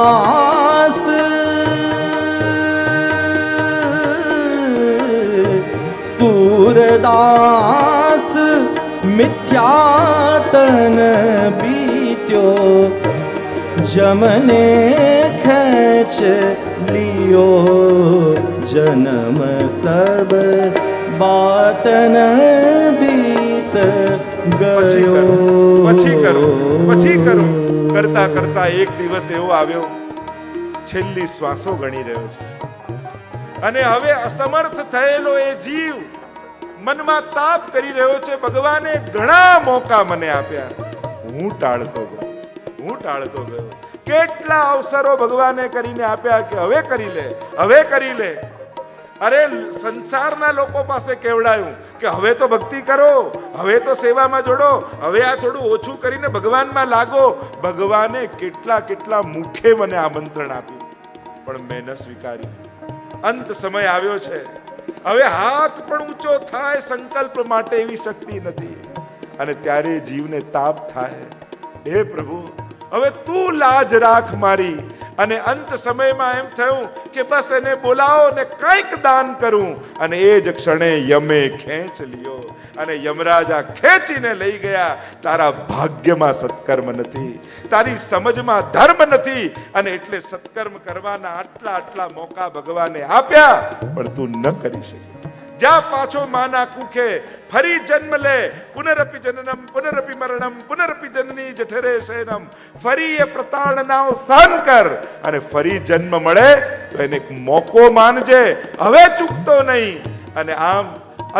Speaker 2: सूरदास मिथ्यातन बीत्यो, जमने खेच लियो, जन्म सब बातन बीत
Speaker 1: પછી
Speaker 2: ગયો
Speaker 1: કરું, પછી કરું, પછી કરું કરતા કરતા એક દિવસ એવો આવ્યો, છેલ્લી શ્વાસો ગણી રહ્યો છે અને હવે અસમર્થ થયેલો એ જીવ મનમાં તાપ કરી રહ્યો છે, ભગવાને ઘણા મોકા મને આપ્યા, હું ટાળતો ગયો. કેટલા અવસરો ભગવાને કરીને આપ્યા કે હવે કરી લે, હવે કરી લે. અરે સંસારના લોકો પાસે કેવડાયું કે હવે તો ભક્તિ કરો, હવે તો સેવામાં જોડો, હવે આ થોડું ઓછું કરીને ભગવાનમાં લાગો. ભગવાને કેટલા મુખે મને આમંત્રણ આપ્યું, પણ મેં ન સ્વીકારી. અંત સમય આવ્યો છે, હવે હાથ પણ ઊંચો થાય સંકલ્પ માટે એવી શક્તિ નથી. અને ત્યારે જીવને તાપ થાય, હે પ્રભુ હવે તું લાજ રાખ મારી. અને અંત સમયમાં એમ થયું કે બસ એને બોલાવો ને કંઈક દાન કરું. અને એ જ ક્ષણે યમે ખેંચ લ્યો અને યમરાજા ખેંચીને લઈ ગયા. તારા ભાગ્યમાં સત્કર્મ નથી, તારી સમજમાં ધર્મ નથી, અને એટલે સત્કર્મ કરવાના આટલા મોકા ભગવાને આપ્યા, પણ તું ન કરી શકી. જા પાછો માના કુખે ફરી જન્મ લે, પુનરપી જનનમ પુનરપી મરણમ પુનરપી જનની જઠરે શયનમ. ફરી એ પ્રતાડનાઓ સહન કર અને ફરી જન્મ મળે તો એને એક મોકો માનજે, હવે ચૂકતો નહીં. અને આમ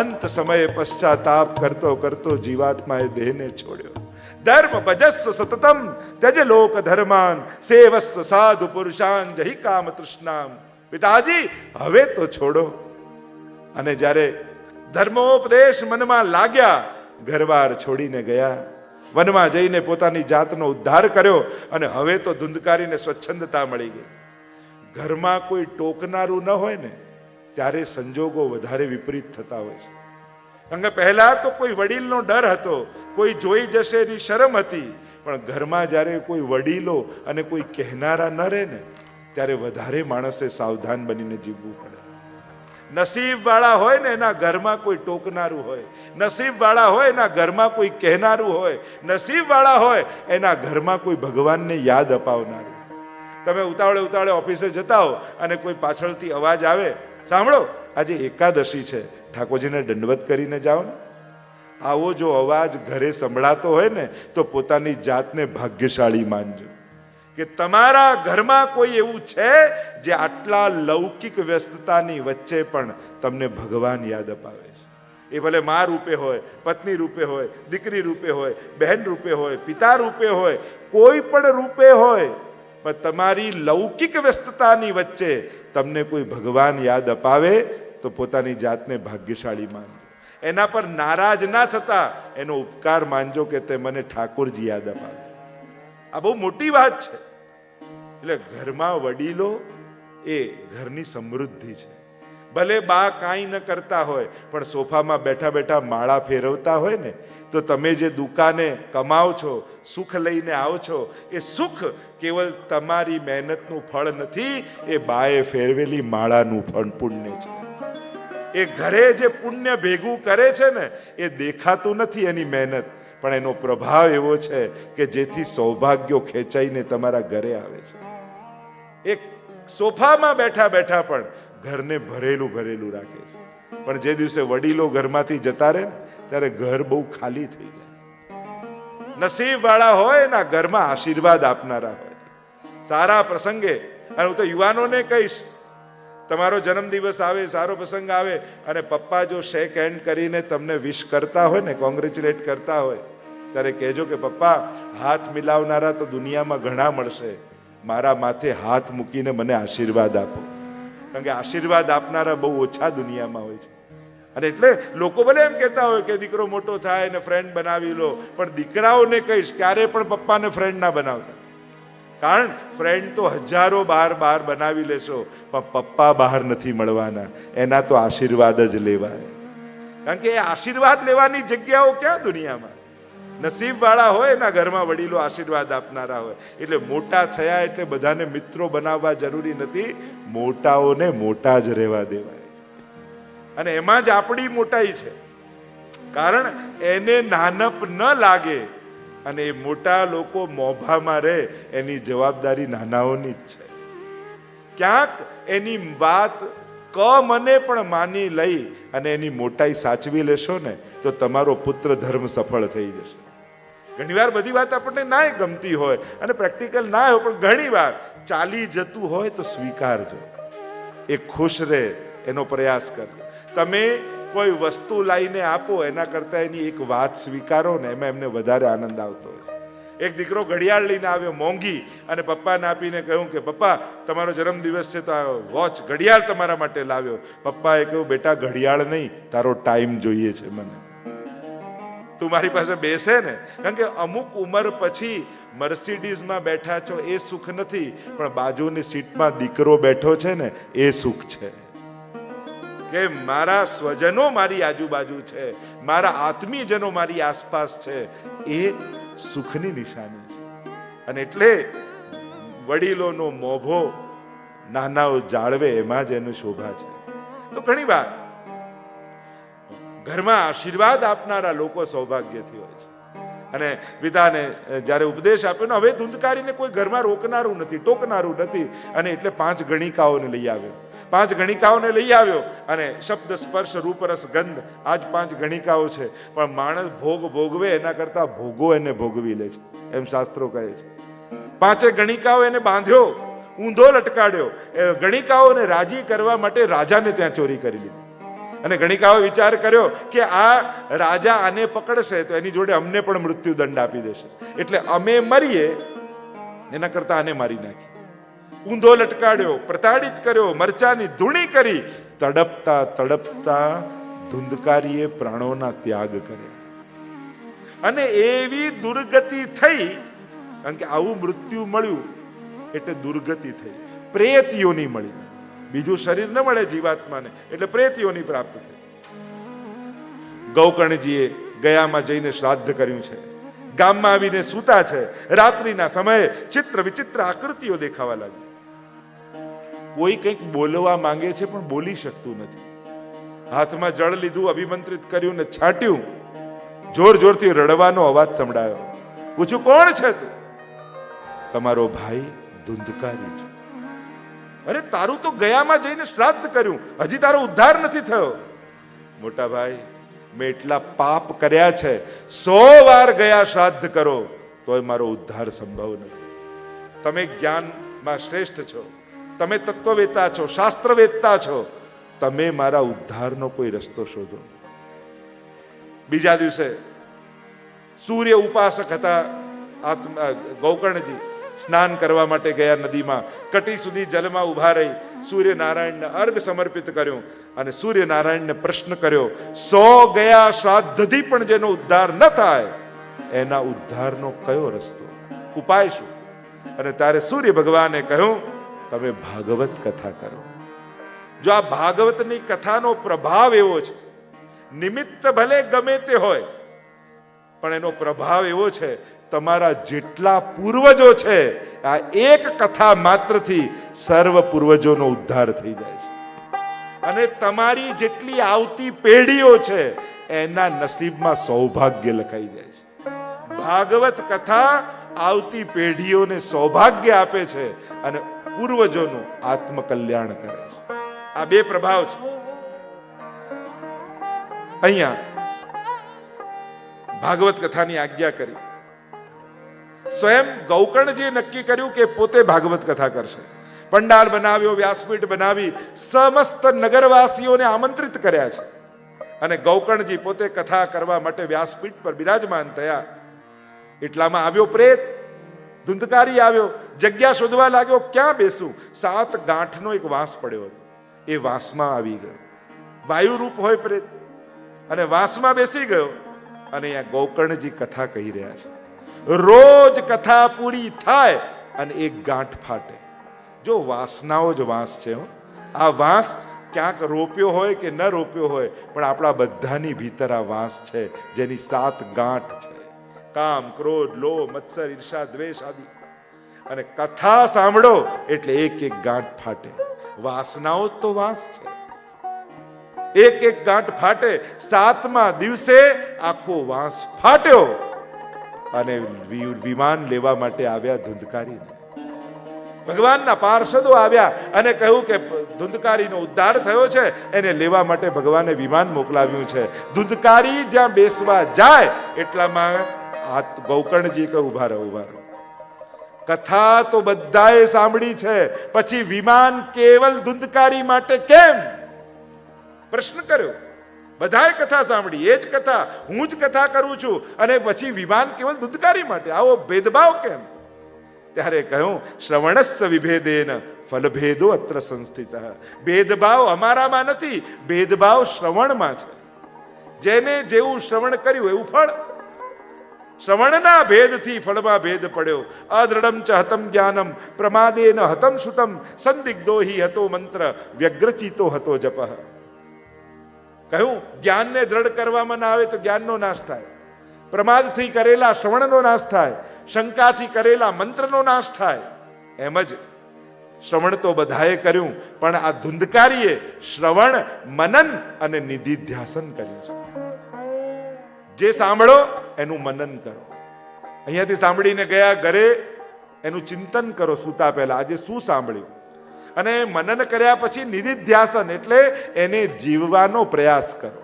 Speaker 1: અંત સમયે પશ્ચાતાપ કરતો જીવાત્માએ દેહને છોડ્યો. ધર્મ ભજસ્વ સતતમ ત્યજ લોક ધર્માન સેવસ્વ સાધુ પુરુષાન જહિ કામ તૃષ્ણામ. પિતાજી હવે તો છોડો. અને જ્યારે ધર્મોપદેશ મનમાં લાગ્યા, ઘરવાર છોડીને ગયા, વનમાં જઈને પોતાની જાતનો ઉદ્ધાર કર્યો. અને હવે તો ધુંધકારીને સ્વચ્છંદતા મળી ગઈ. ઘરમાં કોઈ ટોકનારું ન હોય ને ત્યારે સંજોગો વધારે વિપરીત થતા હોય છે. કારણ કે પહેલા તો કોઈ વડીલનો ડર હતો, કોઈ જોઈ જશે એની શરમ હતી. પણ ઘરમાં જ્યારે કોઈ વડીલો અને કોઈ કહેનારા ન રહે ને ત્યારે વધારે માણસે સાવધાન બનીને જીવવું પડે. નસીબ વાળા હોય ને એના ઘરમાં કોઈ ટોકનારું હોય, નસીબ વાળા હોય એના ઘરમાં કોઈ કહેનારું હોય, નસીબ વાળા હોય એના ઘરમાં કોઈ ભગવાનને યાદ અપાવનારું. તમે ઉતાવળે ઓફિસે જતા હો અને કોઈ પાછળથી અવાજ આવે, સાંભળો આજે એકાદશી છે, ઠાકોરજીને દંડવત કરીને જાઓ ને. આવો જો અવાજ ઘરે સંભળાતો હોય ને તો પોતાની જાતને ભાગ્યશાળી માનજો કે તમારા ઘરમાં કોઈ એવું છે જે આટલા લૌકિક વ્યસ્તતાની વચ્ચે પણ તમને ભગવાન યાદ અપાવે છે. એ ભલે મા રૂપે હોય, પત્ની રૂપે હોય, દીકરી રૂપે હોય, બહેન રૂપે હોય, પિતા રૂપે હોય, કોઈ પણ રૂપે હોય, પણ તમારી લૌકિક વ્યસ્તતાની વચ્ચે તમને કોઈ ભગવાન યાદ અપાવે તો પોતાની જાતને ભાગ્યશાળી માનજો. એના પર નારાજ ના થતા એનો ઉપકાર માનજો કે તે મને ઠાકોરજી યાદ અપાવે. આ બહુ મોટી વાત છે. એટલે ઘરમાં વડીલો એ ઘરની સમૃદ્ધિ છે. ભલે બા કાંઈ ન કરતા હોય પણ સોફામાં બેઠા માળા ફેરવતા હોય ને તો તમે જે દુકાને કમાઓ છો, સુખ લઈને આવો છો, એ સુખ કેવલ તમારી મહેનતનું ફળ નથી, એ બાએ ફેરવેલી માળાનું ફળ પુણ્ય છે. એ ઘરે જે પુણ્ય ભેગું કરે છે ને એ દેખાતું નથી એની મહેનત, પણ એનો પ્રભાવ એવો છે કે જેથી સૌભાગ્યો ખેંચાઈને તમારા ઘરે આવે છે. એક સોફામાં બેઠા પણ ઘરને ભરેલું રાખે છે. પણ જે દિવસે વડીલો ઘરમાંથી જતા રહે ને ત્યારે ઘર બહુ ખાલી થઈ જાય. નસીબ વાળા હોય એના ઘરમાં આશીર્વાદ આપનારા હોય. સારા પ્રસંગે, અને હું તો યુવાનોને કહીશ, તમારો જન્મદિવસ આવે, સારો પ્રસંગ આવે અને પપ્પા જો શેક હેન્ડ કરીને તમને વિશ કરતા હોય ને, કોંગ્રેચ્યુલેટ કરતા હોય, ત્યારે કહેજો કે પપ્પા હાથ મિલાવનારા તો દુનિયામાં ઘણા મળશે, મારા માથે હાથ મૂકીને મને આશીર્વાદ આપો. કારણ કે આશીર્વાદ આપનારા બહુ ઓછા દુનિયામાં હોય છે. અને એટલે લોકો ભલે એમ કહેતા હોય કે દીકરો મોટો થાય ને ફ્રેન્ડ બનાવી લો, પણ દીકરાઓને કહીશ ક્યારે પણ પપ્પાને ફ્રેન્ડ ના બનાવતા. કારણ ફ્રેન્ડ તો હજારો બહાર બનાવી લેશો પણ પપ્પા બહાર નથી મળવાના, એના તો આશીર્વાદ જ લેવાય. કારણ કે એ આશીર્વાદ લેવાની જગ્યાઓ ક્યાં દુનિયામાં. નસીબ વાળા હોય એના ઘરમાં વડીલો આશીર્વાદ આપનારા હોય. એટલે મોટા થયા એટલે બધાને મિત્રો બનાવવા જરૂરી નથી, મોટાઓને મોટા જ રહેવા દેવાય. અને એમાં જ આપણી મોટાઈ છે. કારણ એને નાનપ ન લાગે અને એ મોટા લોકો મોભામાં રહે એની જવાબદારી નાનાઓની જ છે. ક્યાંક એની વાત ક મને પણ માની લઈ અને એની મોટાઈ સાચવી લેશો ને તો તમારો પુત્ર ધર્મ સફળ થઈ જશે. ઘણીવાર બધી વાત આપણને ના ગમતી હોય અને પ્રેક્ટિકલ ના હોય, પણ ઘણીવાર ચાલી જતું હોય તો સ્વીકારજો. એ ખુશ રહે એનો પ્રયાસ કરજો. તમે કોઈ વસ્તુ લાવીને આપો એના કરતા એની એક વાત સ્વીકારો ને એમાં એમને વધારે આનંદ આવતો હોય. એક દીકરો ઘડિયાળ લઈને આવ્યો મોંઘી અને પપ્પાને આપીને કહ્યું કે પપ્પા તમારો જન્મદિવસ છે તો આ વોચ ઘડિયાળ તમારા માટે લાવ્યો. પપ્પાએ કહ્યું બેટા ઘડિયાળ નહીં, તારો ટાઈમ જોઈએ છે મને. તું મારી પાસે બેસે ને, કારણ કે અમુક ઉંમર પછી મર્સિડીઝમાં બેઠા છો એ સુખ નથી, પણ બાજુની સીટમાં દીકરો બેઠો છે ને એ સુખ છે. કે મારા સ્વજનો મારી આજુબાજુ છે, મારા આત્મીયજનો મારી આસપાસ છે, એ સુખની નિશાની છે. અને એટલે વડીલોનો મોભો નાનાઓ જાળવે એમાં જ એની શોભા છે. તો ઘણી વાર ઘરમાં આશીર્વાદ આપનારા લોકો સૌભાગ્યથી હોય છે. અને વિધાને જ્યારે ઉપદેશ આપ્યો ને, હવે ધૂંધકારીને કોઈ ઘરમાં રોકનારું નથી, ટોકનારું નથી, અને એટલે 5 ગણિકાઓને લઈ આવ્યો. 5 ગણિકાઓને લઈ આવ્યો અને શબ્દ સ્પર્શ રૂપ રસ ગંધ, આજ 5 ગણિકાઓ છે. પણ માણસ ભોગ ભોગવે એના કરતા ભોગો એને ભોગવી લે છે, એમ શાસ્ત્રો કહે છે. 5 ગણિકાઓ એને બાંધ્યો, ઊંધો લટકાડ્યો. ગણિકાઓને રાજી કરવા માટે રાજાને ત્યાં ચોરી કરી લીધી. અને ગણિકાઓ વિચાર કર્યો કે આ રાજા આને પકડશે તો એની જોડે અમને પણ મૃત્યુ દંડ આપી દેશે, એટલે અમે મરીએ એના કરતા આને મારી નાખી. ઊંધો લટકાડ્યો, પ્રતાડિત કર્યો, મરચાની ધૂણી કરી. તડપતા તડપતા ધુંધકારીએ પ્રાણોના ત્યાગ કર્યા. અને એવી દુર્ગતિ થઈ, કારણ કે આવું મૃત્યુ મળ્યું એટલે દુર્ગતિ થઈ. પ્રેત યોની મળી, બીજું શરીર ન મળે જીવાત્માને, એટલે પ્રેત યોની પ્રાપ્ત થઈ. ગૌકર્ણજીએ ગયામાં જઈને શ્રાદ્ધ કર્યું છે. ગામમાં આવીને સૂતા છે. રાત્રિના સમયે ચિત્ર વિચિત્ર આકૃતિઓ દેખાવા લાગી. કોઈ કંઈક બોલવા માંગે છે પણ બોલી શકતું નથી. હાથમાં જળ લીધું, અભિમંત્રિત કર્યું ને છાંટ્યું. જોર જોરથી રડવાનો અવાજ સંભળાયો. પૂછ્યું કોણ છે તું? તમારો ભાઈ ધુંધકારી છે. અરે તારું તો ગયામાં જઈને શ્રાદ્ધ કર્યું, હજી તારો ઉદ્ધાર નથી થયો. મોટા ભાઈ, મેં એટલા પાપ કર્યા છે, 100 વાર ગયા શ્રાદ્ધ કરો તોય મારો ઉદ્ધાર સંભવ નથી. તમે જ્ઞાનમાં શ્રેષ્ઠ છો, તમે તત્વવેતા છો, શાસ્ત્રવેત્તા છો, તમે મારા ઉદ્ધારનો કોઈ રસ્તો શોધો. બીજા દિવસે સૂર્ય ઉપાસક હતા ગૌકર્ણજી. સ્નાન કરવા માટે ગયા નદીમાં. કટી સુધી જલમાં ઉભા રહી સૂર્યનારાયણને અર્ઘ સમર્પિત કર્યો અને સૂર્યનારાયણને પ્રશ્ન કર્યો, 100 ગયા શ્રાદ્ધથી પણ જેનો ઉદ્ધાર ન થાય એના ઉદ્ધારનો કયો રસ્તો, ઉપાય શું? અને ત્યારે સૂર્ય ભગવાને કહ્યું, તમે ભાગવત કથા કરો. જો આ ભાગવતની કથાનો પ્રભાવ એવો છે, નિમિત્ત ભલે ગમે તે હોય પણ એનો પ્રભાવ એવો છે, તમારા જેટલા પૂર્વજો છે આ એક કથા માત્રથી સર્વ પૂર્વજોનો ઉદ્ધાર થઈ જાય છે. અને તમારી જેટલી આવતી પેઢીઓ છે એના નસીબમાં સૌભાગ્ય લખાઈ જાય છે. ભાગવત કથા આવતી પેઢીઓને સૌભાગ્ય આપે છે અને પૂર્વજોનું આત્મકલ્યાણ કરે છે. આ 2 પ્રભાવ છે. અહીંયા ભાગવત કથાની આજ્ઞા કરી. સ્વયં ગૌકર્ણજીએ નક્કી કર્યું કે પોતે ભાગવત કથા કરશે. પંડાલ બનાવ્યો, વ્યાસપીઠ બનાવી, સમસ્ત નગરવાસીઓને આમંત્રિત કર્યા છે. અને ગૌકર્ણજી પોતે કથા કરવા માટે વ્યાસપીઠ પર બિરાજમાન થયા. એટલામાં આવ્યો પ્રેત, ધુંધકારી આવ્યો. જગ્યા શોધવા લાગ્યો, ક્યાં બેસું? 7 ગાંઠનો એક વાંસ પડ્યો હતો, એ વાંસમાં આવી ગયો. વાયુ રૂપ હોય પ્રેત, અને વાંસમાં બેસી ગયો. અને અહીંયા ગૌકર્ણજી કથા કહી રહ્યા છે. રોજ કથા પૂરી થાય અને એક ગાંઠ ફાટે. જો વાસનાઓ જ વાંસ છે. આ વાંસ ક્યાંક રોપ્યો હોય કે ન રોપ્યો હોય, પણ આપણા બધાની ભીતર આ વાંસ છે, જેની 7 ગાંઠ છે. કામ, ક્રોધ, લોભ, મત્સર, ઈર્ષા, દ્વેષ આદિ. અને કથા સાંભળો એટલે એક એક ગાંઠ ફાટે. વાસનાઓ તો વાંસ છે, એક એક ગાંઠ ફાટે. 7મા દિવસે આખો વાંસ ફાટ્યો અને વિમાન લેવા માટે આવ્યા ધુંધકારીને. ભગવાનના પાર્ષદો આવ્યા અને કહ્યું કે ધુંધકારીનો ઉદ્ધાર થયો છે એને લેવા માટે ભગવાને વિમાન મોકલાવ્યું છે. ધુંધકારી જ્યાં બેસવા જાય એટલામાં ગૌકર્ણજી કે ઉભા રહો, ઉભા રહો. કથા તો બધાએ સાંભળી છે, પછી વિમાન કેવલ ધુંધકારી માટે કેમ? પ્રશ્ન કર્યો. બધાએ કથા સાંભળી, એ જ કથા, હું જ કથા કરું છું, અને પછી વિમાન કેવલ ધુંધકારી માટે, આવો ભેદભાવ કેમ? ત્યારે કહ્યું, શ્રવણસ્ય વિભેદેન ફલભેદો અત્ર સંસ્થિત. ભેદભાવ અમારામાં નથી, ભેદભાવ શ્રવણમાં છે. જેને જેવું શ્રવણ કર્યું એવું ફળ. શ્રવણના ભેદથી ફળમાં ભેદ પડ્યો. અદૃઢમ ચ હતમ જ્ઞાનમ પ્રમાદેન હતમ શ્રુતમ સંદિગ્ધો હિ હતો મંત્ર વ્યગ્રચિતો હતો જપઃ. કહ્યું, જ્ઞાનને દ્રઢ કરવામાં ના આવે તો જ્ઞાનનો નાશ થાય, પ્રમાદથી કરેલા શ્રવણનો નાશ થાય, શંકાથી કરેલા મંત્રનો નાશ થાય. એમ જ શ્રવણ તો બધાએ કર્યું, પણ આ ધુંધકારીએ શ્રવણ, મનન અને નિધિધ્યાસન કર્યું છે. જે સાંભળો એનું મનન કરો. અહીંયાથી સાંભળીને ગયા ઘરે એનું ચિંતન કરો સૂતા પહેલા, આજે શું સાંભળ્યું, અને મનન કર્યા પછી નિધિધ્યાસન એટલે એને જીવવાનો પ્રયાસ કરો.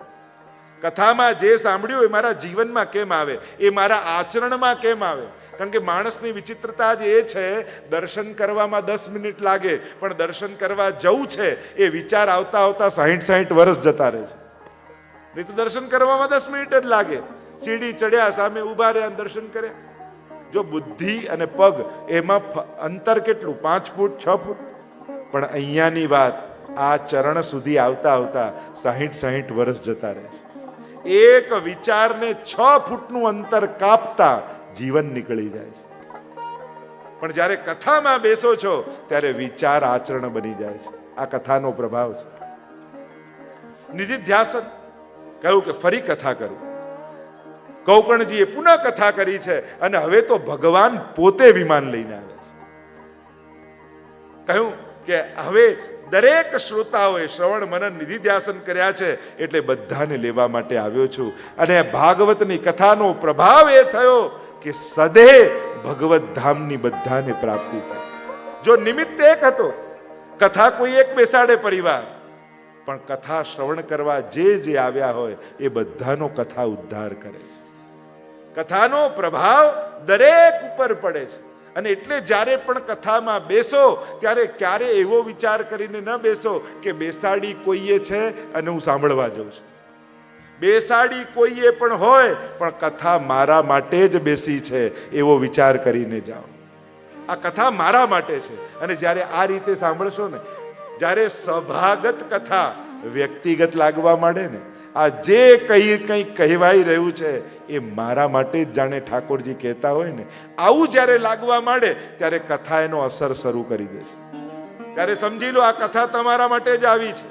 Speaker 1: કથામાં જે સાંભળ્યું એ મારા જીવનમાં કેમ આવે, એ મારા આચરણમાં કેમ આવે. કારણ કે માણસની વિચિત્રતા જ એ છે, દર્શન કરવામાં 10 મિનિટ લાગે, પણ દર્શન કરવા જવું છે એ વિચાર આવતા આવતા 60 વર્ષ જતા રહે છે. નહીં તો દર્શન કરવામાં 10 મિનિટ જ લાગે. સીડી ચડ્યા, સામે ઉભા રહ્યા, દર્શન કર્યા. જો બુદ્ધિ અને પગ એમાં અંતર કેટલું, 5 ફૂટ 6 ફૂટ. પણ અહીંયાની વાત, આ ચરણ સુધી આવતા આવતા 60 વર્ષ જતા રહે છે. એક વિચારને 6 ફૂટનું અંતર કાપતા જીવન નીકળી જાય છે. પણ જ્યારે કથામાં બેસો છો ત્યારે વિચાર આચરણ બની જાય છે. આ કથાનો પ્રભાવ છે. નિધિધ્યાસન કહ્યું કે ફરી કથા કરું. ગૌકર્ણજીએ પુનઃ કથા કરી છે, અને હવે તો ભગવાન પોતે વિમાન લઈને આવે છે. કહ્યું કે હવે દરેક શ્રોતાઓએ શ્રવણ, મનન, નિધિધ્યાસન કર્યા છે, એટલે બધાને લેવા માટે આવ્યો છું. અને ભાગવતની કથાનો પ્રભાવ એ થયો કે સદે ભગવત ધામની બધાને પ્રાપ્તિ થાય. જો નિમિત્ત એક હતો, કથા કોઈ એક બેસાડે પરિવાર, પણ કથા શ્રવણ કરવા જે આવ્યા હોય એ બધાનો કથા ઉદ્ધાર કરે છે. કથાનો પ્રભાવ દરેક ઉપર પડે છે. અને એટલે જ્યારે પણ કથામાં બેસો ત્યારે ક્યારે એવો વિચાર કરીને ન બેસો કે બેસાડી કોઈએ છે અને હું સાંભળવા જાઉં છું. બેસાડી કોઈએ પણ હોય, પણ કથા મારા માટે જ બેસી છે એવો વિચાર કરીને જાઓ. આ કથા મારા માટે છે. અને જ્યારે આ રીતે સાંભળશો ને, જ્યારે સભાગત કથા વ્યક્તિગત લાગવા માંડે ને, આ જે કંઈ કહેવાઈ રહ્યું છે એ મારા માટે જ જાણે ઠાકોરજી કહેતા હોય ને, આવું જ્યારે લાગવા માંડે ત્યારે કથા એનો અસર શરૂ કરી દે છે. ત્યારે સમજી લો આ કથા તમારા માટે જ આવી છે.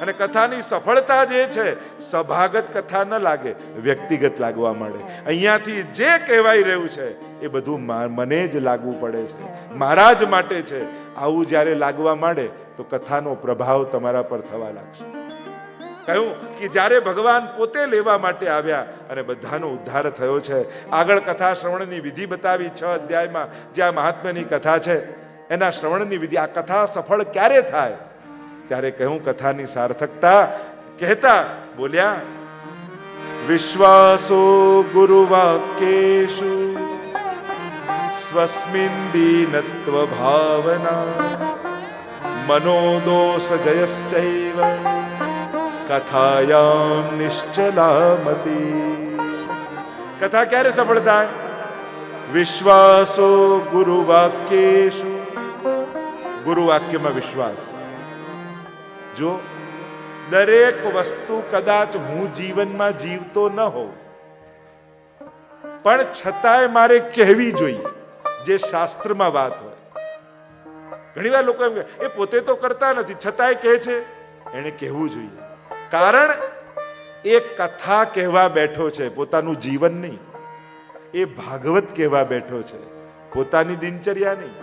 Speaker 1: અને કથાની સફળતા જે છે, સભાગત કથા ન લાગે, વ્યક્તિગત લાગવા માંડે. અહીંયાથી જે કહેવાઈ રહ્યું છે એ બધું મને જ લાગવું પડે છે, મારા જ માટે છે. આવું જ્યારે લાગવા માંડે તો કથાનો પ્રભાવ તમારા પર થવા લાગશે. કહ્યું કે જ્યારે ભગવાન પોતે લેવા માટે આવ્યા અને બધાનો ઉદ્ધાર થયો છે. આગળ કથા શ્રવણની વિધિ બતાવી 6 અધ્યાયમાં, જ્યાં મહાત્મ્યની કથા છે એના શ્રવણની વિધિ. આ કથા સફળ ક્યારે થાય? ત્યારે કહ્યું કથાની સાર્થકતા કહેતા બોલ્યા, વિશ્વાસો ગુરુવાક્યેષુ સ્વસ્મિન દીનત્વ ભાવના મનોદોષ જયશ્ચૈવ કથાયામ નિશ્ચલામતી. કથા ક્યારે સફળ થાય? વિશ્વાસો ગુરુવાક્યેષુ. ગુરુવાક્યમાં વિશ્વાસ. જો દરેક વસ્તુ કદાચ હું જીવનમાં જીવતો ન હોઉં, પણ છતાંય મારે કહેવી જોઈએ, જે શાસ્ત્રમાં વાત હોય. ઘણીવાર લોકો એમ કહે એ પોતે તો કરતા નથી છતાંય કહે છે, એને કહેવું જોઈએ. કારણ એ કથા કહેવા બેઠો છે, પોતાનું જીવન નહીં. એ ભાગવત કહેવા બેઠો છે, પોતાની દિનચર્યા નહીં.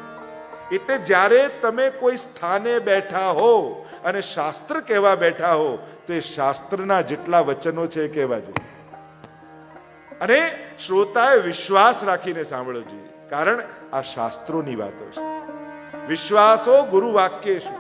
Speaker 1: એટલે જ્યારે તમે કોઈ સ્થાને બેઠા હો અને શાસ્ત્ર કહેવા બેઠા હો, તો એ શાસ્ત્રના જેટલા વચનો છે એ કહેવા જોઈએ. અને શ્રોતાએ વિશ્વાસ રાખીને સાંભળવો જોઈએ, કારણ આ શાસ્ત્રોની વાતો છે. વિશ્વાસો ગુરુ વાક્યેષુ.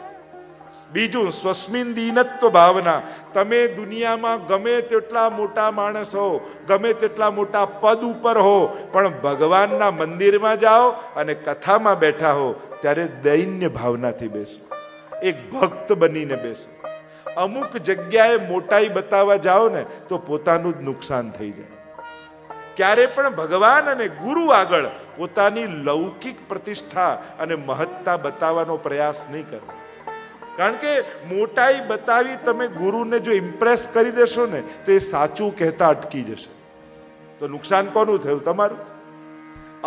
Speaker 1: બીજું સ્વસ્મિન દીનત્વ ભાવના. તમે દુનિયામાં ગમે તેટલા મોટા માણસ હો, ગમે તેટલા મોટા પદ ઉપર હો, પણ ભગવાનના મંદિરમાં જાઓ અને કથામાં બેઠા હો ત્યારે દૈન્ય ભાવનાથી બેસો, એક ભક્ત બનીને બેસો. અમુક જગ્યાએ મોટાઈ બતાવવા જાઓ ને તો પોતાનું જ નુકસાન થઈ જાય. ક્યારે પણ ભગવાન અને ગુરુ આગળ પોતાની લૌકિક પ્રતિષ્ઠા અને મહત્તા બતાવવાનો પ્રયાસ નહીં કરો. કારણ કે મોટાઈ બતાવી તમે ગુરુને જો ઇમ્પ્રેસ કરી દેશો ને તો એ સાચું કહેતા અટકી જશે. તો નુકસાન કોનું થયું? તમારું.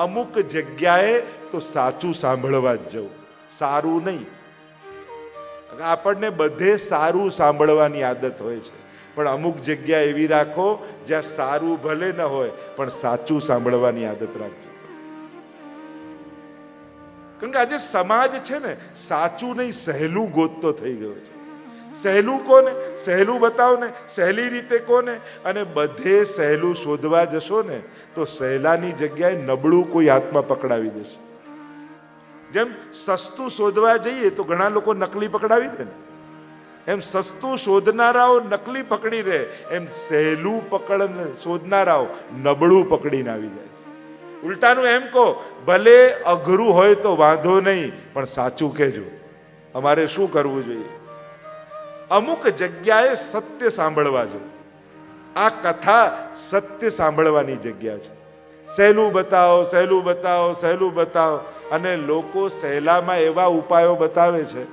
Speaker 1: અમુક જગ્યાએ તો સાચું સાંભળવા જ જવું, સારું નહીં. આપણને બધે સારું સાંભળવાની આદત હોય છે, પણ અમુક જગ્યા એવી રાખો જ્યાં સારું ભલે ન હોય પણ સાચું સાંભળવાની આદત રાખજો. કારણ કે આજે સમાજ છે ને સાચું નહીં સહેલું ગોતતો થઈ ગયો છે. સહેલું કોને? સહેલું બતાવો ને, સહેલી રીતે કોને? અને બધે સહેલું શોધવા જશો ને તો સહેલાની જગ્યાએ નબળું કોઈ હાથમાં પકડાવી દેશે. જેમ સસ્તું શોધવા જઈએ તો ઘણા લોકો નકલી પકડાવી દે ને, એમ સસ્તું શોધનારાઓ નકલી પકડી રહે, એમ સહેલું પકડ શોધનારાઓ નબળું પકડીને આવી જાય. ઉલટાનું એમ કહો, ભલે અઘરું હોય તો વાંધો નહીં, પણ સાચું કહેજો. અમારે શું કરવું જોઈએ? અમુક જગ્યાએ સત્ય સાંભળવા જો. આ કથા સત્ય સાંભળવાની જગ્યા છે. સહેલું બતાવો, સહેલું બતાવો, સહેલું બતાવો, અને લોકો સહેલામાં એવા ઉપાયો બતાવે છે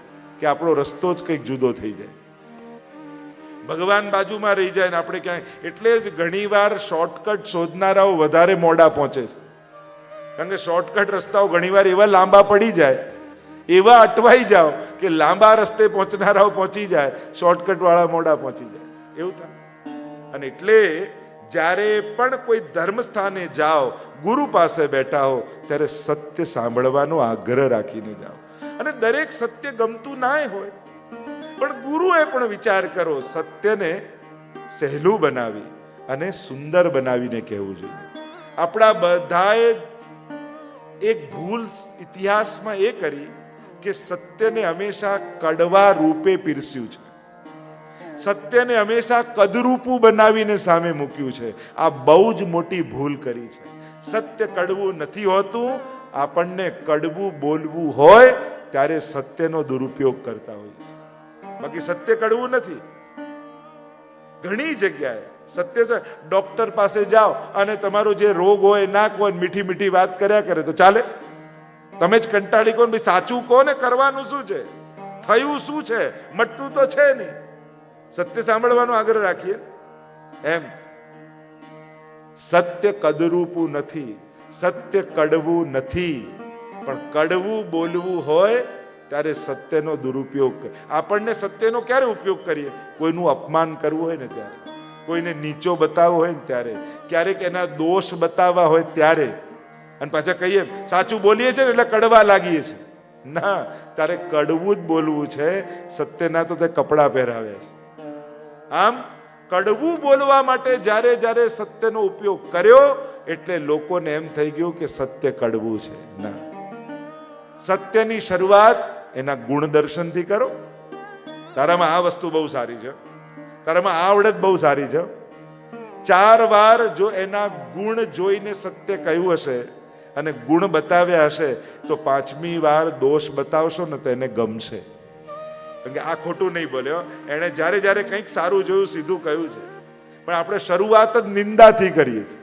Speaker 1: કે આપણો રસ્તો જ કંઈક જુદો થઈ જાય. ભગવાન બાજુમાં રહી જાય ને આપણે ક્યાંય. એટલે જ ઘણીવાર શોર્ટકટ શોધનારાઓ વધારે મોડા પહોંચે છે. કારણ કે શોર્ટકટ રસ્તાઓ ઘણીવાર એવા લાંબા પડી જાય, એવા અટવાઈ જાઓ કે લાંબા રસ્તે પહોંચનારાઓ પહોંચી જાય, શોર્ટકટ વાળા મોડા પહોંચી જાય, એવું થાય. અને એટલે જ્યારે પણ કોઈ ધર્મ સ્થાને જાઓ, ગુરુ પાસે બેઠા હો ત્યારે સત્ય સાંભળવાનો આગ્રહ રાખીને જાઓ. અને દરેક સત્ય ગમતું ના હોય, પણ ગુરુએ પણ વિચાર કરો સત્યને સહેલું બનાવી અને સુંદર બનાવીને કહેવું જોઈએ. આપણા બધાએ એક ભૂલ ઇતિહાસમાં એ કરી કે સત્યને હંમેશા કડવા રૂપે પીરસ્યું છે, સત્યને હંમેશા કદરૂપું બનાવીને સામે મૂક્યું છે. આ બહુ જ મોટી ભૂલ કરી છે. સત્ય કડવું નથી હોતું. આપણને કડવું બોલવું હોય ત્યારે સત્યનો દુરુપયોગ કરતા હોય છે, બાકી સત્ય કડવું નથી. ઘણી જગ્યાએ સત્ય છે. ડોક્ટર પાસે જાઓ અને તમારો જે રોગ હોય ના કહો, મીઠી મીઠી વાત કર્યા કરે તો ચાલે? તમે જ કંટાળી કહો ભાઈ સાચું કહો ને, કરવાનું શું છે, થયું શું છે, મટતું તો છે નહીં. સત્ય સાંભળવાનો આગ્રહ રાખીએ. એમ સત્ય કદરૂપું નથી, સત્ય કડવું નથી, પણ કડવું બોલવું હોય ત્યારે સત્યનો દુરુપયોગ. આપણને સત્યનો ક્યારે ઉપયોગ કરીએ? કોઈનું અપમાન કરવું હોય ને ત્યારે, કોઈને નીચો બતાવવો હોય ને ત્યારે, ક્યારેક એના દોષ બતાવવા હોય ત્યારે. અને પાછા કહીએ સાચું બોલીએ છે ને એટલે કડવા લાગીએ છે. ના, તારે કડવું જ બોલવું છે. સત્યના તો તે કપડા પહેરાવે છે. આમ કડવું બોલવા માટે જ્યારે જ્યારે સત્યનો ઉપયોગ કર્યો એટલે લોકોને એમ થઈ ગયું કે સત્ય કડવું છે. ના, સત્યની શરૂઆત એના ગુણદર્શનથી કરો. તારામાં આ વસ્તુ બહુ સારી છે, તારામાં આ આવડત બહુ સારી છે. 4 વાર જો એના ગુણ જોઈને સત્ય કહ્યું હશે અને ગુણ બતાવ્યા હશે તો 5મી વાર દોષ બતાવશો ને તો એને ગમશે. કારણ કે આ ખોટું નહીં બોલ્યો, એણે જ્યારે જ્યારે કંઈક સારું જોયું સીધું કહ્યું છે. પણ આપણે શરૂઆત જ નિંદાથી કરીએ છીએ,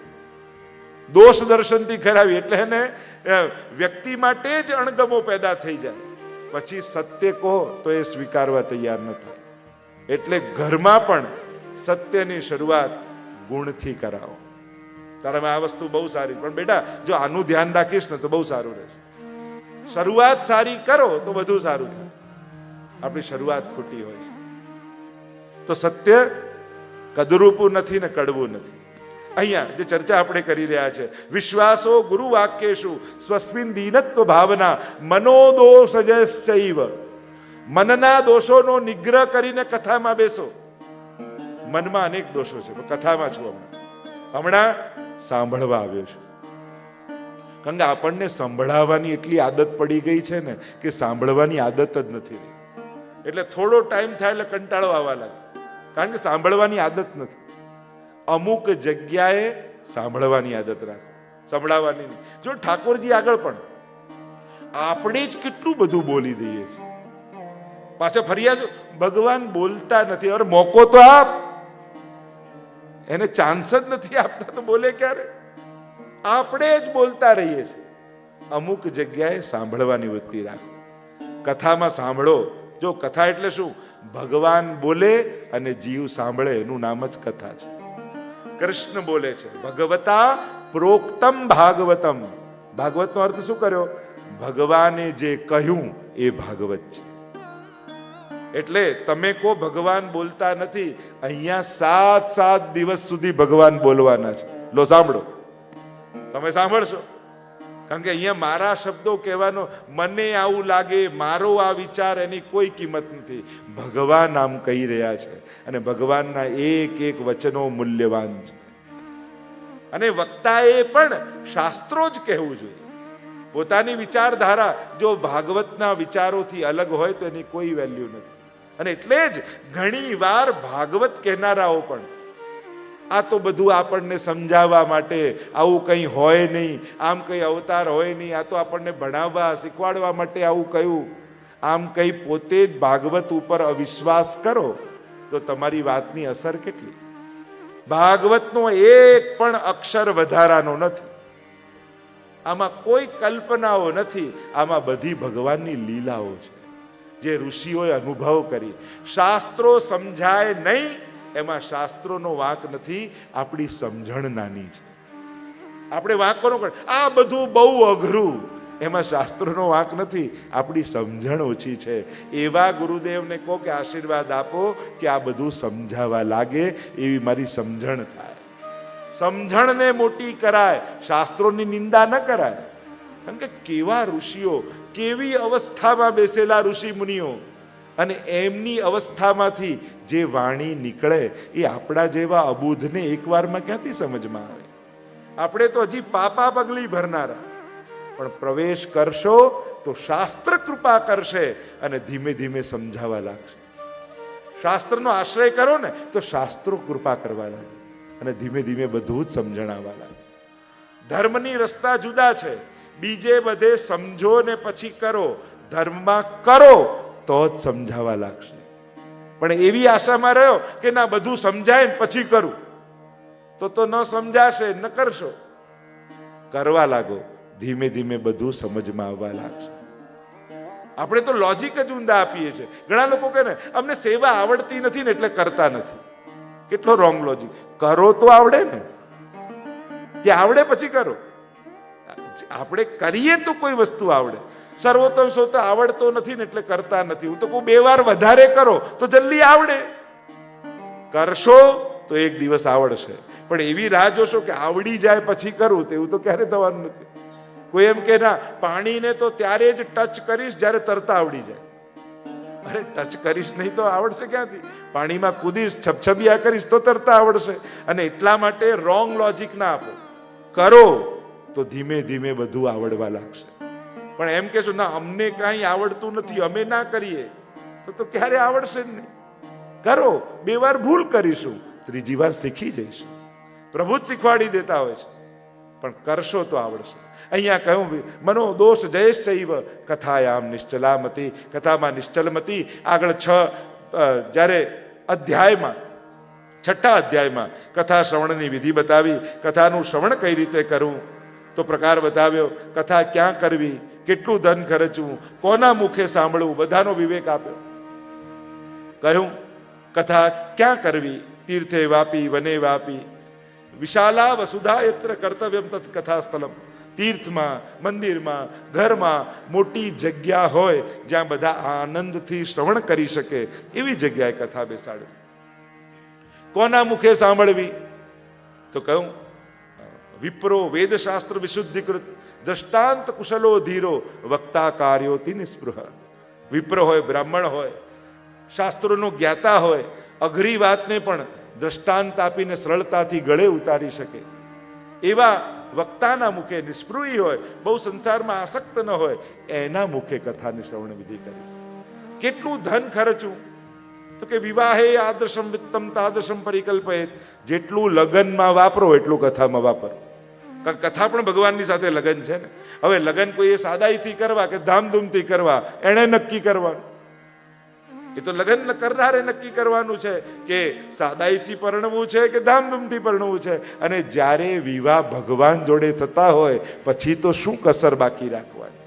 Speaker 1: દોષ દર્શનથી કરાવી, એટલે એને વ્યક્તિ માટે જ અણગમો પેદા થઈ જાય. પછી સત્ય કહો તો એ સ્વીકારવા તૈયાર ન થાય. એટલે ઘરમાં પણ સત્યની શરૂઆત ગુણથી કરાવો. તારામાં આ વસ્તુ બહુ સારી, પણ બેટા જો આનું ધ્યાન રાખીશ ને તો બહુ સારું રહેશે. શરૂઆત સારી કરો તો બધું સારું થાય. આપણી શરૂઆત ખોટી હોય છે તો સત્ય કદરૂપું નથી ને કડવું નથી. અહીંયા જે ચર્ચા આપણે કરી રહ્યા છે, વિશ્વાસો ગુરુ વાક્યેષુ સ્વસ્મિન દીનત્વ ભાવના મનોદોષજશ્ચૈવ. મનના દોષોનો નિગ્રહ કરીને કથામાં બેસો. મનમાં અનેક દોષો છે, પણ કથામાં છું હમણાં સાંભળવા આવ્યો છું. કારણ કે આપણને સંભળાવવાની એટલી આદત પડી ગઈ છે ને કે સાંભળવાની આદત જ નથી રહી. એટલે થોડો ટાઈમ થાય એટલે કંટાળો આવવા લાગે, કારણ કે સાંભળવાની આદત નથી. અમુક જગ્યાએ સાંભળવાની આદત રાખો, સંભળાવવાની નહીં. જો ઠાકોરજી આગળ પણ આપણે જ કેટલું બધું બોલી દઈએ છીએ, પાછા ફરિયા છો ભગવાન બોલતા નથી. અરે મોકો તો આપ, એને ચાન્સ જ નથી આપતા તો બોલે ક્યારે? આપણે જ બોલતા રહીએ છીએ. અમુક જગ્યાએ સાંભળવાની વૃત્તિ રાખો. કથામાં સાંભળો. જો કથા એટલે શું? ભગવાન બોલે અને જીવ સાંભળે, એનું નામ જ કથા છે. કૃષ્ણ બોલે છે ભગવતા પ્રોક્તમ ભાગવતમ. ભાગવતનો અર્થ શું કર્યો? ભગવાને જે કહ્યું એ ભાગવત છે. એટલે તમે કો ભગવાન બોલતા નથી, અહીંયા 7 દિવસ સુધી ભગવાન બોલવાના છે. લો સાંભળો, તમે સાંભળશો. કારણ કે અહીંયા મારા શબ્દો કહેવાનો, મને આવું લાગે, મારો આ વિચાર, એની કોઈ કિંમત નથી. ભગવાન આમ કહી રહ્યા છે અને ભગવાનના એક વચનો મૂલ્યવાન છે. અને વક્તાએ પણ શાસ્ત્રો જ કહેવું જોઈએ. પોતાની વિચારધારા જો ભાગવતના વિચારોથી અલગ હોય તો એની કોઈ વેલ્યુ નથી. અને એટલે જ ઘણી વાર ભાગવત કહેનારાઓ પણ આ તો બધું આપણને સમજાવવા માટે, આવું કંઈ હોય નહીં, આમ કંઈ અવતાર હોય નહીં, આ તો આપણને ભણાવવા શીખવાડવા માટે આવું કહ્યું, આમ કંઈ પોતે જ ભાગવત ઉપર અવિશ્વાસ કરો તો તમારી વાતની અસર કેટલી? ભાગવતનો એક પણ અક્ષર વધારાનો નથી. આમાં કોઈ કલ્પનાઓ નથી, આમાં બધી ભગવાનની લીલાઓ છે જે ઋષિઓએ અનુભવ કરી. શાસ્ત્રો સમજાય નહીં, એમાં શાસ્ત્રોનો વાંક નથી, આપણી સમજણ નાની છે. આપણે વાંક કોનો કરે? આ બધું બહુ અઘરું, એમાં શાસ્ત્રોનો વાંક નથી, આપણી સમજણ ઓછી છે. એવા ગુરુદેવને કહો કે આશીર્વાદ આપો કે આ બધું સમજાવવા લાગે, એવી મારી સમજણ થાય. સમજણને મોટી કરાય, શાસ્ત્રોની નિંદા ન કરાય. કારણ કે કેવા ઋષિઓ, કેવી અવસ્થામાં બેસેલા ઋષિ મુનિઓ, અને એમની અવસ્થામાંથી જે વાણી નીકળે એ આપણા જેવા અબુધને એકવારમાં ક્યાંથી સમજમાં આવે? આપણે તો હજી પાપા પગલી ભરનારા. પણ પ્રવેશ કરશો તો શાસ્ત્ર કૃપા કરશે અને ધીમે ધીમે સમજાવવા લાગશે. શાસ્ત્રનો આશ્રય કરો ને તો શાસ્ત્રો કૃપા કરવા લાગે અને ધીમે ધીમે બધું જ સમજણ આવવા લાગે. ધર્મની રસ્તા જુદા છે. બીજે બધે સમજો ને પછી કરો, ધર્મમાં કરો તો જ સમજાવવા લાગશે. પણ એવી આશામાં રહ્યો કે ના બધું સમજાય ને પછી કરું, તો ન સમજાશે, ન કરશો. કરવા લાગો, ધીમે ધીમે બધું સમજમાં આવવા લાગશે. આપણે તો લોજિક જ ઊંધા આપીએ છીએ. ઘણા લોકો કહે ને અમને સેવા આવડતી નથી ને એટલે કરતા નથી. કેટલો રોંગ લોજિક. કરો તો આવડે ને, કે આવડે પછી કરો. આપણે કરીએ તો કોઈ વસ્તુ આવડે. સર્વોત્તમ સ્ત્રોત્ર આવડતો નથી ને એટલે કરતા નથી. હું તો કહું 2 વાર વધારે કરો તો જલ્દી આવડે. કરશો તો એક દિવસ આવડશે. પણ એવી રાહ જોશો કે આવડી જાય પછી કરું, તેવું તો ક્યારે થવાનું નથી. કોઈ એમ કે ના પાણીને તો ત્યારે જ ટચ કરીશ જ્યારે તરતા આવડી જાય. અરે ટચ કરીશ નહીં તો આવડશે ક્યાંથી? પાણીમાં કૂદીશ, છબછબિયા કરીશ તો તરતા આવડશે. અને એટલા માટે રોંગ લોજિક ના આપો. કરો તો ધીમે ધીમે બધું આવડવા લાગશે. પણ એમ કહેશો ના અમને કાંઈ આવડતું નથી, અમે ના કરીએ, તો ક્યારે આવડશે જ નહીં. કરો, 2 વાર ભૂલ કરીશું, 3જી વાર શીખી જઈશું. પ્રભુ જ શીખવાડી દેતા હોય છે. પણ કરશો તો આવડશે. અહીંયા કહ્યું મનો દોષ જયેશ ચૈવ કથાયામ નિશ્ચલામતી. કથામાં નિશ્ચલમતી. આગળ 6 જ્યારે અધ્યાયમાં, 6ઠ્ઠા અધ્યાયમાં કથા શ્રવણની વિધિ બતાવી. કથાનું શ્રવણ કઈ રીતે કરવું તો પ્રકાર બતાવ્યો. કથા ક્યાં કરવી, કેટલું ધન ખર્ચવું, કોના મુખે સાંભળવું, બધાનો વિવેક આપ્યો. કહ્યું કથા ક્યાં કરવી? તીર્થે વાપી, વને વાપી, વિશાલા વસુધા યત્ર કર્તવ્યમ તત્ કથા સ્થલમ. તીર્થમાં, મંદિરમાં, ઘરમાં મોટી જગ્યા હોય જ્યાં બધા આનંદથી શ્રવણ કરી શકે એવી જગ્યાએ કથા બેસાડવી. કોના મુખે સાંભળવી તો કહ્યું વિપ્રો વેદશાસ્ત્ર વિશુદ્ધિકૃત દ્રષ્ટાંત કુશલો ધીરો વક્તા કાર્યોથી નિસ્પૃહ. વિપ્ર હોય, બ્રાહ્મણ હોય, શાસ્ત્રોનો જ્ઞાતા હોય, અઘરી વાતને પણ દ્રષ્ટાંત આપીને સરળતાથી ગળે ઉતારી શકે એવા વક્તાના મુખે, નિસ્પૃહી હોય, બહુ સંસારમાં આસક્ત ન હોય, એના મુખે કથાની શ્રવણ વિધિ કરી. કેટલું ધન ખર્ચું? તો કે વિવાહે આદર્શમ વિત્તમ તાદર્શમ પરિકલ્પયેત. જેટલું લગ્નમાં વાપરો એટલું કથામાં વાપરો. કથા પણ ભગવાનની સાથે લગ્ન છે ને. હવે લગ્ન કોઈ સાદાઈથી કરવા કે ધામધૂમથી કરવા એણે નક્કી કરવાનું. એ તો લગ્ન કરનારે નક્કી કરવાનું છે કે સાદાઈથી પરણવું છે કે ધામધૂમથી પરણવું છે. અને જ્યારે વિવાહ ભગવાન જોડે થતા હોય પછી તો શું કસર બાકી રાખવાની?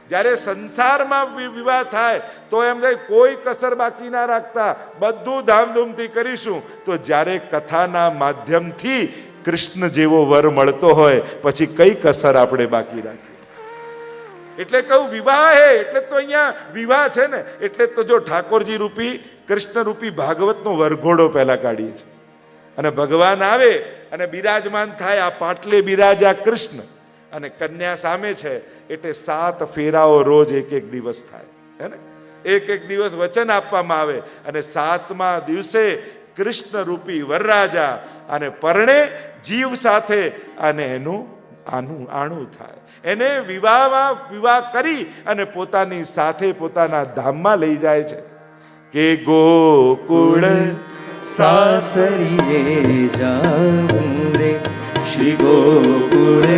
Speaker 1: જ્યારે સંસારમાં વિવાહ થાય તો એમ થાય કોઈ કસર બાકી ના રાખતા, બધું ધામધૂમથી કરીશું. તો જ્યારે કથાના માધ્યમથી કૃષ્ણ જેવો વર મળતો હોય પછી કઈ કસર આપણે બાકી રાખીએ? એટલે કહું વિવાહ હે એટલે તો અહીંયા વિવાહ છે ને. એટલે તો જો ઠાકોરજી રૂપી કૃષ્ણ રૂપી ભાગવતનો વરઘોડો પહેલા કાઢીએ છીએ અને ભગવાન આવે અને બિરાજમાન થાય. આ પાટલે બિરાજા કૃષ્ણ અને કન્યા સામે છે એટલે 7 ફેરાઓ રોજ એક દિવસ થાય હે ને. એક દિવસ વચન આપવામાં આવે અને 7મા દિવસે કૃષ્ણ રૂપી વરરાજા અને પરણે જીવ સાથે અને એનું આણું થાય. એને વિવાહ કરી અને પોતાની સાથે પોતાના ધામમાં લઈ જાય છે કે ગોકુળ
Speaker 2: સાસરીએ જાઉં રે, શ્રી ગોકુળ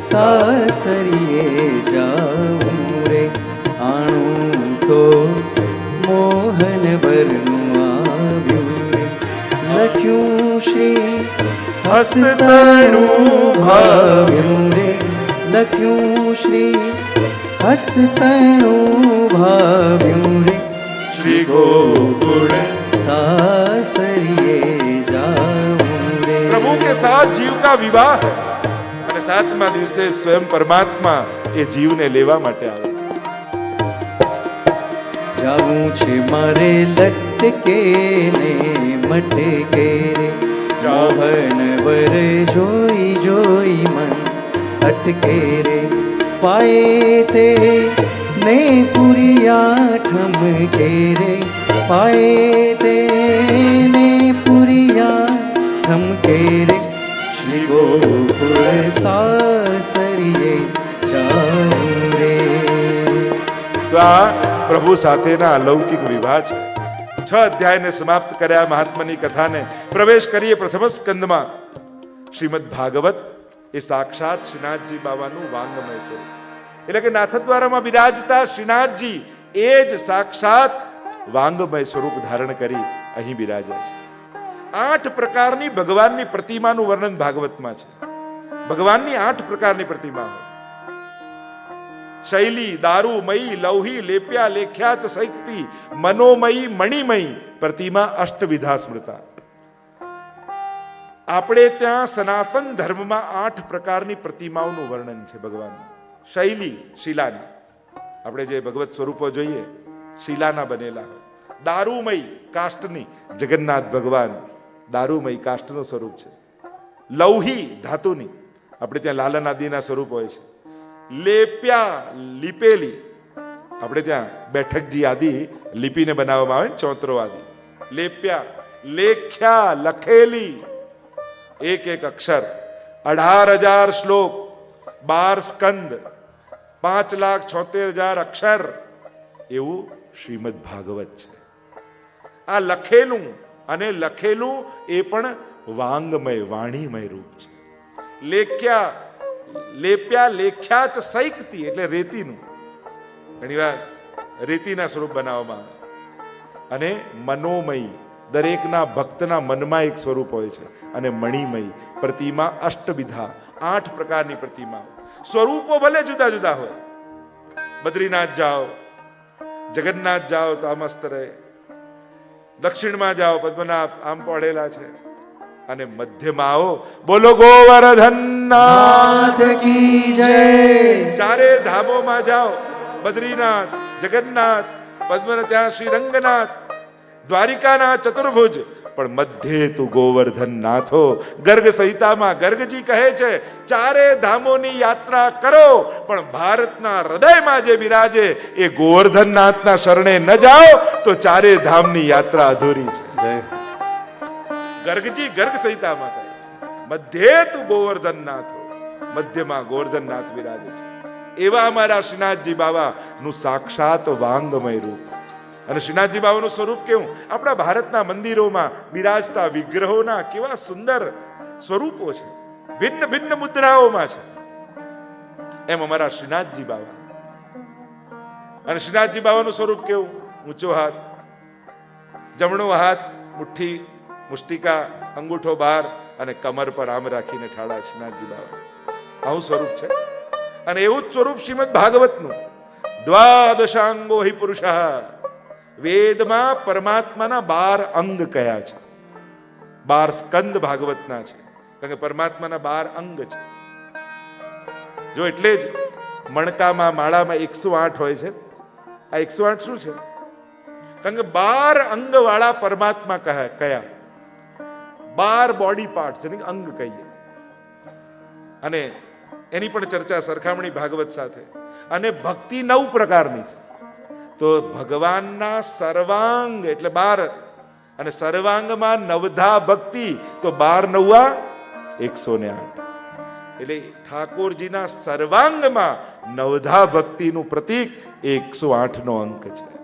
Speaker 2: સાસરીએ જાઉં રે, આણું તો મોહન વરનું આવ્યું રે, લખ્યું શ્રી હસ્તતણું ભાવ્યું રે, લખ્યું શ્રી હસ્તતણું ભાવ્યું રે,
Speaker 1: શ્રી ગોકુળ
Speaker 2: સાસરીએ જાઉં રે.
Speaker 1: प्रभु के साथ जीव का विवाह है અને 7મા દિવસે સ્વયં પરમાત્મા એ જીવને લેવા માટે આવે છે.
Speaker 2: જાવું છે મારે લટકે ને મટકે રે, મોહન વર જોઈ જોઈ મન અટકે રે, પાયે તે ને પુરિયા ઠમકે રે, પાયે તે ને પુરિયા ઠમકે રે, શ્રી ગોકુળ સાસરીએ જાઉં રે.
Speaker 1: તો આ પ્રભુ સાથેના અલૌકિક વિવાહ છે. 6 અધ્યાયને સમાપ્ત કર્યા મહાત્માની કથાને. પ્રવેશ કરીએ પ્રથમ સ્કંદમાં. શ્રીમદ ભાગવત એ સાક્ષાત શ્રીનાથજી બાબાનું વાંગમય સ્વરૂપ. એટલે કે નાથદ્વારામાં બિરાજતા શ્રીનાથજી એ જ સાક્ષાત વાંગમય સ્વરૂપ ધારણ કરી અહીં બિરાજ્યા છે. 8 પ્રકારની ભગવાનની પ્રતિમાનું વર્ણન ભાગવતમાં છે. ભગવાનની 8 પ્રકારની પ્રતિમા હોય. શૈલી, દારૂમયી, લૌહી, લેપ્યા, લેખ્યા ચ સૈક્તિ, મનોમયી, મણિમયી પ્રતિમા અષ્ટવિધા સ્મૃતા. આપણે ત્યાં સનાતન ધર્મમાં 8 પ્રકારની પ્રતિમાઓનું વર્ણન છે ભગવાન. શૈલી શિલાની, આપણે જે ભગવત સ્વરૂપો જોઈએ શિલાના બનેલા. દારૂમયી કાષ્ટની, જગન્નાથ ભગવાન દારૂમયી કાષ્ટનું સ્વરૂપ છે. લૌહી ધાતુની, આપણે ત્યાં લાલન આદિના સ્વરૂપ હોય છે. લેપ્યા લીપેલી, આપણે ત્યાં બેઠકજી આદિ લીપીને બનાવવામાં આવે ને, ચોતરો આદિ. લેપ્યા. લેખ્યા લખેલી, એક અક્ષર, 18,000 શ્લોક, 12 સ્કંદ, 5,76,000 અક્ષર, એવું શ્રીમદ ભાગવત છે. આ લખેલું અને લખેલું એ પણ વાંગમય વાણીમય રૂપ છે. લેખ્યા લેપ્યા લેખ્યા ચ સૈક્તિ એટલે રેતીનું, ઘણીવાર રેતીના સ્વરૂપ બનાવવામાં આવે. અને મનોમય, દરેકના ભક્તના મનમાં એક સ્વરૂપ હોય છે. અને મણિમય પ્રતિમા અષ્ટવિધા, 8 પ્રકારની પ્રતિમા. સ્વરૂપો ભલે જુદા જુદા હોય. બદ્રીનાથ જાઓ, જગન્નાથ જાઓ તો આ મસ્ત રહે, દક્ષિણમાં જાઓ પદ્મનાભ આમ પડેલા છે, અને મધ્યમાં આવો બોલો ગોવર્ધન નાથ
Speaker 2: કી જય.
Speaker 1: ચારે ધામોમાં જાઓ, બદ્રીનાથ, જગન્નાથ, પદ્મનાથ, ત્યાં શ્રી રંગનાથ, દ્વારિકાના ચતુર્ભુજ, પણ મધ્યે તું ગોવર્ધન નાથો. ગર્ગ સંહિતામાં ગર્ગજી કહે છે ચારે ધામોની યાત્રા કરો પણ ભારતના હૃદયમાં જે બિરાજે એ ગોવર્ધન નાથના શરણે ન જાઓ તો ચારે ધામની યાત્રા અધૂરી છે. ગર્ગજી ગર્ગ સંહિતામાં કહે મધ્યે તું ગોવર્ધન નાથો, મધ્યમાં ગોવર્ધન નાથ બિરાજે છે. એવા અમારા શ્રીનાથજી બાબા નું સાક્ષાત વાંગમય રૂપ. અને શ્રીનાથજી બાબાનું સ્વરૂપ કેવું? આપણા ભારતના મંદિરોમાં બિરાજતા વિગ્રહોના કેવા સુંદર સ્વરૂપો છે, ભિન્ન ભિન્ન મુદ્રાઓમાં છે. એમ અમારા શ્રીનાથજી બાબા. અને શ્રીનાથજી બાબાનું સ્વરૂપ કેવું? ઊંચો હાથ, જમણો હાથ મુઠ્ઠી, મુષ્ટિકા, અંગૂઠો બહાર અને કમર પર આમ રાખીને ઠાડા શ્રીનાથજી બાબા. આવું સ્વરૂપ છે. અને એવું જ સ્વરૂપ શ્રીમદ ભાગવતનું. દ્વાદશાંગો હિ પુરુષ. વેદમાં પરમાત્માના 12 અંગ કયા છે. 12 સ્કંદ ભાગવતના છે, કારણ કે પરમાત્માના 12 અંગ છે. જો એટલે જ મણકામાં માળામાં 108 હોય છે. આ 108 શું છે? કારણ કે 12 અંગ વાળા પરમાત્મા કયા? 12 બોડી પાર્ટ છે, અંગ કહીએ. અને એની પણ ચર્ચા સરખામણી ભાગવત સાથે. અને ભક્તિ 9 પ્રકારની છે. તો ભગવાનના સર્વાંગ એટલે 12, અને સર્વાંગમાં નવધા ભક્તિ, તો 12 નવા 108. એટલે ઠાકોરજીના સર્વાંગમાં નવધા ભક્તિનું પ્રતીક 108 નો અંક છે.